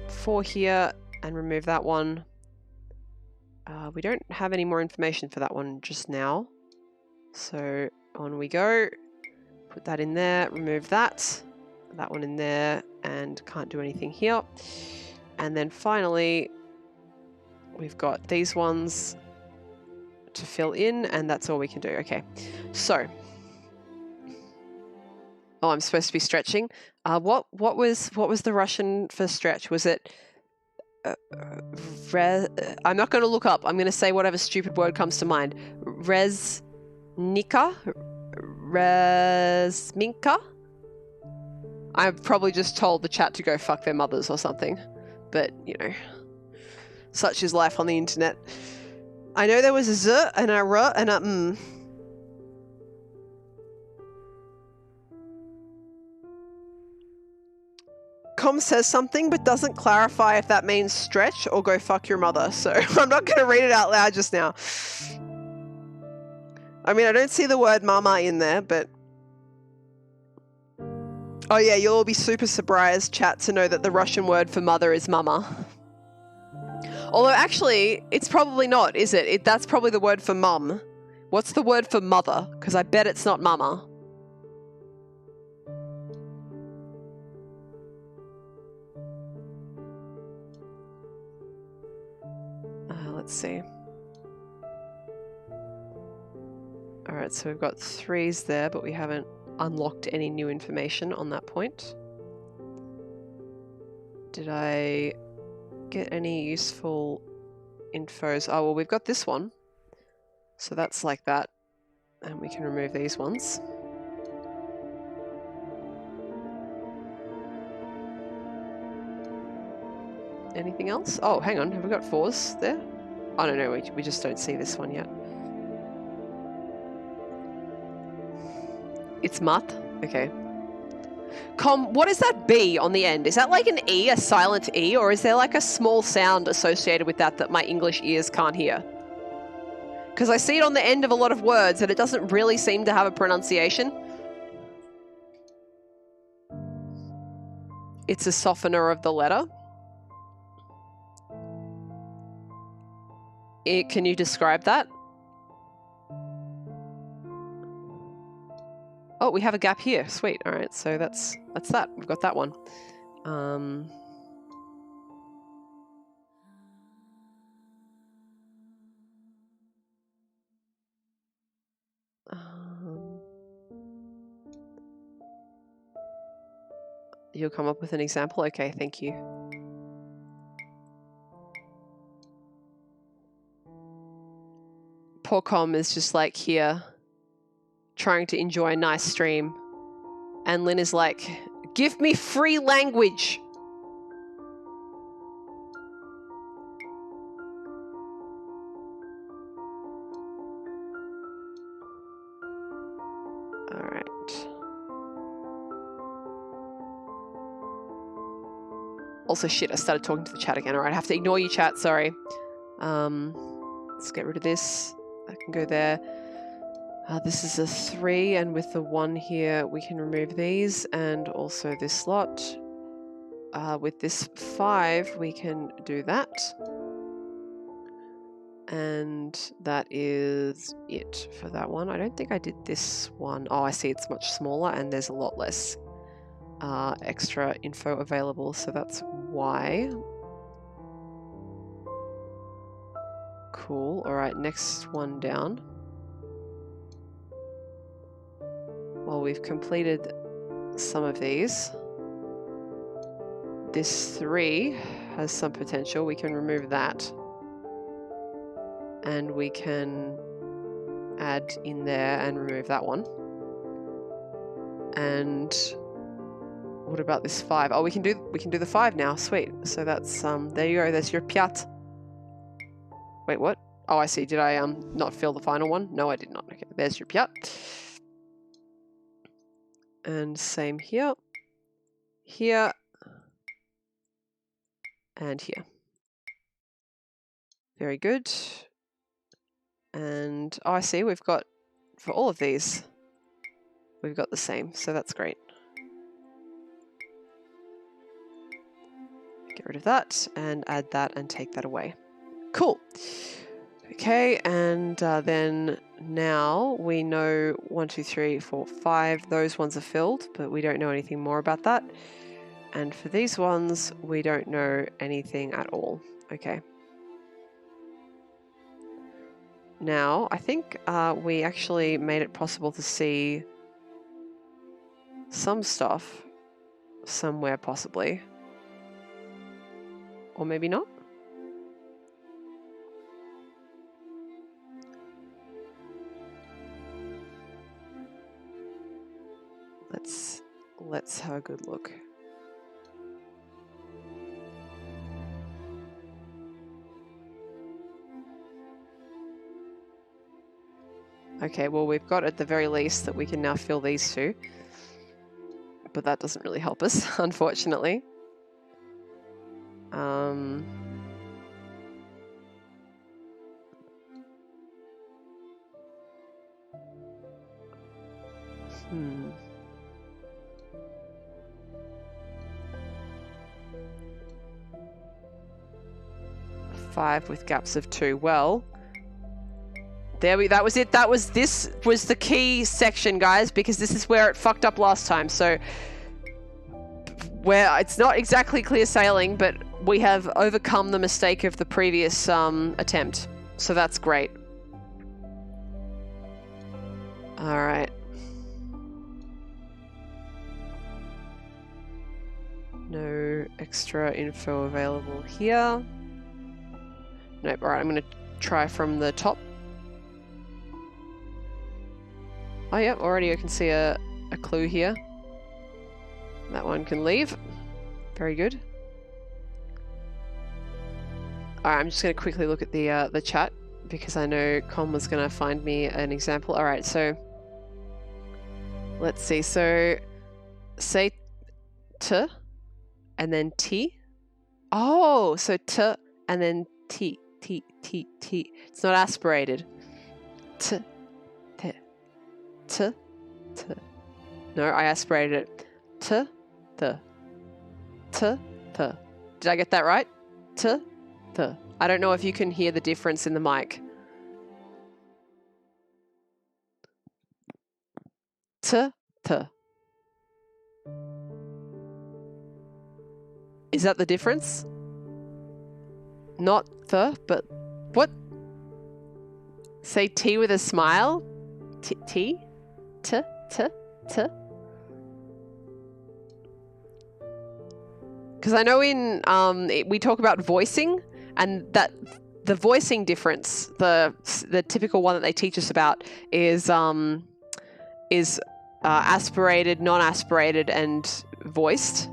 4 here and remove that one. We don't have any more information for that one just now. So on we go. Put that in there, remove that. That one in there, and can't do anything here. And then finally, we've got these ones to fill in, and that's all we can do. Okay, so... Oh, I'm supposed to be stretching. What was the Russian for stretch? Was it... I'm not going to look up. I'm going to say whatever stupid word comes to mind. Reznika? Rezminka? I've probably just told the chat to go fuck their mothers or something. But, you know, such is life on the internet. I know there was a z and a r and a m. Com says something but doesn't clarify if that means stretch or go fuck your mother, so I'm not going to read it out loud just now. I mean, I don't see the word mama in there, but... Oh yeah, you'll all be super surprised, chat, to know that the Russian word for mother is mama. Although actually, it's probably not, is it? That's probably the word for mum. What's the word for mother? Because I bet it's not mama. Let's see. Alright, so we've got 3s there, but we haven't unlocked any new information on that point. Did I get any useful infos? Oh, well, we've got this one. So that's like that. And we can remove these ones. Anything else? Oh, hang on. Have we got 4s there? Oh, no, we just don't see this one yet. It's math? Okay. Com, what is that B on the end? Is that like an E, a silent E, or is there like a small sound associated with that my English ears can't hear? Because I see it on the end of a lot of words and it doesn't really seem to have a pronunciation. It's a softener of the letter. Can you describe that? Oh, we have a gap here. Sweet. All right, so that's that. We've got that one. You'll come up with an example? Okay, thank you. Poor Com is just like here, trying to enjoy a nice stream. And Lynn is like, give me free language. All right. Also, shit, I started talking to the chat again. All right, I have to ignore you, chat. Sorry. Let's get rid of this. I can go there. This is a 3, and with the 1 here, we can remove these, and also this slot. With this 5, we can do that. And that is it for that one. I don't think I did this one. Oh, I see it's much smaller, and there's a lot less extra info available, so that's why. Cool. All right, next one down. Well, we've completed some of these. This 3 has some potential. We can remove that. And we can add in there and remove that one. And what about this 5? Oh, we can do the 5 now. Sweet. So that's there you go. There's your piat. Wait, what? Oh, I see. Did I not fill the final one? No, I did not. Okay, there's your piat. And same here. Here. And here. Very good. And oh, I see. We've got, for all of these, we've got the same. So that's great. Get rid of that and add that and take that away. Cool. Okay, and then now we know 1, 2, 3, 4, 5. Those ones are filled, but we don't know anything more about that. And for these ones, we don't know anything at all. Okay. Now, I think we actually made it possible to see some stuff somewhere possibly. Or maybe not. Let's have a good look. Okay, well, we've got at the very least that we can now fill these 2. But that doesn't really help us, unfortunately. Five with gaps of 2. Well, that was it. This was the key section, guys, because this is where it fucked up last time. So where it's not exactly clear sailing, but we have overcome the mistake of the previous attempt. So that's great. All right. No extra info available here. Nope. All right, I'm going to try from the top. Oh, yeah, already I can see a clue here. That one can leave. Very good. All right, I'm just going to quickly look at the chat because I know Com was going to find me an example. All right, so let's see. So say T and then T. Oh, so T and then T, T, T, T. It's not aspirated. T, T, T, T. No, I aspirated it. T, T, T, T. Did I get that right? T, T. I don't know if you can hear the difference in the mic. T, T. Is that the difference? Not the, but what? Say T with a smile. T, T, T, T, T. Because I know in we talk about voicing, and that the voicing difference, the typical one that they teach us about is aspirated, non-aspirated, and voiced.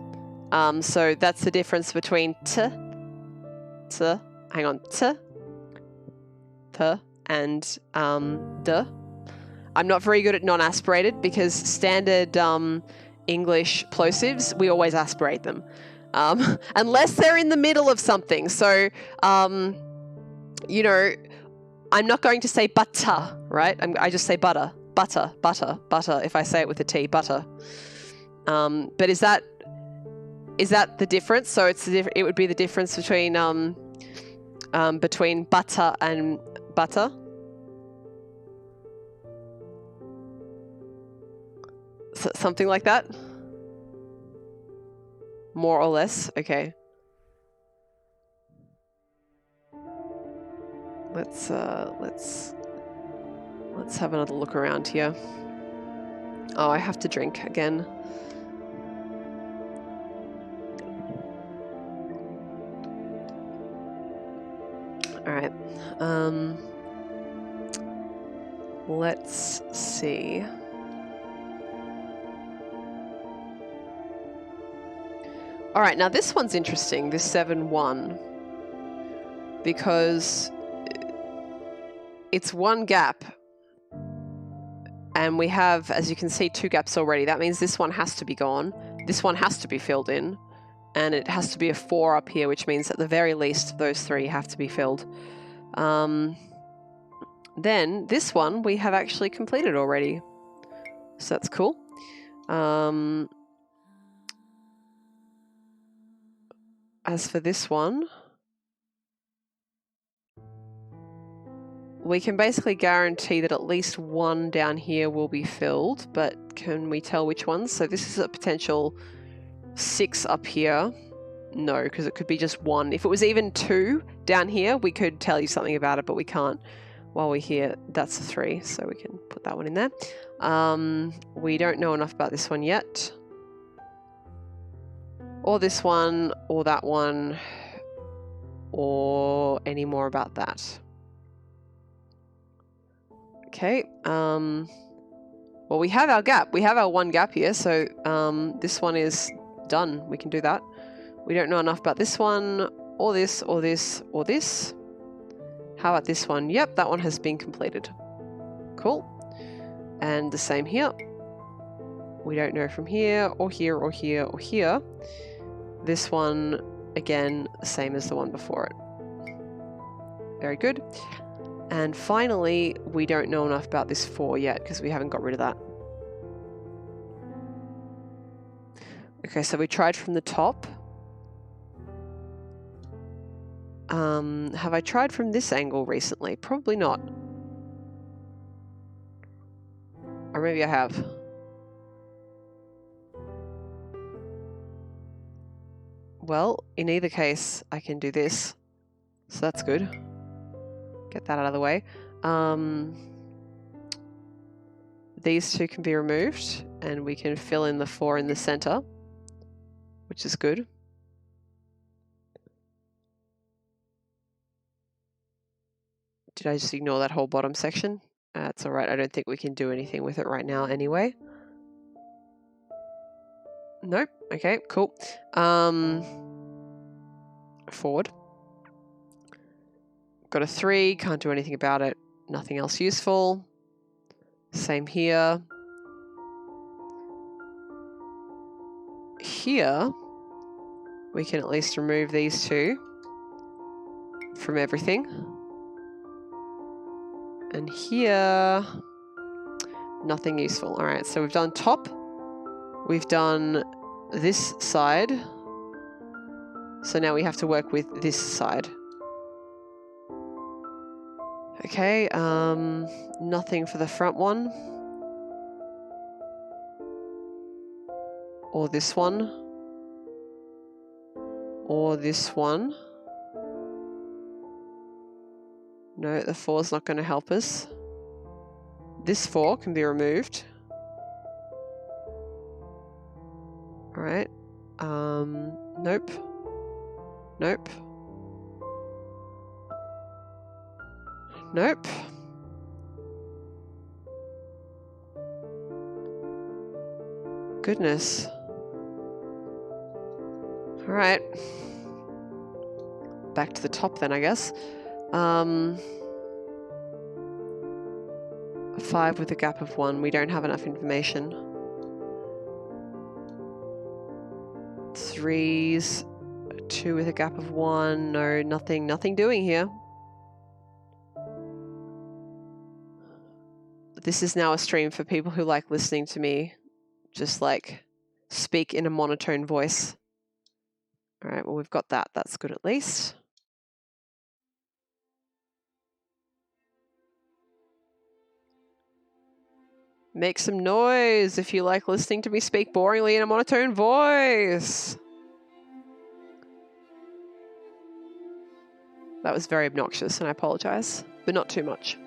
So that's the difference between T, hang on, T, and D. I'm not very good at non-aspirated because standard English plosives, we always aspirate them. Unless they're in the middle of something. So, you know, I'm not going to say butter, right? I just say butter, butter, butter, butter, if I say it with a T, butter. But is that the difference? So it would be the difference between butter and butter. Something like that. More or less. Okay. Let's have another look around here. Oh, I have to drink again. All right. Let's see. All right, now this one's interesting, this 7-1, because it's one gap, and we have, as you can see, 2 gaps already. That means this one has to be gone, this one has to be filled in, and it has to be a 4 up here, which means at the very least those 3 have to be filled. Then this one we have actually completed already, so that's cool. As for this one, we can basically guarantee that at least 1 down here will be filled, but can we tell which ones? So this is a potential 6 up here. No, because it could be just 1. If it was even 2 down here, we could tell you something about it, but we can't while we're here. That's a 3, so we can put that one in there. We don't know enough about this one yet. Or this one, or that one, or any more about that. Okay, well, we have our gap. We have our 1 gap here, so this one is done. We can do that. We don't know enough about this one, or this, or this, or this. How about this one? Yep, that one has been completed. Cool. And the same here. We don't know from here, or here, or here, or here. This one, again, same as the one before it. Very good. And finally, we don't know enough about this 4 yet because we haven't got rid of that. Okay, so we tried from the top. Have I tried from this angle recently? Probably not. Or maybe I have. Well, in either case, I can do this. So that's good. Get that out of the way. These 2 can be removed, and we can fill in the 4 in the center, which is good. Did I just ignore that whole bottom section? That's all right. I don't think we can do anything with it right now anyway. Nope. Okay, cool. Forward. Got a 3, can't do anything about it. Nothing else useful. Same here. here, we can at least remove these two from everything. And here, nothing useful. All right, so we've done top. We've done this side. So now we have to work with this side. Okay, nothing for the front one. Or this one. Or this one. No, the 4's not going to help us. This 4 can be removed. All right. Nope. Nope. Nope. Goodness. All right. Back to the top then, I guess. 5 with a gap of 1. We don't have enough information. 3s. 2 with a gap of 1. No, nothing doing here. This is now a stream for people who like listening to me just like speak in a monotone voice. All right, well, we've got that. That's good at least. Make some noise if you like listening to me speak boringly in a monotone voice. That was very obnoxious, and I apologize, but not too much.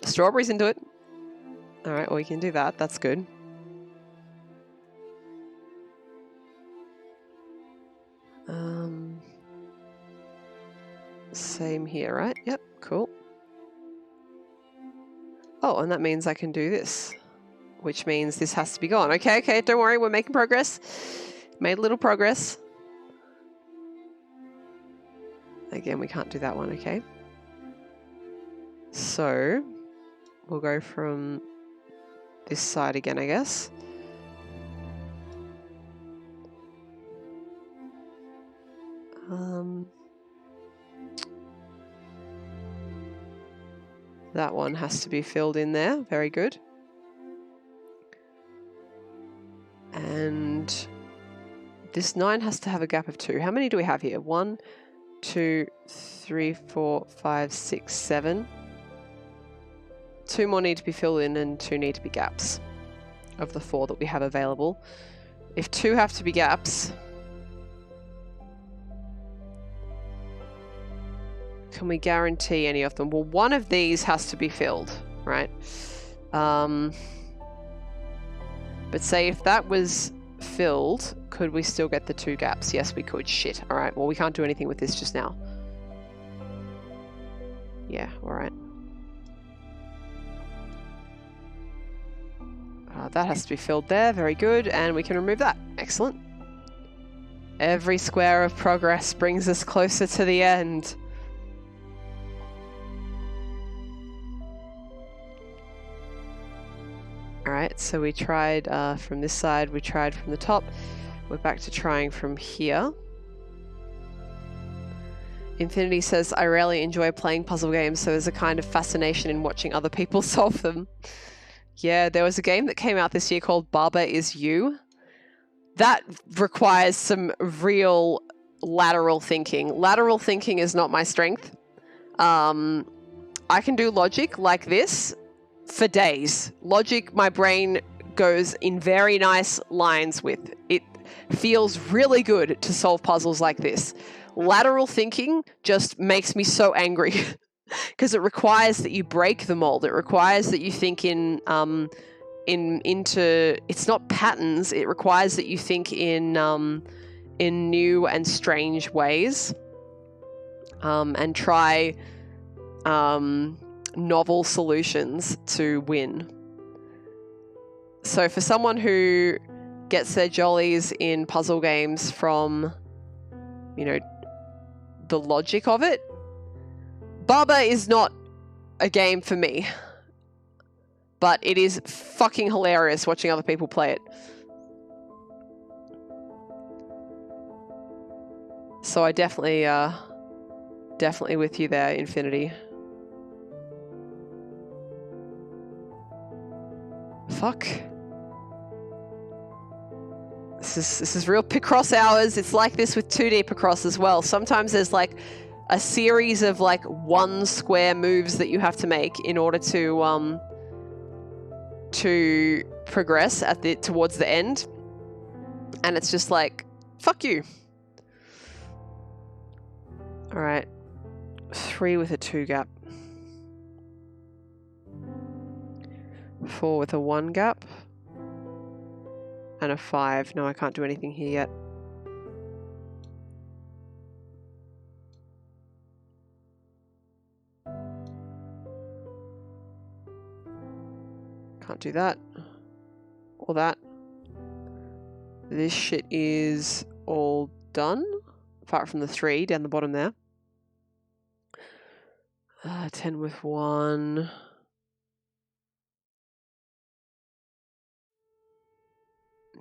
Strawberries into it. All right, well, we can do that. That's good. Same here, right? Yep, cool. Oh, and that means I can do this, which means this has to be gone. Okay, don't worry, we're making progress. Made a little progress. Again, we can't do that one, okay? So, we'll go from this side again, I guess. That one has to be filled in there. Very good. And this 9 has to have a gap of 2. How many do we have here? 1, 2, 3, 4, 5, 6, 7. 2 more need to be filled in and 2 need to be gaps of the 4 that we have available. If 2 have to be gaps, can we guarantee any of them? Well, one of these has to be filled, right? But say if that was filled, could we still get the 2 gaps? Yes, we could. Shit. All right. Well, we can't do anything with this just now. Yeah, all right. That has to be filled there. Very good. And we can remove that. Excellent. Every square of progress brings us closer to the end. All right, so we tried from this side, we tried from the top. We're back to trying from here. Infinity says, I rarely enjoy playing puzzle games, so there's a kind of fascination in watching other people solve them. Yeah, there was a game that came out this year called Baba Is You. That requires some real lateral thinking. Lateral thinking is not my strength. I can do logic like this for days. Logic, my brain goes in very nice lines with. It feels really good to solve puzzles like this. Lateral thinking just makes me so angry because it requires that you break the mold. It requires that you think into it's not patterns. It requires that you think in new and strange ways, and try novel solutions to win. So for someone who gets their jollies in puzzle games from, you know, the logic of it, Baba is not a game for me. but it is fucking hilarious watching other people play it. So I definitely with you there, Infinity. Fuck. This is real Picross hours. It's like this with 2D Picross as well. Sometimes there's like a series of like 1 square moves that you have to make in order to progress towards the end. And it's just like, fuck you. All right. 3 with a 2 gap. 4 with a 1 gap. And a 5. No, I can't do anything here yet. Can't do that. Or that. This shit is all done. Apart from the 3 down the bottom there. 10 with 1.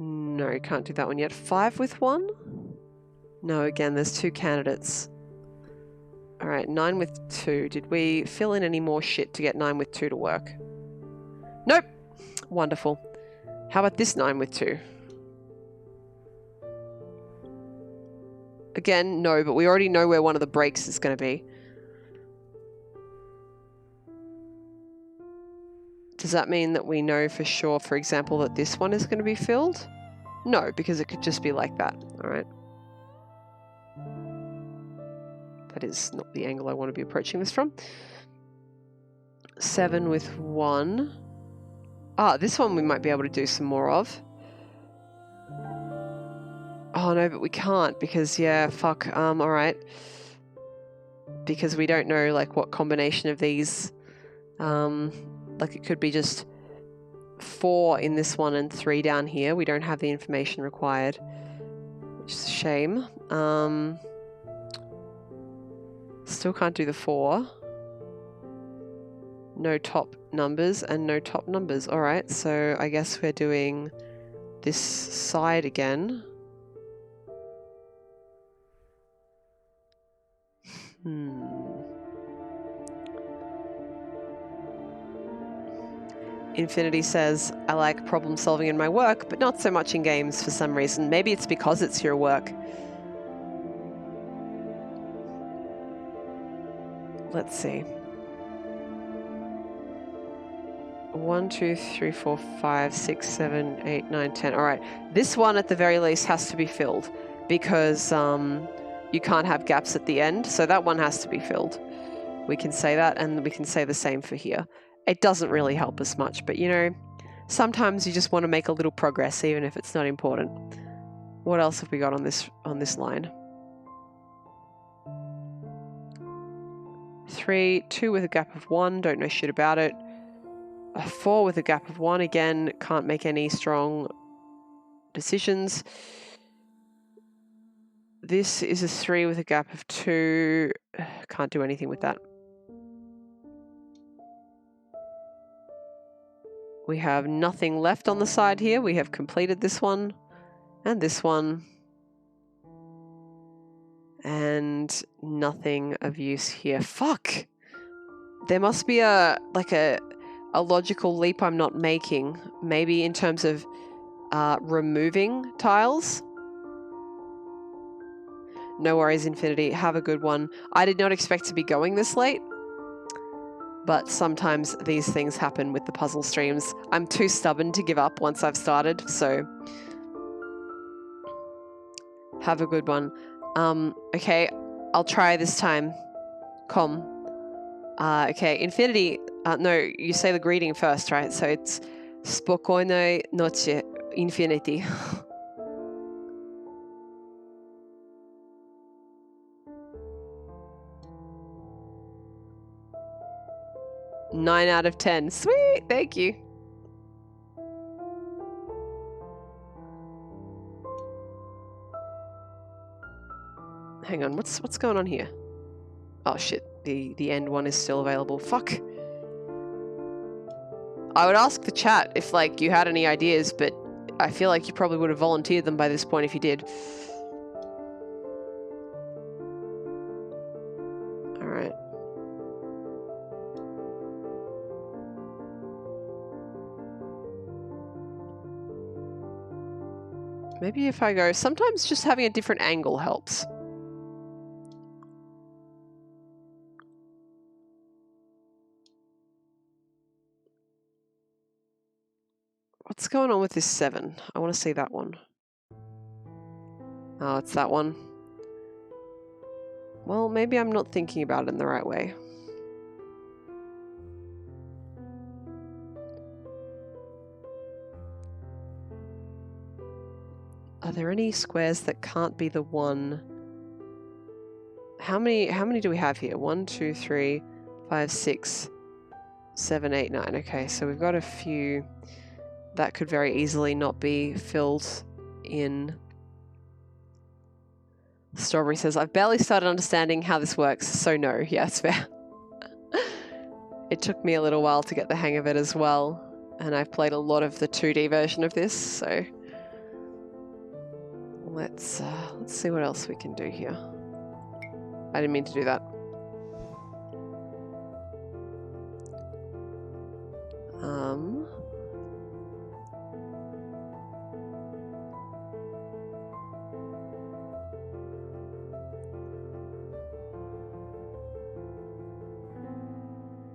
No, can't do that one yet. 5 with 1? No, again, there's 2 candidates. All right, 9 with 2. Did we fill in any more shit to get 9 with 2 to work? Nope. Wonderful. How about this 9 with 2? Again, no, but we already know where one of the breaks is going to be. Does that mean that we know for sure, for example, that this one is going to be filled? No, because it could just be like that. All right. That is not the angle I want to be approaching this from. 7 with 1. Ah, this one we might be able to do some more of. Oh no, but we can't because, yeah, fuck. All right. Because we don't know, like, what combination of these... like it could be just 4 in this one and 3 down here. We don't have the information required, which is a shame. Still can't do the 4. No top numbers and no top numbers. All right, so I guess we're doing this side again. Infinity says, I like problem solving in my work, but not so much in games for some reason. Maybe it's because it's your work. Let's see. 1, 2, 3, 4, 5, 6, 7, 8, 9, 10. All right. This one at the very least has to be filled because you can't have gaps at the end. So that one has to be filled. We can say that, and we can say the same for here. It doesn't really help us much, but you know, sometimes you just want to make a little progress, even if it's not important. What else have we got on this line? 3, 2 with a gap of 1, don't know shit about it. A 4 with a gap of 1, again, can't make any strong decisions. This is a 3 with a gap of 2, can't do anything with that. We have nothing left on the side here. We have completed this one and this one. And nothing of use here. Fuck! There must be a logical leap I'm not making. Maybe in terms of removing tiles. No worries, Infinity. Have a good one. I did not expect to be going this late. But sometimes these things happen with the puzzle streams. I'm too stubborn to give up once I've started, so have a good one. Okay, I'll try this time. Okay, Infinity, no, you say the greeting first, right? So it's Spokojnej nocy, Infinity. Nine out of 10. Sweet, thank you. Hang on, what's going on here? Oh shit, the end one is still available. Fuck. I would ask the chat if, like, you had any ideas, but I feel like you probably would have volunteered them by this point if you did. Alright. Maybe if I go... Sometimes just having a different angle helps. What's going on with this 7? I want to see that one. Oh, it's that one. Well, maybe I'm not thinking about it in the right way. Are there any squares that can't be the one? How many do we have here? 1, 2, 3, 5, 6, 7, 8, 9. Okay, so we've got a few that could very easily not be filled in. Strawberry says, I've barely started understanding how this works, so no. Yeah, it's fair. It took me a little while to get the hang of it as well, and I've played a lot of the 2D version of this, so let's see what else we can do here. I didn't mean to do that.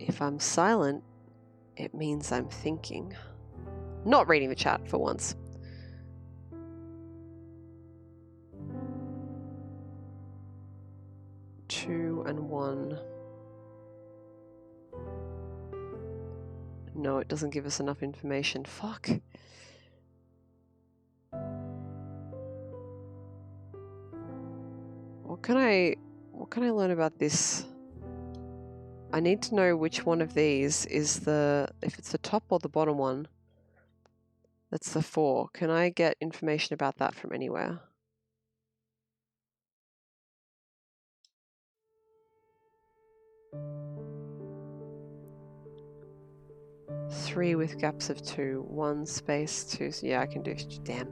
If I'm silent, it means I'm thinking. Not reading the chat for once. Two and 1. No, it doesn't give us enough information. Fuck. What can I learn about this? I need to know which one of these is if it's the top or the bottom one. That's the 4. Can I get information about that from anywhere? Three with gaps of 2. 1 space 2. Yeah, I can do. Damn.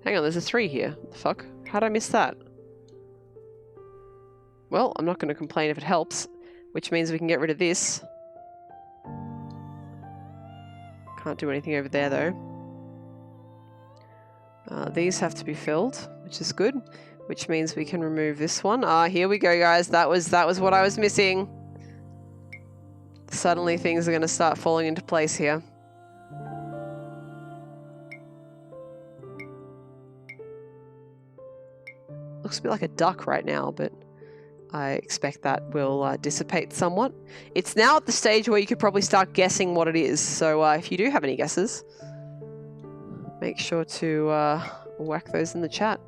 Hang on, there's a 3 here. What the fuck? How'd I miss that? Well, I'm not going to complain if it helps, which means we can get rid of this. Can't do anything over there, though. These have to be filled, which is good, which means we can remove this one. Here we go, guys. That was what I was missing. Suddenly things are going to start falling into place here. Looks a bit like a duck right now, but I expect that will dissipate somewhat. It's now at the stage where you could probably start guessing what it is. So if you do have any guesses, make sure to whack those in the chat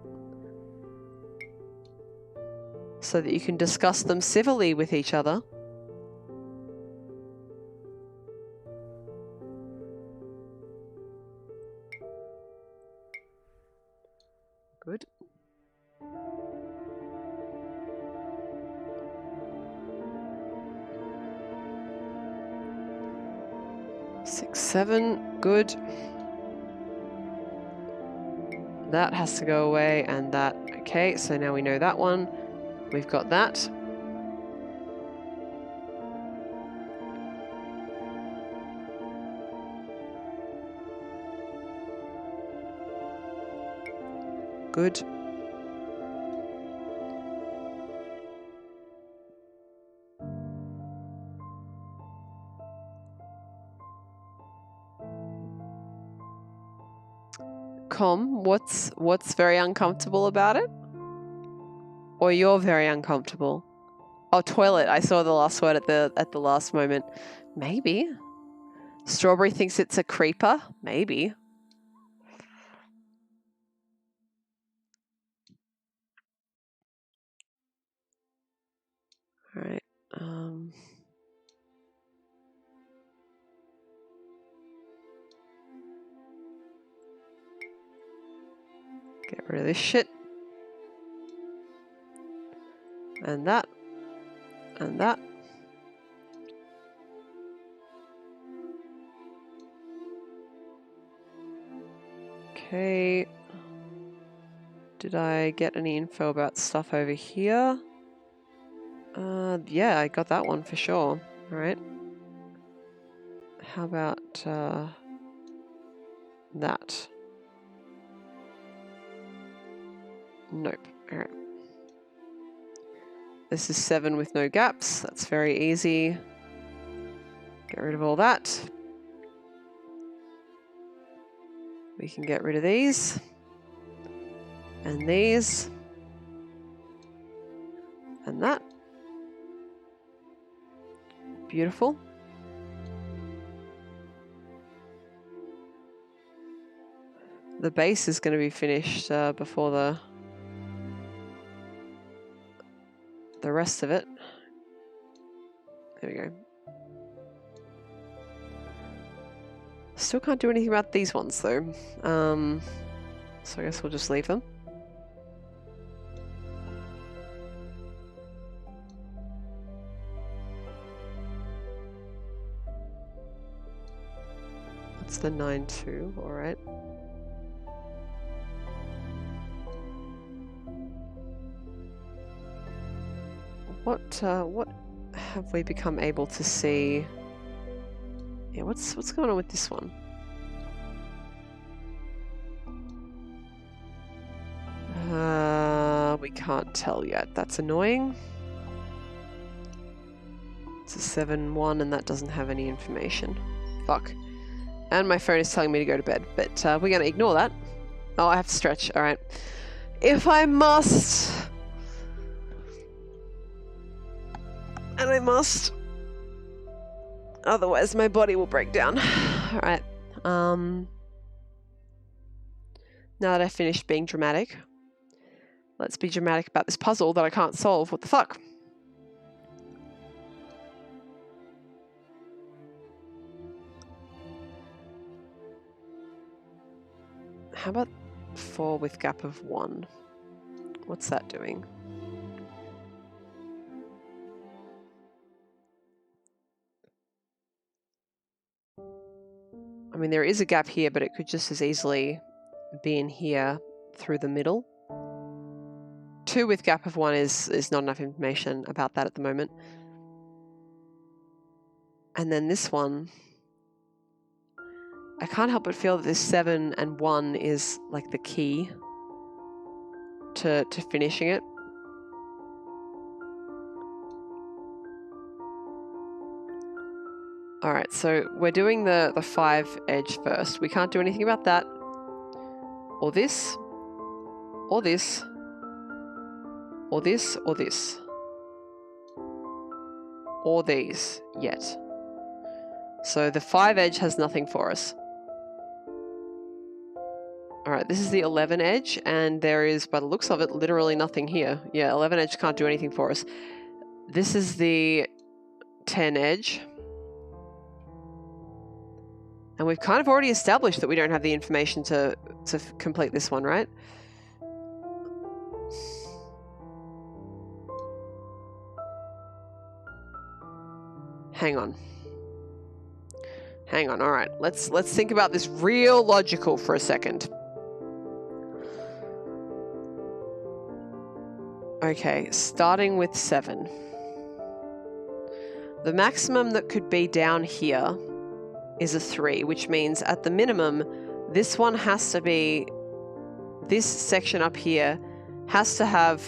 so that you can discuss them civilly with each other. Good. Six, 7, good. That has to go away, and that, okay, so now we know that one. We've got that. Good. What's very uncomfortable about it? Or you're very uncomfortable? Oh, toilet. I saw the last word at the last moment. Maybe. Strawberry thinks it's a creeper. Maybe. All right. Get rid of this shit. And that. And that. Okay. Did I get any info about stuff over here? Yeah, I got that one for sure. Alright. How about that? Nope. Alright. This is 7 with no gaps. That's very easy. Get rid of all that. We can get rid of these. And these. And that. Beautiful. The base is going to be finished before the rest of it. There we go. Still can't do anything about these ones though. So I guess we'll just leave them. That's the 9-2, alright. What have we become able to see? Yeah, what's going on with this one? We can't tell yet. That's annoying. It's a 7-1 and that doesn't have any information. Fuck. And my phone is telling me to go to bed, but we're gonna ignore that. Oh, I have to stretch. Alright. If I must. And I must. Otherwise my body will break down. Alright. Now that I've finished being dramatic, let's be dramatic about this puzzle that I can't solve. What the fuck? How about 4 with gap of 1? What's that doing? I mean, there is a gap here, but it could just as easily be in here through the middle. 2 with gap of 1 is not enough information about that at the moment. And then this one, I can't help but feel that this 7 and 1 is like the key to finishing it. Alright, so we're doing the 5 edge first. We can't do anything about that. Or this. Or this. Or this. Or this. Or these yet. So the 5 edge has nothing for us. Alright, this is the 11 edge, and there is, by the looks of it, literally nothing here. Yeah, 11 edge can't do anything for us. This is the 10 edge. And we've kind of already established that we don't have the information to complete this one, right? Hang on. Hang on, alright. Let's think about this real logical for a second. Okay, starting with 7. The maximum that could be down here is a 3, which means at the minimum, this one has to be, this section up here has to have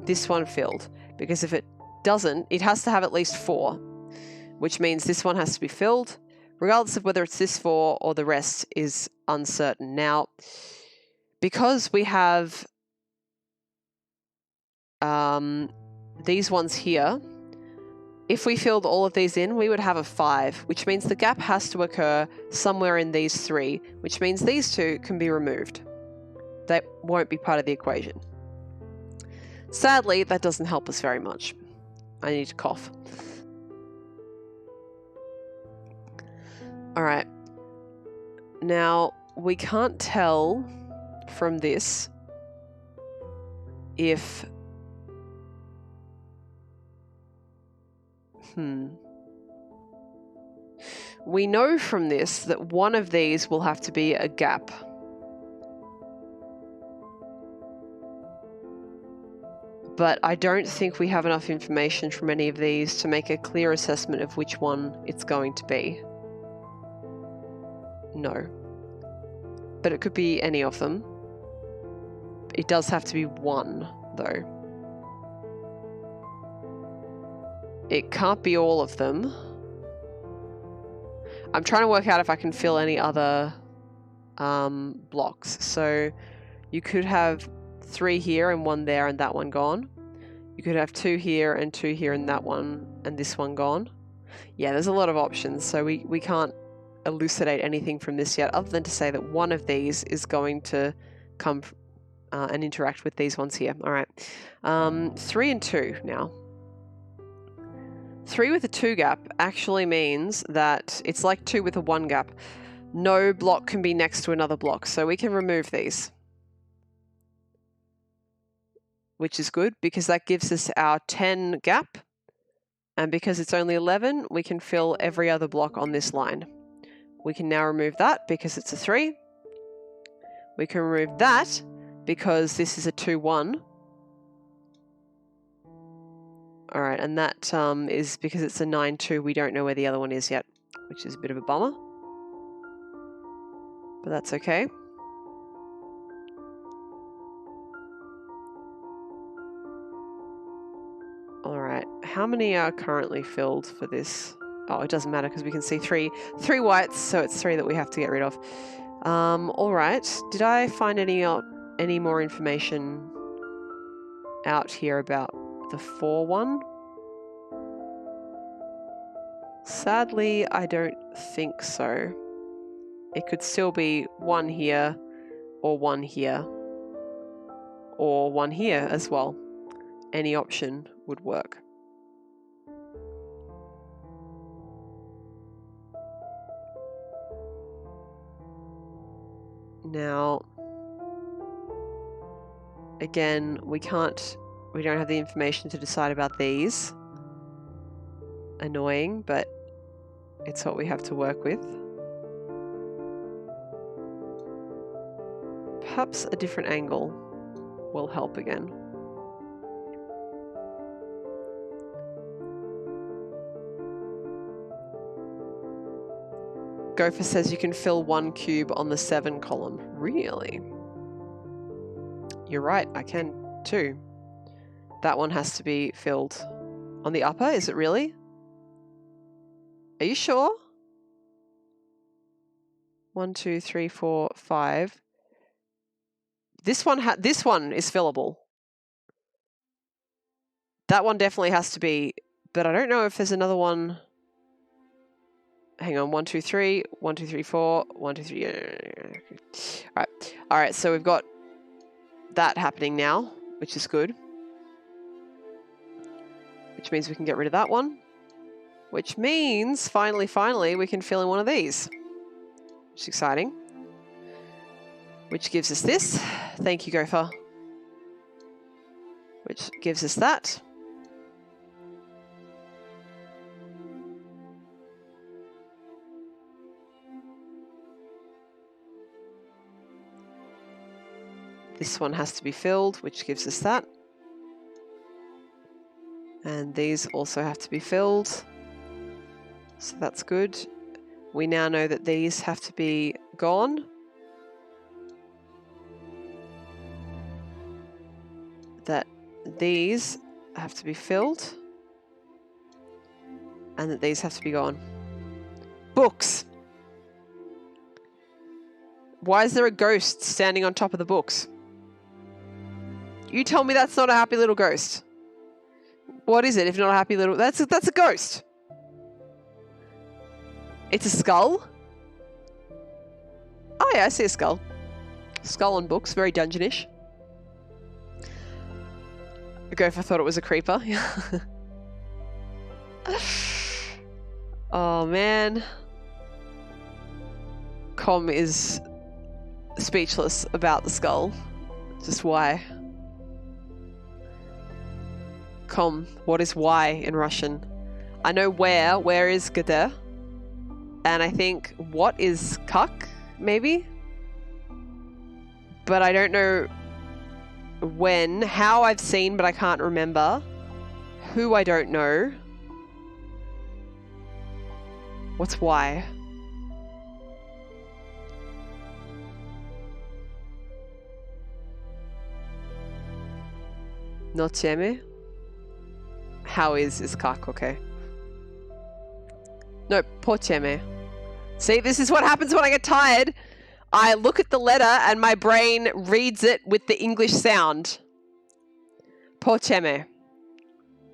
this one filled. Because if it doesn't, it has to have at least 4, which means this one has to be filled, regardless of whether it's this 4 or the rest is uncertain. Now, because we have these ones here, if we filled all of these in, we would have a 5, which means the gap has to occur somewhere in these 3, which means these 2 can be removed. That won't be part of the equation. Sadly, that doesn't help us very much. I need to cough. Alright. Now, we can't tell from this if... We know from this that one of these will have to be a gap. But I don't think we have enough information from any of these to make a clear assessment of which one it's going to be. No. But it could be any of them. It does have to be one, though. It can't be all of them. I'm trying to work out if I can fill any other blocks. So you could have 3 here and 1 there and that one gone. You could have 2 here and 2 here and that one and this one gone. Yeah, there's a lot of options. So we can't elucidate anything from this yet, other than to say that one of these is going to come and interact with these ones here. All right. 3 and 2 now. 3 with a 2 gap actually means that it's like 2 with a 1 gap. No block can be next to another block, so we can remove these. Which is good because that gives us our 10 gap. And because it's only 11, we can fill every other block on this line. We can now remove that because it's a 3. We can remove that because this is a 2-1. All right, and that is because it's a 9-2. We don't know where the other one is yet, which is a bit of a bummer. But that's okay. All right, how many are currently filled for this? Oh, it doesn't matter because we can see 3 whites, so it's 3 that we have to get rid of. All right, did I find any more information out here about the 4 one? Sadly, I don't think so. It could still be 1 here, or 1 here, or 1 here as well. Any option would work. Now, again, we don't have the information to decide about these. Annoying, but it's what we have to work with. Perhaps a different angle will help again. Gopher says you can fill 1 cube on the 7 column. Really? You're right, I can too. That one has to be filled. On the upper, is it really? Are you sure? 1, 2, 3, 4, 5. This one is fillable. That one definitely has to be, but I don't know if there's another one. Hang on, 1, 2, 3, 1, 2, 3, 4, 1, 2, 3. All right. So we've got that happening now, which is good. Which means we can get rid of that one. Which means, finally, we can fill in one of these. Which is exciting. Which gives us this. Thank you, Gopher. Which gives us that. This one has to be filled, which gives us that. And these also have to be filled. So that's good. We now know that these have to be gone. That these have to be filled. And that these have to be gone. Books. Why is there a ghost standing on top of the books? You tell me that's not a happy little ghost. What is it if not a happy little... That's a ghost. It's a skull? Oh yeah, I see a skull. Skull on books, very dungeonish. Gopher thought it was a creeper. Oh man. Com is speechless about the skull. Just why? Kom. What is why in Russian? I know where. Where is где? And I think what is как, maybe? But I don't know when. How I've seen, but I can't remember. Who I don't know. What's why? No ciemy? How is как, okay. No, po ciemy. See, this is what happens when I get tired. I look at the letter and my brain reads it with the English sound. Po ciemy.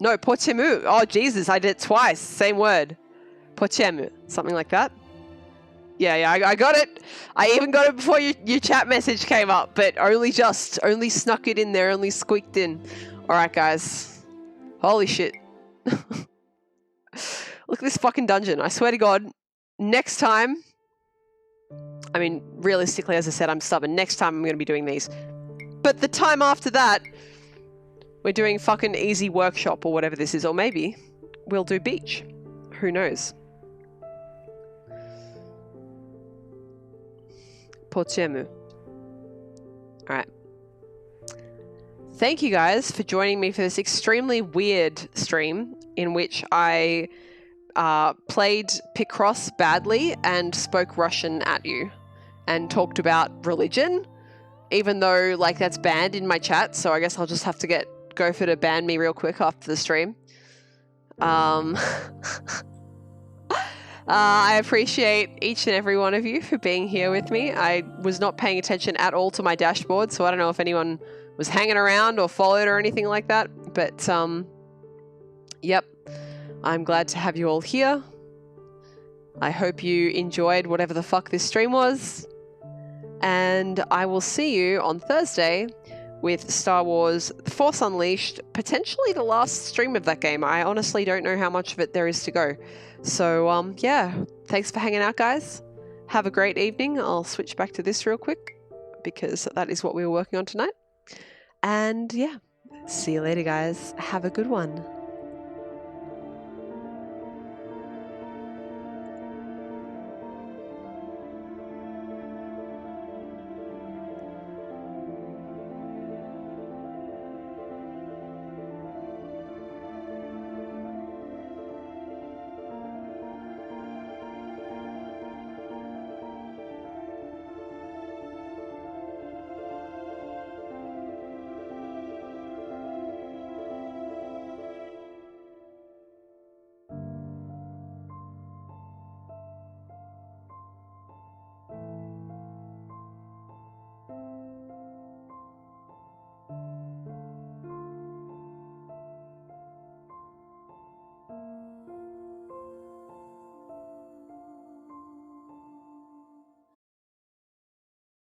No, po ciemu. Oh, Jesus, I did it twice. Same word. Po ciemu. Something like that. Yeah, I got it. I even got it before your chat message came up, but only snuck it in there, only squeaked in. All right, guys. Holy shit. Look at this fucking dungeon. I swear to God, next time, I mean, realistically, as I said, I'm stubborn. Next time I'm going to be doing these. But the time after that, we're doing fucking easy workshop or whatever this is. Or maybe we'll do beach. Who knows? Po ciemu. All right. Thank you guys for joining me for this extremely weird stream in which I played Picross badly and spoke Russian at you and talked about religion, even though like that's banned in my chat. So I guess I'll just have to go for to ban me real quick after the stream. I appreciate each and every one of you for being here with me. I was not paying attention at all to my dashboard, so I don't know if anyone was hanging around or followed or anything like that. But, yep. I'm glad to have you all here. I hope you enjoyed whatever the fuck this stream was. And I will see you on Thursday with Star Wars The Force Unleashed, potentially the last stream of that game. I honestly don't know how much of it there is to go. So, yeah, thanks for hanging out, guys. Have a great evening. I'll switch back to this real quick because that is what we were working on tonight. And, yeah, see you later, guys. Have a good one.